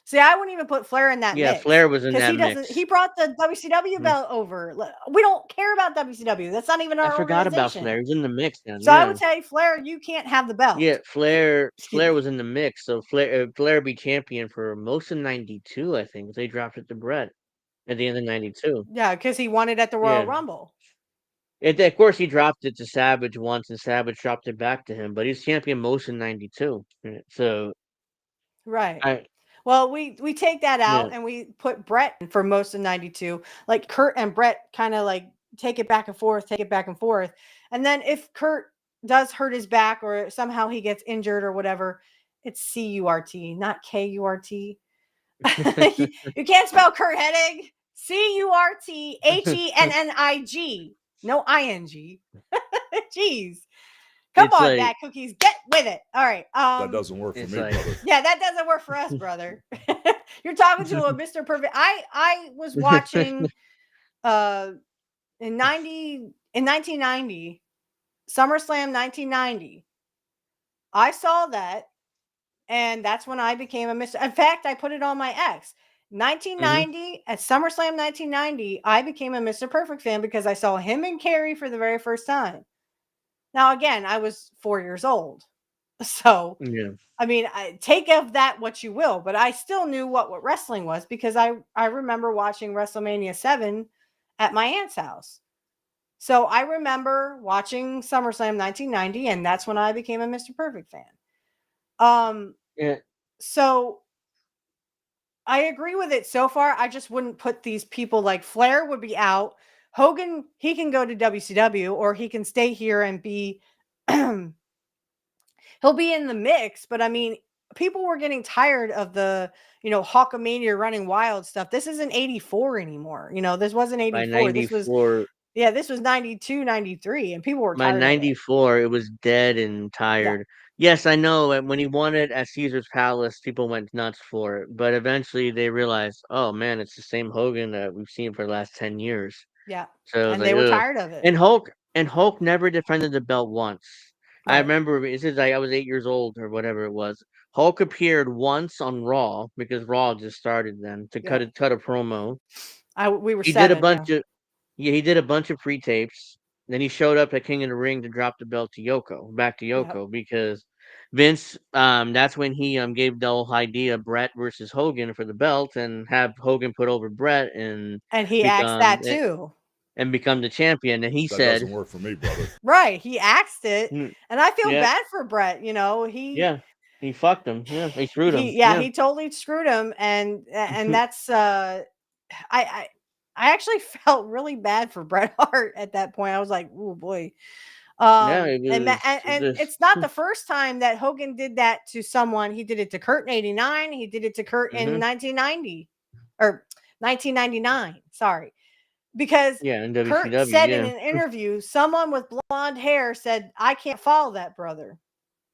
S7: See, I wouldn't even put Flair in that mix.
S6: Flair was in that mix.
S7: He brought the WCW belt over. We don't care about WCW. That's not even our
S6: I forgot about Flair. He's in the mix then.
S7: So I would say, Flair, you can't have the belt.
S6: Yeah, Flair was in the mix. So Flair be champion for most of 92, I think. They dropped it to Bret at the end of 92.
S7: Yeah, because he won it at the Royal Rumble.
S6: Of course, he dropped it to Savage once, and Savage dropped it back to him. But he's champion most in 92. So,
S7: right. Well, we take that out and we put Bret for most of 92. Like Kurt and Bret kind of like take it back and forth. And then if Kurt does hurt his back or somehow he gets injured or whatever, it's C-U-R-T, not K-U-R-T. You can't spell Kurt Hennig. C-U-R-T-H-E-N-N-I-G. No I-N-G. Jeez. Come on, Dad Cookies, get with it. All right.
S1: That doesn't work for me, brother.
S7: Yeah, that doesn't work for us, brother. You're talking to a Mr. Perfect. I was watching in 1990, SummerSlam 1990. I saw that, and that's when I became a Mr. In fact, I put it on my ex. 1990 at SummerSlam 1990, I became a Mr. Perfect fan because I saw him and Kerry for the very first time. Now, again, I was 4 years old. So, I mean, I take of that what you will, but I still knew what wrestling was because I remember watching WrestleMania 7 at my aunt's house. So I remember watching SummerSlam 1990, and that's when I became a Mr. Perfect fan. So I agree with it so far. I just wouldn't put these people like Flair would be out. Hogan, he can go to WCW or he can stay here and be he'll be in the mix, but I mean, people were getting tired of the, Hulkamania running wild stuff. This isn't 84 anymore. This wasn't
S6: By
S7: 84. This was
S6: 94,
S7: this was 92, 93, and people were
S6: by
S7: tired of it.
S6: 94, it was dead and
S7: Yeah.
S6: tired. Yes, I know. And when he won it at Caesar's Palace, people went nuts for it. But eventually, they realized, oh man, it's the same Hogan that we've seen for the last 10 years.
S7: Yeah.
S6: So it was
S7: And
S6: like,
S7: they were
S6: ugh.
S7: tired of it.
S6: And Hulk never defended the belt once. I
S7: Right.
S6: remember this is like I was 8 years old or whatever it was. Hulk appeared once on Raw because Raw just started then to
S7: Yeah.
S6: cut a promo.
S7: We were
S6: He did a
S7: 7,
S6: bunch
S7: yeah.
S6: of he did a bunch of pre-tapes. Then he showed up at King of the Ring to drop the belt to back to
S7: Yep.
S6: Yoko, because Vince, that's when he gave the whole idea Brett versus Hogan for the belt and have Hogan put over Brett and
S7: And he asked
S6: become
S7: that too.
S6: and become the champion. And he
S1: That
S6: said,
S1: doesn't work for me, brother.
S7: Right. He axed it.
S6: "Mm,
S7: And I feel
S6: "Yeah,
S7: bad for Brett.
S6: yeah, he fucked him. Yeah, he screwed him. Yeah,
S7: He totally screwed him. And that's I actually felt really bad for Bret Hart at that point. I was like, oh boy.
S6: yeah, it
S7: And
S6: was just
S7: it's not the first time that Hogan did that to someone. He did it to Kurt in 89. He did it to Kurt in 1990 or 1999. Sorry. Because
S6: yeah in
S7: Kurt
S6: WCW.
S7: said in
S6: Yeah,
S7: an interview, someone with blonde hair said, I can't follow that brother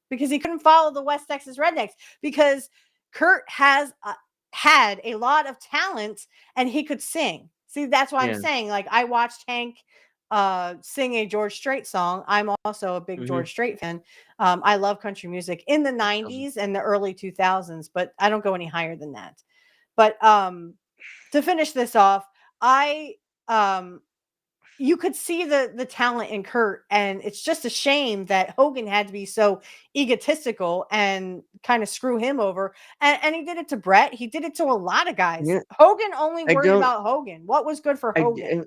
S7: because he couldn't follow the West Texas Rednecks because Kurt had a lot of talent and he could sing. See, that's why I'm
S6: yeah,
S7: saying, like, I watched Hank sing a George Strait song. I'm also a big
S6: hmm
S7: George Strait fan. I love country music in the 90s and the early 2000s, but I don't go any higher than that. But to finish this off, I um you could see the talent in Kurt, and it's just a shame that Hogan had to be so egotistical and kind of screw him over. And he did it to Brett. He did it to a lot of guys.
S6: yeah.
S7: Hogan only
S6: I
S7: worried
S6: don't.
S7: about Hogan. What was good for
S6: I
S7: Hogan?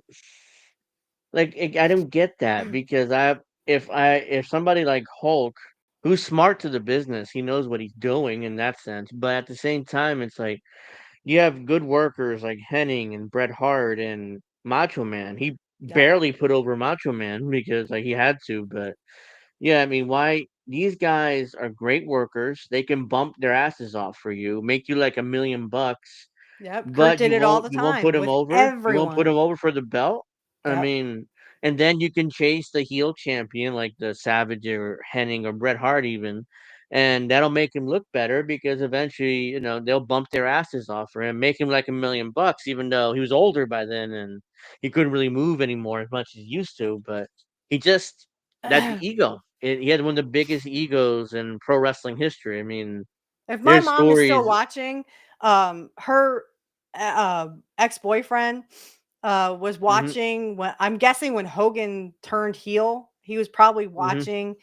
S6: I don't get that because if somebody like Hulk, who's smart to the business, he knows what he's doing in that sense. But at the same time, it's like you have good workers like Henning and Bret Hart and Macho Man. He
S7: Yep.
S6: barely put over Macho Man because like he had to. But yeah, I mean, why these guys are great workers. They can bump their asses off for you, make you like $1 million,
S7: Yep. Kurt
S6: but
S7: did it all the
S6: you won't put
S7: time
S6: him
S7: with
S6: over. You won't put him
S7: everyone.
S6: over for the belt. I
S7: Yep.
S6: mean, and then you can chase the heel champion like the Savage or Henning or Bret Hart even, and that'll make him look better because eventually, they'll bump their asses off for him, make him like $1 million, even though he was older by then and he couldn't really move anymore as much as he used to. But he just that ego. He had one of the biggest egos in pro wrestling history. I mean,
S7: If my
S6: there's
S7: mom is still
S6: stories.
S7: watching, her ex-boyfriend was
S6: Hmm.
S7: watching when I'm guessing when Hogan turned heel, he was probably
S6: Hmm.
S7: watching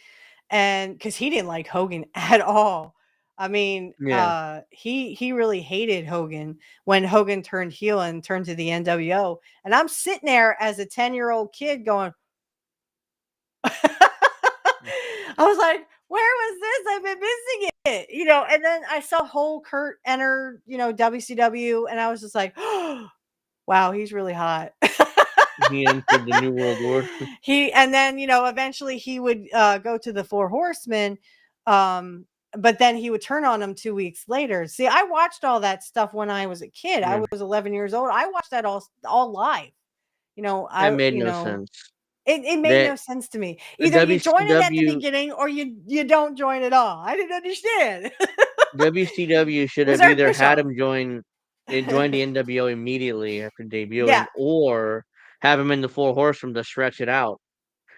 S7: and because he didn't like Hogan at all. I mean,
S6: Yeah.
S7: he really hated Hogan when Hogan turned heel and turned to the NWO. And I'm sitting there as a 10-year-old kid going, I was like, where was this? I've been missing it, and then I saw whole Kurt enter, WCW, and I was just like, oh, wow, he's really hot.
S6: He entered the New World Order.
S7: And then, eventually he would go to the Four Horsemen. But then he would turn on him 2 weeks later. See, I watched all that stuff when I was a kid. I
S6: Yeah.
S7: was 11 years old. I watched that all live.
S6: That made no sense.
S7: It made
S6: That
S7: no sense to me.
S6: the
S7: Either you join it at the
S6: WCW
S7: beginning or you don't join at all. I didn't understand.
S6: WCW
S7: It
S6: should
S7: was
S6: have either had
S7: artificial.
S6: him join the NWO immediately after debuting,
S7: Yeah,
S6: or have him in the Four Horsemen to stretch it out.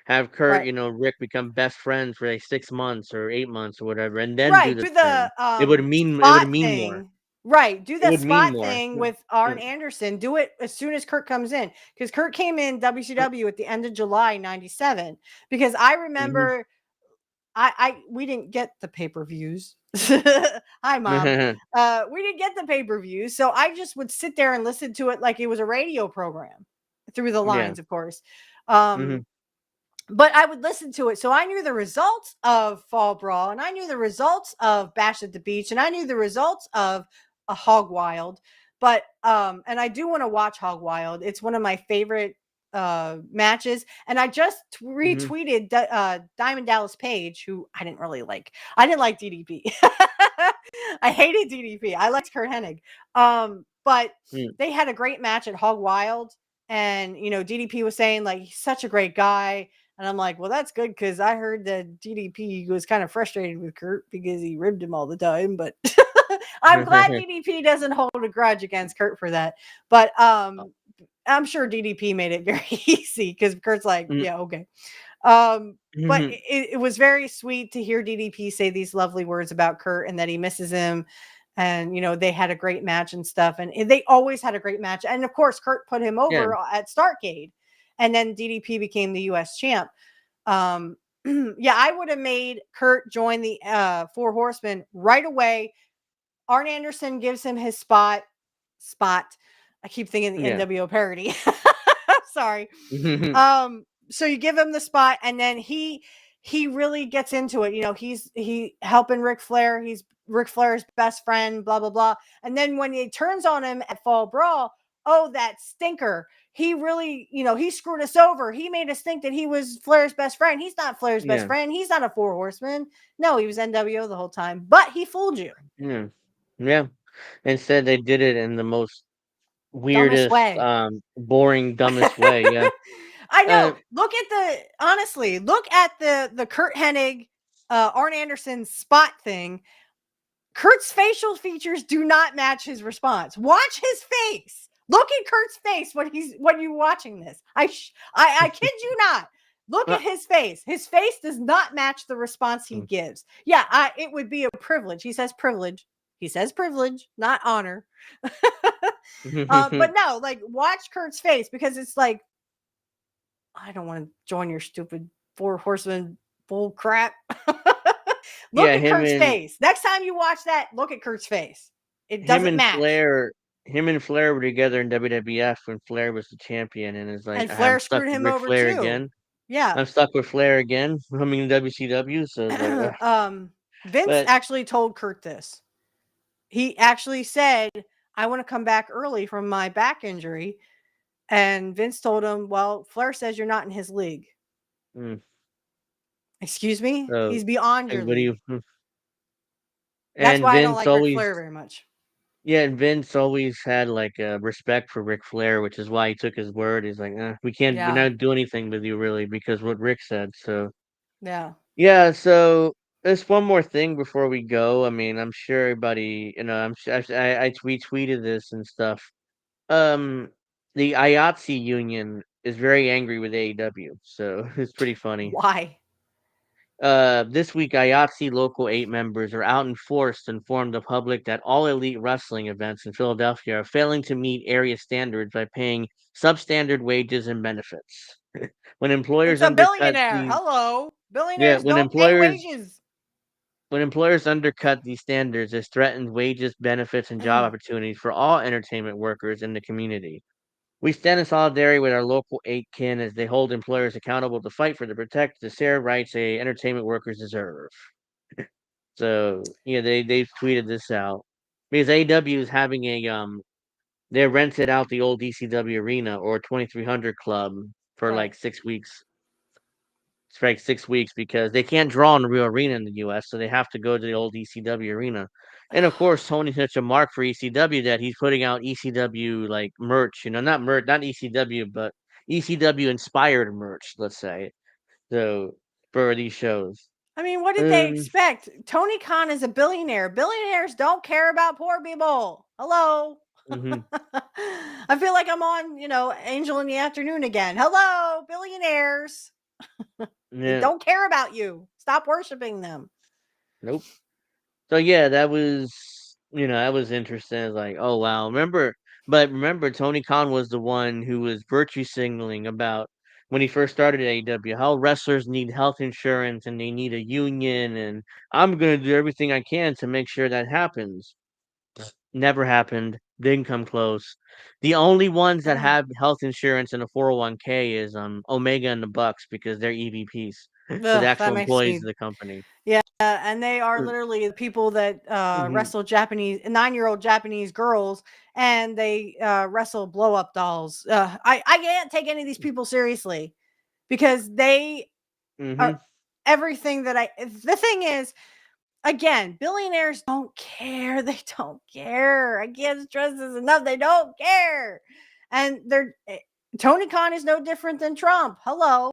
S6: Have Kurt,
S7: right.
S6: Rick become best friends for like 6 months or 8 months or whatever, and then do
S7: Right,
S6: the
S7: do the,
S6: turn. It would
S7: spot
S6: mean more.
S7: thing. Right, do
S6: It
S7: the
S6: would mean
S7: spot
S6: more.
S7: thing with Arn Anderson. Do it as soon as Kurt comes in, because Kurt came in WCW at the end of July '97. Because I
S6: Mm-hmm.
S7: remember, we didn't get the pay-per-views. Hi, mom. We didn't get the pay-per-views, so I just would sit there and listen to it like it was a radio program through the
S6: Yeah.
S7: lines, of course.
S6: Mm-hmm.
S7: But I would listen to it. So I knew the results of Fall Brawl, and I knew the results of Bash at the Beach, and I knew the results of a Hog Wild, but and I do want to watch Hog Wild. It's one of my favorite matches, and I just retweeted Diamond Dallas Page, who I didn't really like. I didn't like DDP. I hated DDP. I liked Kurt Hennig. But they had a great match at Hog Wild, and DDP was saying like he's such a great guy. And I'm like, well, that's good because I heard that DDP was kind of frustrated with Kurt because he ribbed him all the time. But I'm glad DDP doesn't hold a grudge against Kurt for that. But I'm sure DDP made it very easy because Kurt's like, yeah, okay. But it was very sweet to hear DDP say these lovely words about Kurt and that he misses him. And, they had a great match and stuff. And they always had a great match. And of course, Kurt put him over at Starrcade. And then DDP became the US champ. I would have made Kurt join the 4 Horsemen right away. Arn Anderson gives him his spot. I keep thinking the NWO parody. Sorry. So you give him the spot, and then he really gets into it. He's helping Ric Flair. He's Ric Flair's best friend, blah, blah, blah. And then when he turns on him at Fall Brawl, oh, that stinker. He really, he screwed us over. He made us think that he was Flair's best friend. He's not Flair's best friend. He's not a 4 Horseman. No, he was NWO the whole time. But he fooled you.
S6: Yeah. Instead, they did it in the most weirdest, boring, dumbest way. Yeah.
S7: I know. Look at the Kurt Hennig, Arn Anderson spot thing. Kurt's facial features do not match his response. Watch his face. Look at Kurt's face when you're watching this. I kid you not. Look at his face. His face does not match the response he gives. Yeah, it would be a privilege. He says privilege. He says privilege, not honor. But no, like watch Kurt's face because it's like, I don't want to join your stupid 4 Horsemen bull crap. Look at Kurt's face. Next time you watch that, look at Kurt's face. It doesn't match.
S6: Him and Flair were together in WWF when Flair was the champion, and it's like,
S7: and Flair screwed him over
S6: Flair
S7: too.
S6: Again.
S7: Yeah,
S6: I'm stuck with Flair again. Coming in WCW, so like,
S7: Vince actually told Kurt this. He actually said, "I want to come back early from my back injury," and Vince told him, "Well, Flair says you're not in his league." Excuse me? He's beyond your league. That's why Vince I don't like Ric Flair very much.
S6: Yeah, and Vince always had like a respect for Ric Flair, which is why he took his word. He's like, we're not do anything with you really because what Rick said. So yeah. So there's one more thing before we go. I mean, I'm sure everybody, I tweeted this and stuff. The IATSE union is very angry with AEW, so it's pretty funny.
S7: Why?
S6: This week, IATSE Local 8 members are out in force to inform the public that all elite wrestling events in Philadelphia are failing to meet area standards by paying substandard wages and benefits. When employers
S7: it's a billionaire. Hello. Billionaires don't pay wages.
S6: When employers undercut these standards, it threatens wages, benefits, and job opportunities for all entertainment workers in the community. We stand in solidarity with our local 8 kin as they hold employers accountable to fight for to protect the fair rights entertainment workers deserve. So they've tweeted this out because AEW is having they rented out the old ECW arena or 2300 club for like 6 weeks. It's like 6 weeks because they can't draw in the real arena in the US, so they have to go to the old ECW arena. And of course, Tony's such a mark for ECW that he's putting out ECW like merch, not ECW, but ECW inspired merch, let's say. So for these shows.
S7: I mean, what did they expect? Tony Khan is a billionaire. Billionaires don't care about poor people. Hello. I feel like I'm on, Angel in the Afternoon again. Hello, billionaires. They don't care about you. Stop worshiping them.
S6: Nope. So yeah, that was that was interesting. It's like, oh wow. Remember Tony Khan was the one who was virtue signaling about when he first started AEW, how wrestlers need health insurance and they need a union, and I'm gonna do everything I can to make sure that happens. Never happened. Didn't come close. The only ones that have health insurance and a 401k is Omega and the Bucks because they're EVPs. So the
S7: Ugh,
S6: actual
S7: that makes
S6: employees of
S7: me.
S6: the company.
S7: Yeah, and they are literally the people that
S6: Mhm.
S7: wrestle Japanese 9-year-old Japanese girls, and they wrestle blow up dolls. I can't take any of these people seriously because they are
S6: Mhm.
S7: everything that I. The thing is, again, billionaires don't care. They don't care. I can't stress this enough. They don't care, and they're Tony Khan is no different than Trump. Hello,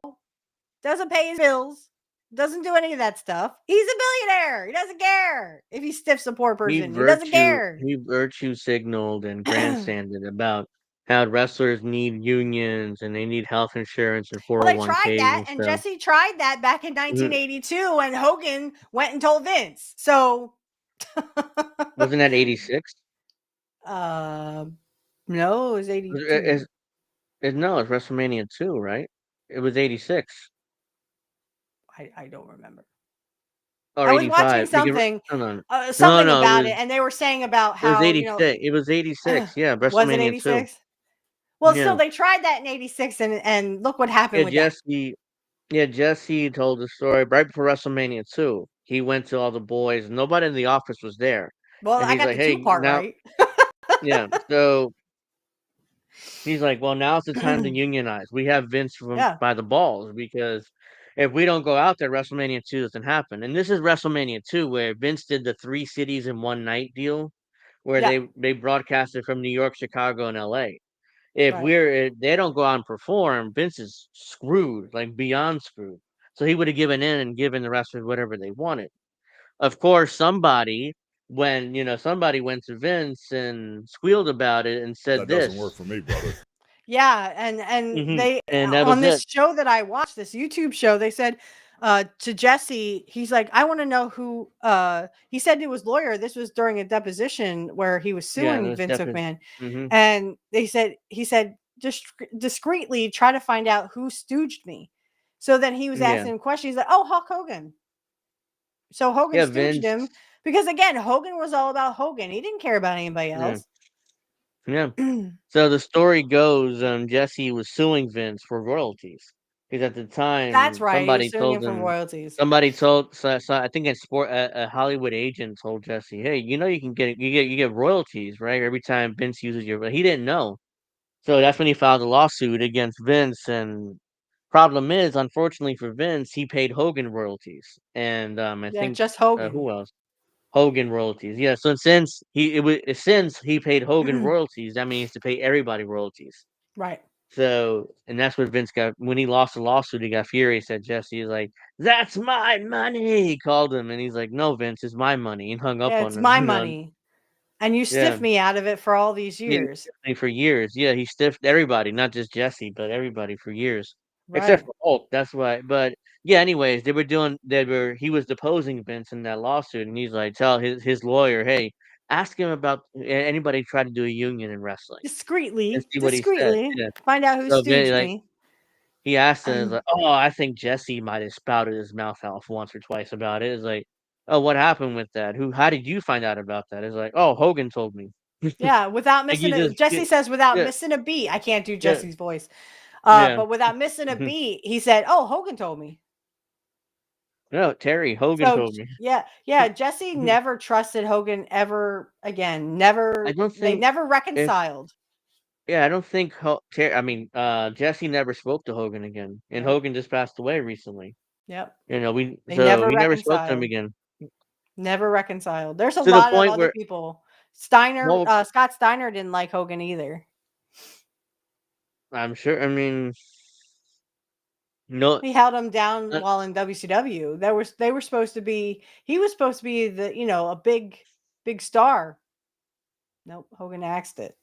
S7: doesn't pay his bills, doesn't do any of that stuff. He's a billionaire. He doesn't care if he stiffs a poor person. He doesn't care.
S6: He virtue signaled and grandstanded about how wrestlers need unions and they need health insurance and
S7: Well, they tried
S6: 401ks
S7: that,
S6: and
S7: and
S6: stuff.
S7: Jesse tried that back in
S6: Mhm.
S7: 1982, and Hogan went and told Vince. So,
S6: Wasn't that 86?
S7: uh, no, it was
S6: Was
S7: 82.
S6: no, it's WrestleMania 2, right? It was 86
S7: I don't remember.
S6: or
S7: I was watching
S6: 85.
S7: something,
S6: Hold on. No,
S7: something
S6: no,
S7: about it, and they were saying about
S6: it was
S7: how
S6: 86. It was 86. Yeah,
S7: was it
S6: WrestleMania 2.
S7: 86? Well, still,
S6: Yeah.
S7: they tried that in 86, and look what happened
S6: Yeah,
S7: with that.
S6: Jesse told the story right before WrestleMania 2. He went to all the boys. Nobody in the office was there.
S7: Well,
S6: And
S7: I
S6: he's
S7: got
S6: like,
S7: the two
S6: "Hey,
S7: part
S6: now."
S7: right.
S6: Yeah. So he's like, "Well, now's the time to unionize. We have Vince from
S7: Yeah,
S6: by the balls because if we don't go out there, WrestleMania 2 doesn't happen." And this is WrestleMania 2 where Vince did the 3 cities in one night deal where
S7: yeah,
S6: they broadcasted from New York, Chicago, and LA. If
S7: right.
S6: they don't go out and perform, Vince is screwed, like beyond screwed. So he would have given in and given the wrestlers whatever they wanted. Of course, somebody went to Vince and squealed about it and said
S1: That doesn't work
S6: this.
S1: for me, brother.
S7: Yeah, and they
S6: And that
S7: on
S6: was
S7: this
S6: it.
S7: show that I watched, this YouTube show, they said to Jesse, he's like, I want to know who he said to his lawyer, this was during a deposition where he was
S6: Yeah, it
S7: suing
S6: was
S7: Vince
S6: definitely.
S7: McMahon,
S6: Hmm.
S7: and he said just discreetly try to find out who stooged me. So then he was
S6: Yeah,
S7: asking him questions. He's like, oh, Hulk Hogan. So Hogan
S6: yeah,
S7: stooged
S6: Vince.
S7: him because, again, Hogan was all about Hogan. He didn't care about anybody
S6: Yeah,
S7: else.
S6: yeah. So the story goes, Jesse was suing Vince for royalties because at the
S7: That's
S6: time
S7: right. He was suing him for royalties.
S6: I think a Hollywood agent told Jesse, "Hey, you get royalties, right? Every time Vince uses your," but he didn't know. So that's when he filed a lawsuit against Vince. And problem is, unfortunately for Vince, he paid Hogan royalties, and I
S7: Yeah,
S6: think
S7: just Hogan.
S6: who else? Hogan royalties. Yeah. So since he paid Hogan royalties, that means to pay everybody royalties.
S7: Right.
S6: So, and that's what Vince got when he lost the lawsuit. He got furious at Jesse. He's like, "That's my money." He called him, and he's like, "No, Vince, it's my money," and hung up
S7: Yeah,
S6: on
S7: it's
S6: him.
S7: my money. And you
S6: Yeah,
S7: stiffed me out of it for all these
S6: yeah,
S7: years.
S6: for years. Yeah, he stiffed everybody, not just Jesse, but everybody for years, except
S7: Right.
S6: for Hulk. That's why. But yeah, anyways, he was deposing Vince in that lawsuit, and he's like, tell his lawyer, "Hey, ask him about anybody try to do a union in wrestling and
S7: Discreetly,
S6: see what he says."
S7: discreetly
S6: Yeah.
S7: find out who
S6: So
S7: stooged
S6: like.
S7: me.
S6: He asked him, he's like, "Oh, I think Jesse might have spouted his mouth off once or twice about it." It's like, "Oh, what happened with that? How did you find out about that?" It's like, "Oh, Hogan told me."
S7: Yeah, without
S6: Like
S7: missing
S6: you
S7: a
S6: just
S7: Jesse says without
S6: yeah,
S7: missing a beat. I can't do
S6: yeah,
S7: Jesse's voice.
S6: yeah.
S7: But without missing a beat, he said, "Oh, Hogan told me."
S6: No, Terry Hogan
S7: So
S6: told me.
S7: yeah, Jesse never trusted Hogan ever again.
S6: I don't
S7: They
S6: think
S7: never
S6: if
S7: reconciled.
S6: I don't think Jesse never spoke to Hogan again, and
S7: Yep.
S6: Hogan just passed away recently.
S7: Yep. They
S6: So
S7: never
S6: he never spoke to him
S7: reconciled.
S6: again
S7: Never reconciled. There's a
S6: to the
S7: lot of
S6: point
S7: other
S6: where
S7: people.
S6: well,
S7: Scott Steiner didn't like Hogan either.
S6: I'm sure. I mean, no,
S7: He held him down
S6: uh,
S7: while in WCW. They were supposed to be. He was supposed to be a big star. Nope, Hogan axed it.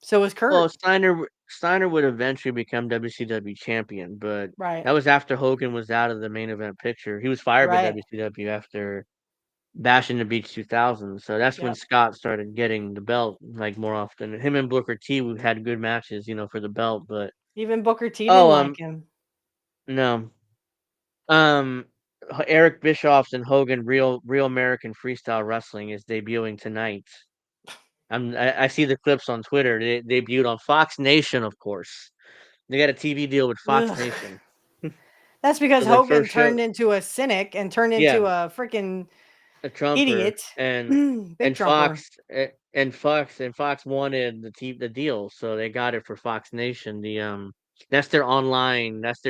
S7: So was
S6: well,
S7: Kurt.
S6: Steiner would eventually become WCW champion, but
S7: Right.
S6: that was after Hogan was out of the main event picture. He was fired by
S7: Right.
S6: WCW after Bash in the Beach 2000, so that's when
S7: Yep.
S6: Scott started getting the belt like more often. Him and Booker T had good matches, for the belt. But
S7: Even Booker T
S6: oh,
S7: didn't like him.
S6: no, um, Eric Bischoff's and Hogan Real American Freestyle Wrestling is debuting tonight. I see the clips on Twitter. They debuted on Fox Nation, of course. They got a TV deal with Fox
S7: Ugh.
S6: Nation.
S7: That's because
S6: So their
S7: Hogan
S6: first show,
S7: turned into a cynic and turned
S6: yeah,
S7: into a freaking
S6: a Trumper,
S7: idiot.
S6: and
S7: Big
S6: and
S7: Trumper.
S6: Fox wanted the deal, so they got it for Fox Nation. That's their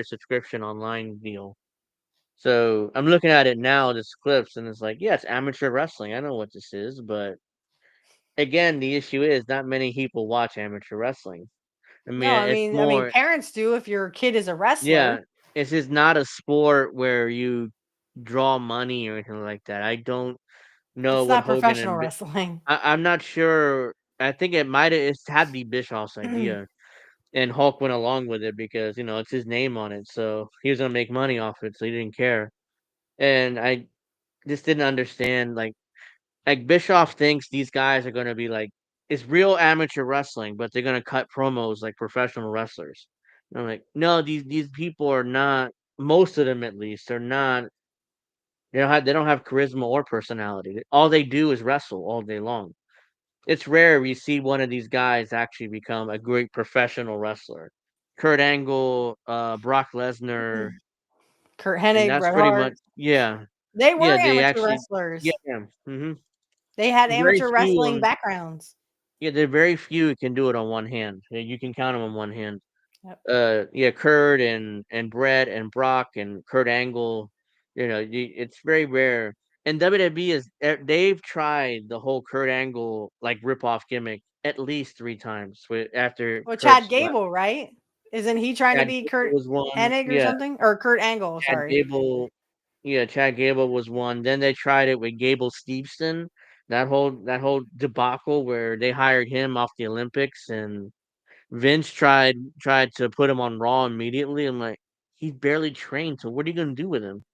S6: subscription online deal. So I'm looking at it now, this clips, and it's like, yeah, it's amateur wrestling. I know what this is, but again, the issue is not many people watch amateur wrestling. I mean,
S7: No,
S6: it's
S7: I mean,
S6: more,
S7: parents do if your kid is a
S6: yeah,
S7: wrestler.
S6: it's just not a sport where you draw money or anything like that. I don't know
S7: It's
S6: what
S7: not
S6: Hogan
S7: professional
S6: and
S7: wrestling.
S6: I'm not sure. I think it's had to be Bischoff's idea, and Hulk went along with it because it's his name on it, so he was gonna make money off it, so he didn't care. And I just didn't understand, like Bischoff thinks these guys are gonna be like it's real amateur wrestling, but they're gonna cut promos like professional wrestlers. And I'm like, no, these people are not. Most of them, at least, are not. They don't have charisma or personality. All they do is wrestle all day long. It's rare you see one of these guys actually become a great professional wrester. Kurt Angle, Brock Lesnar,
S7: Kurt
S6: and
S7: Hennig,
S6: that's
S7: Bret
S6: pretty much,
S7: Hart.
S6: yeah,
S7: They
S6: yeah.
S7: were
S6: They
S7: amateur
S6: actually, yeah,
S7: wrestlers.
S6: hmm
S7: They had
S6: very
S7: amateur
S6: few of
S7: wrestling
S6: them.
S7: backgrounds.
S6: Yeah, there are very few who can do it on one hand. Yeah, you can count them on one hand.
S7: Yep.
S6: Yeah, Kurt and Brett and Brock and Kurt Angle. It's very rare. And WWE they've tried the whole Kurt Angle like rip off gimmick at least 3 times after
S7: Well, Chad
S6: Kurt's left.
S7: Gable, right? Isn't he trying to
S6: Chad
S7: be
S6: Gable
S7: Kurt
S6: was one.
S7: Hennig or
S6: Yeah,
S7: something? Or Kurt Angle,
S6: Chad
S7: sorry.
S6: Gable. Yeah, Chad Gable was one. Then they tried it with Gable Steveson. That whole debacle where they hired him off the Olympics, and Vince tried to put him on Raw immediately. I'm like, he's barely trained. So what are you gonna do with him?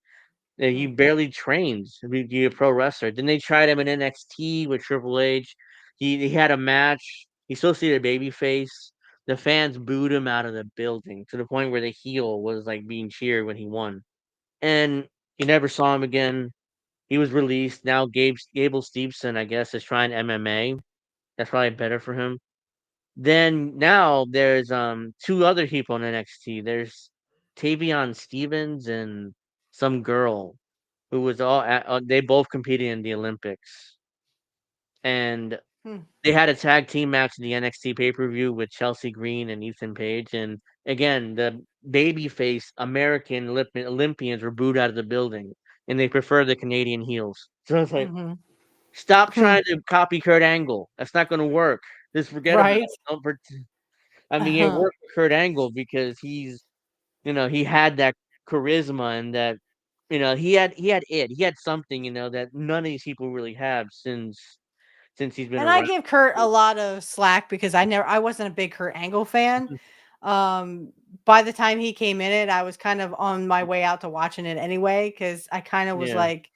S6: Yeah,
S7: Hmm.
S6: you barely trained to be a pro wrestler. Then they tried him in NXT with Triple H. He had a match. He's supposed to be a baby face. The fans booed him out of the building to the point where the heel was like being cheered when he won. And you never saw him again. He was released. Now Gable Steveson, I guess, is trying MMA. That's probably better for him. Then now there's two other people in NXT. There's Tavion Stevens and some girl who was they both competed in the Olympics, and
S7: Hmm.
S6: they had a tag team match in the NXT pay-per-view with Chelsea Green and Ethan Page. And again, the babyface American Olympians were booed out of the building, and they prefer the Canadian heels. So it's like,
S7: Hmm.
S6: stop trying to copy Kurt Angle. That's not going to work. Just forget about
S7: Right?
S6: it. I mean, it worked for Kurt Angle because he had that charisma, and that, he had it. He had something, that none of these people really have since he's been
S7: And I
S6: around.
S7: give Kurt a lot of slack because I wasn't a big Kurt Angle fan. Um, by the time he came in it, I was kind of on my way out to watching it anyway because I kind of was
S6: Yeah,
S7: like,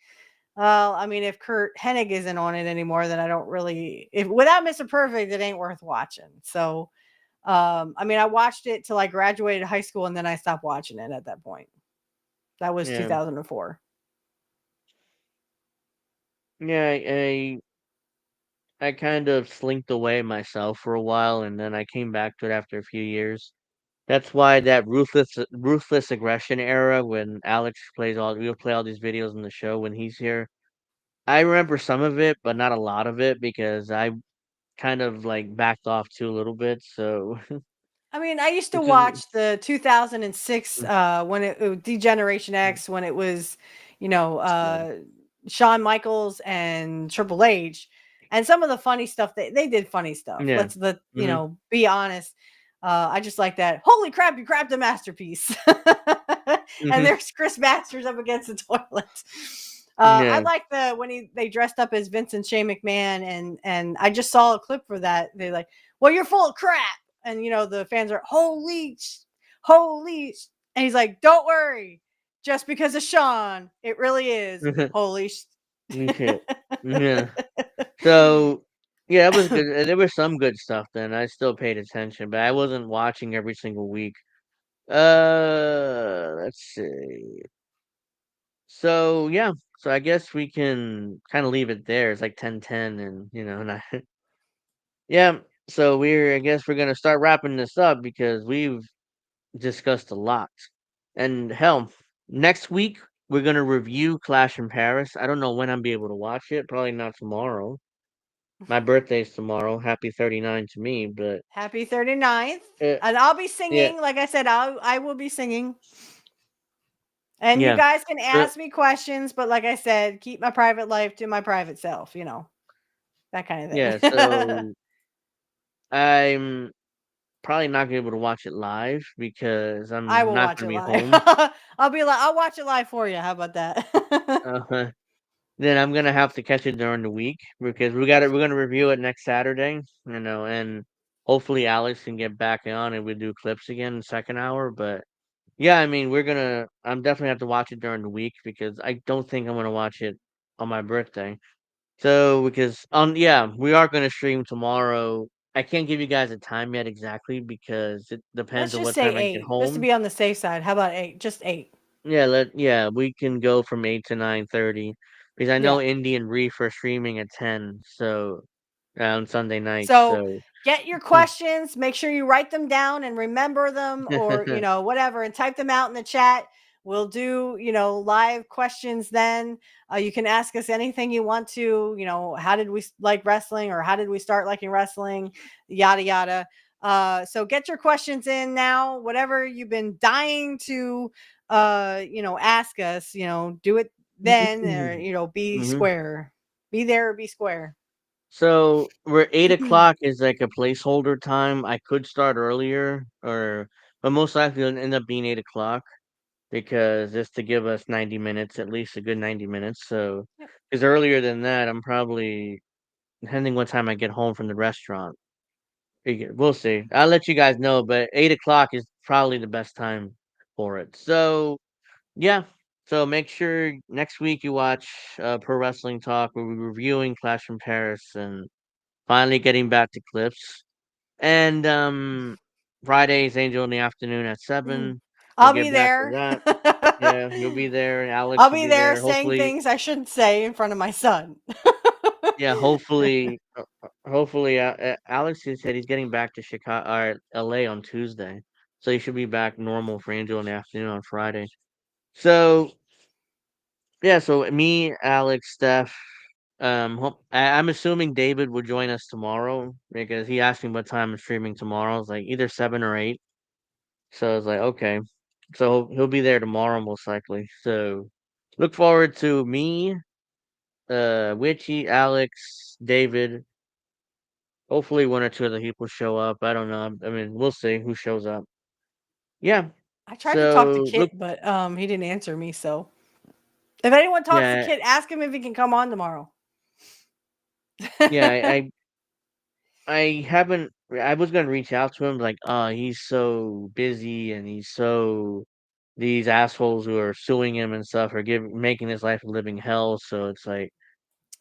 S7: well, I mean, if Kurt Hennig isn't on it anymore, then I don't really if without Mr. Perfect, it ain't worth watching. So I mean, I watched it till I graduated high school and then I stopped watching it at that point. That was
S6: yeah,
S7: 2004.
S6: yeah. I kind of slinked away myself for a while, and then I came back to it after a few years. That's why that ruthless aggression era, when Alex we'll play all these videos in the show when he's here. I remember some of it, but not a lot of it because I kind of like backed off too a little bit. So
S7: I mean, I used to
S6: which is
S7: watch the 2006 when Degeneration X when it was, you know,
S6: sad.
S7: Shawn Michaels and Triple H, and some of the funny stuff they did funny stuff.
S6: Yeah.
S7: Let
S6: Hmm.
S7: be honest. I just like that. Holy crap! You grabbed a masterpiece, and
S6: Hmm.
S7: there's Chris Masters up against the toilet. I
S6: Yeah.
S7: like when they dressed up as Vince and Shane McMahon, and I just saw a clip for that. They're like, "Well, you're full of crap." And the fans are holy, and he's like, don't worry, just because of Sean, it really is holy.
S6: Okay. Yeah. So yeah, it was good. There was some good stuff then. I still paid attention, but I wasn't watching every single week. Let's see. So yeah, so I guess we can kind of leave it there. It's like 10:10, and not, yeah. So I guess we're gonna start wrapping this up because we've discussed a lot, and hell. Next week we're gonna review Clash in Paris. I don't know when I'll be able to watch it. Probably not tomorrow. My birthday's tomorrow. Happy 39 to me, but
S7: Happy 39th.
S6: uh,
S7: And I'll be
S6: yeah,
S7: singing. Like I said, I will be singing. And you
S6: yeah.
S7: guys can
S6: So
S7: ask me questions, but like I said, keep my private life to my private self, that kind of
S6: yeah,
S7: thing.
S6: so I'm probably not gonna be able to watch it live because
S7: I
S6: I'm
S7: will
S6: not
S7: watch
S6: gonna
S7: it
S6: be
S7: live.
S6: home.
S7: I'll watch it live for you. How about that?
S6: Uh, then I'm gonna have to catch it during the week because we're gonna review it next Saturday, and hopefully Alex can get back on and we do clips again in the second hour. But yeah, I mean I'm definitely have to watch it during the week because I don't think I'm gonna watch it on my birthday. So because we are gonna stream tomorrow. I can't give you guys a time yet exactly because it depends
S7: Let's
S6: on
S7: just
S6: what
S7: say
S6: time I get
S7: 8, just to
S6: home.
S7: be on the safe side. How about 8? Just 8.
S6: We can go from 8 to 9:30 because I know
S7: Yeah.
S6: Indy and Reef are streaming at 10, so on Sunday night.
S7: So
S6: So
S7: get your questions, make sure you write them down and remember them, or, whatever, and type them out in the chat. We'll do, live questions then. You can ask us anything you want to, how did we like wrestling, or how did we start liking wrestling, yada, yada. So get your questions in now, whatever you've been dying to, ask us, do it then, or, be
S6: hmm
S7: square, be there or be square.
S6: so we're 8 o'clock is like a placeholder time. I could start earlier, but most likely it'll end up being 8 o'clock because just to give us 90 minutes, at least a good 90 minutes. So
S7: Yep.
S6: because earlier than that, I'm probably depending what time I get home from the restaurant. We'll see. I'll let you guys know, but 8 o'clock is probably the best time for it. So yeah. So make sure next week you watch Pro Wrestling Talk. We'll be reviewing Clash in Paris and finally getting back to clips. And Friday's Angel in the Afternoon at
S7: Mhm.
S6: 7. We'll
S7: I'll be
S6: get back to
S7: there.
S6: that. Yeah, you'll be there, and
S7: I'll
S6: Alex will
S7: be
S6: be
S7: there
S6: there.
S7: saying
S6: Hopefully,
S7: things I shouldn't say in front of my son.
S6: yeah, hopefully, Alex has said he's getting back to Chicago or LA on Tuesday, so he should be back normal for Angel in the Afternoon on Friday. So yeah, so me, Alex, Steph, I'm assuming David will join us tomorrow because he asked me what time I'm streaming tomorrow. It's like either 7 or 8. So I was like, okay, so he'll be there tomorrow most likely. So look forward to me, Witchy, Alex, David. Hopefully, one or two other people show up. I don't know. I mean, we'll see who shows up. Yeah.
S7: I tried to talk to
S6: So look,
S7: Kit, but he didn't answer me. So if anyone talks to
S6: yeah,
S7: Kit, ask him if he can come on tomorrow.
S6: yeah. I haven't. I was gonna reach out to him, like, oh, he's so busy, and he's so these assholes who are suing him and stuff are making his life a living hell. So it's like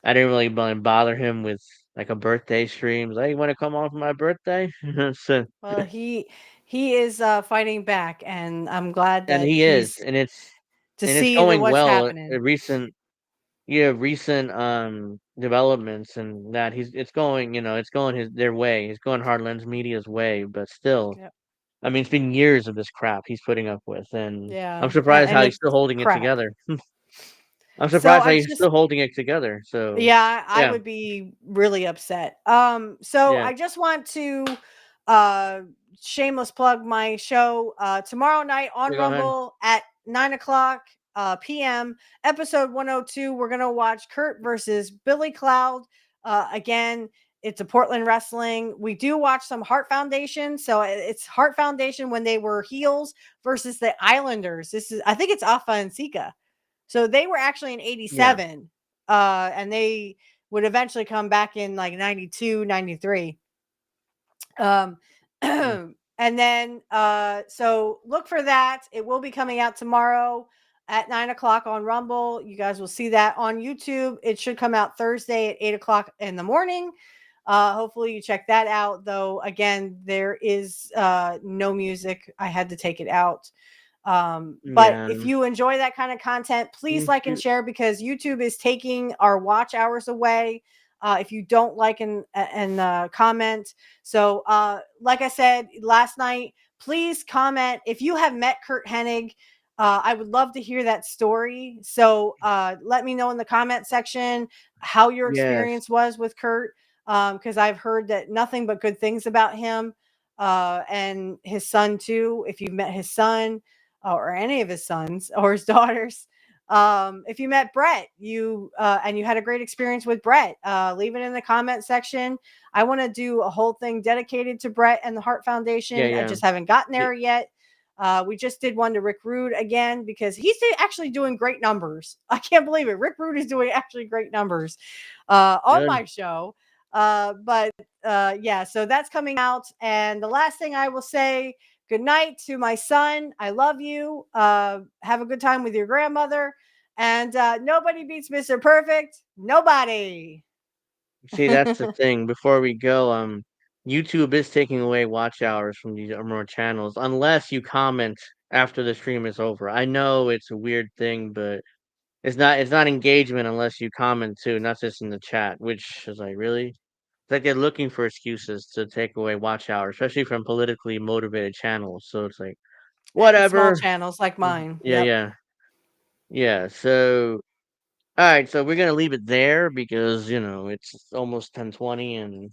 S6: I didn't really bother him with like a birthday stream. Like, you want to come on for my birthday? So,
S7: Well, he is fighting back, and I'm glad
S6: and
S7: that
S6: he is,
S7: he's to
S6: and it's
S7: see
S6: going
S7: what's
S6: well.
S7: happening.
S6: Recent developments and that it's going, it's going their way. It's going Heartlands Media's way, but still,
S7: Yep.
S6: I mean, it's been years of this crap he's putting up with, and I'm
S7: Yeah,
S6: surprised
S7: and
S6: how he's
S7: it's
S6: still holding it
S7: crap.
S6: together. I'm
S7: So
S6: surprised how
S7: I
S6: he's
S7: just
S6: still holding it together. So,
S7: Yeah, I
S6: yeah,
S7: would be really upset. So
S6: yeah,
S7: I just want to uh shameless plug my show tomorrow night on
S6: yeah, go ahead.
S7: Rumble at 9 o'clock PM, episode 102. We're gonna watch Kurt versus Billy Cloud. Again, it's a Portland wrestling. We do watch some Heart Foundation. So it's Heart Foundation when they were heels versus the Islanders. I think it's Afa and Sika. So they were actually in
S6: Yeah.
S7: 87, and they would eventually come back in like 92, 93. Um,
S6: Mm.
S7: and then, so look for that. It will be coming out tomorrow at 9 o'clock on Rumble. You guys will see that on YouTube. It should come out Thursday at 8 o'clock in the morning. Hopefully you check that out, though. Again, there is no music. I had to take it out. But
S6: Yeah.
S7: if you enjoy that kind of content, please
S6: You
S7: like and
S6: should.
S7: share, because YouTube is taking our watch hours away. If you don't like and comment. So like I said last night, please comment if you have met Kurt Hennig. I would love to hear that story. So let me know in the comment section how your
S6: Yes.
S7: experience was with Kurt, because I've heard that nothing but good things about him and his son too. If you've met his son or any of his sons or his daughters, if you met Brett, you and you had a great experience with Brett, leave it in the comment section. I want to do a whole thing dedicated to Brett and the Heart Foundation. I
S6: Yeah.
S7: just haven't gotten
S6: Yeah.
S7: there yet. We just did one to Rick Rude again because he's actually doing great numbers. I can't believe it. Rick Rude is doing actually great numbers on
S6: Good.
S7: my show. But yeah, so that's coming out. And the last thing I will say, good night to my son. I love you. Have a good time with your grandmother. And nobody beats Mr. Perfect. Nobody.
S6: See, that's the thing. Before we go, YouTube is taking away watch hours from these more channels unless you comment after the stream is over. I know it's a weird thing, but it's not engagement unless you comment too, not just in the chat, which is like really. It's like they're looking for excuses to take away watch hours, especially from politically motivated channels. So it's like
S7: And small
S6: whatever.
S7: channels like mine.
S6: Yeah,
S7: Yep.
S6: yeah. So all right, so we're gonna leave it there because it's almost 10:20 and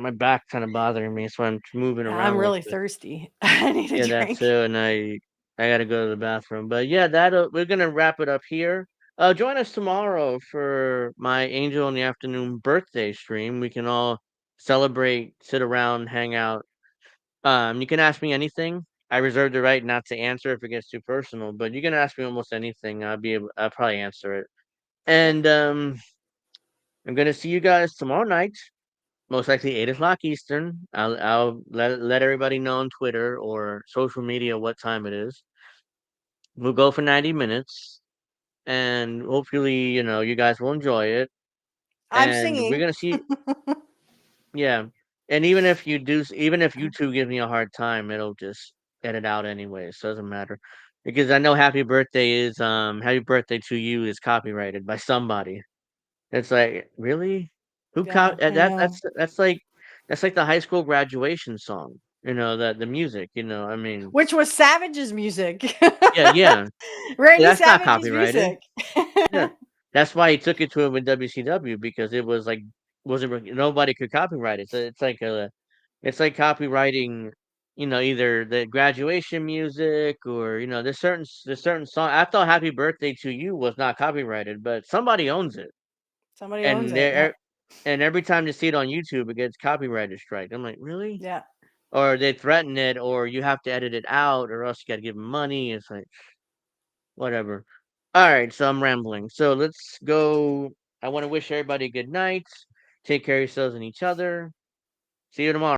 S6: my back kind of bothering me, so I'm moving
S7: I'm
S6: around like
S7: really
S6: this.
S7: thirsty. I need a
S6: Yeah, that
S7: drink.
S6: too, and I gotta go to the bathroom. But yeah, we're gonna wrap it up here. Join us tomorrow for my Angel in the Afternoon birthday stream. We can all celebrate, sit around, hang out. You can ask me anything. I reserve the right not to answer if it gets too personal, but you can ask me almost anything. I'll probably answer it. And I'm gonna see you guys tomorrow night, most likely 8 o'clock Eastern. I'll let everybody know on Twitter or social media what time it is. We'll go for 90 minutes, and hopefully, you guys will enjoy it.
S7: I'm
S6: And we're
S7: singing.
S6: gonna see, yeah. And even if YouTube gives me a hard time, it'll just edit out anyway. So it doesn't matter, because I know Happy Birthday to You is copyrighted by somebody. It's like, really?
S7: Yeah, I
S6: That
S7: know.
S6: that's like the high school graduation song, the music, I mean,
S7: Which was Savage's music.
S6: yeah, yeah. Yeah,
S7: Randy
S6: that's not
S7: Savage's
S6: copyrighted.
S7: music.
S6: Yeah. That's why he took it to him with WCW because it was like nobody could copyright it. So it's like copywriting, either the graduation music or there's certain song. I thought Happy Birthday to You was not copyrighted, but somebody owns it.
S7: Somebody owns
S6: And
S7: it.
S6: they
S7: Yep.
S6: and every time you see it on YouTube, it gets copyrighted strike. I'm like, really?
S7: Yeah.
S6: Or they threaten it, or you have to edit it out, or else you got to give them money. It's like whatever. All right, so I'm rambling. So let's go. I want to wish everybody a good night. Take care of yourselves and each other. See you tomorrow.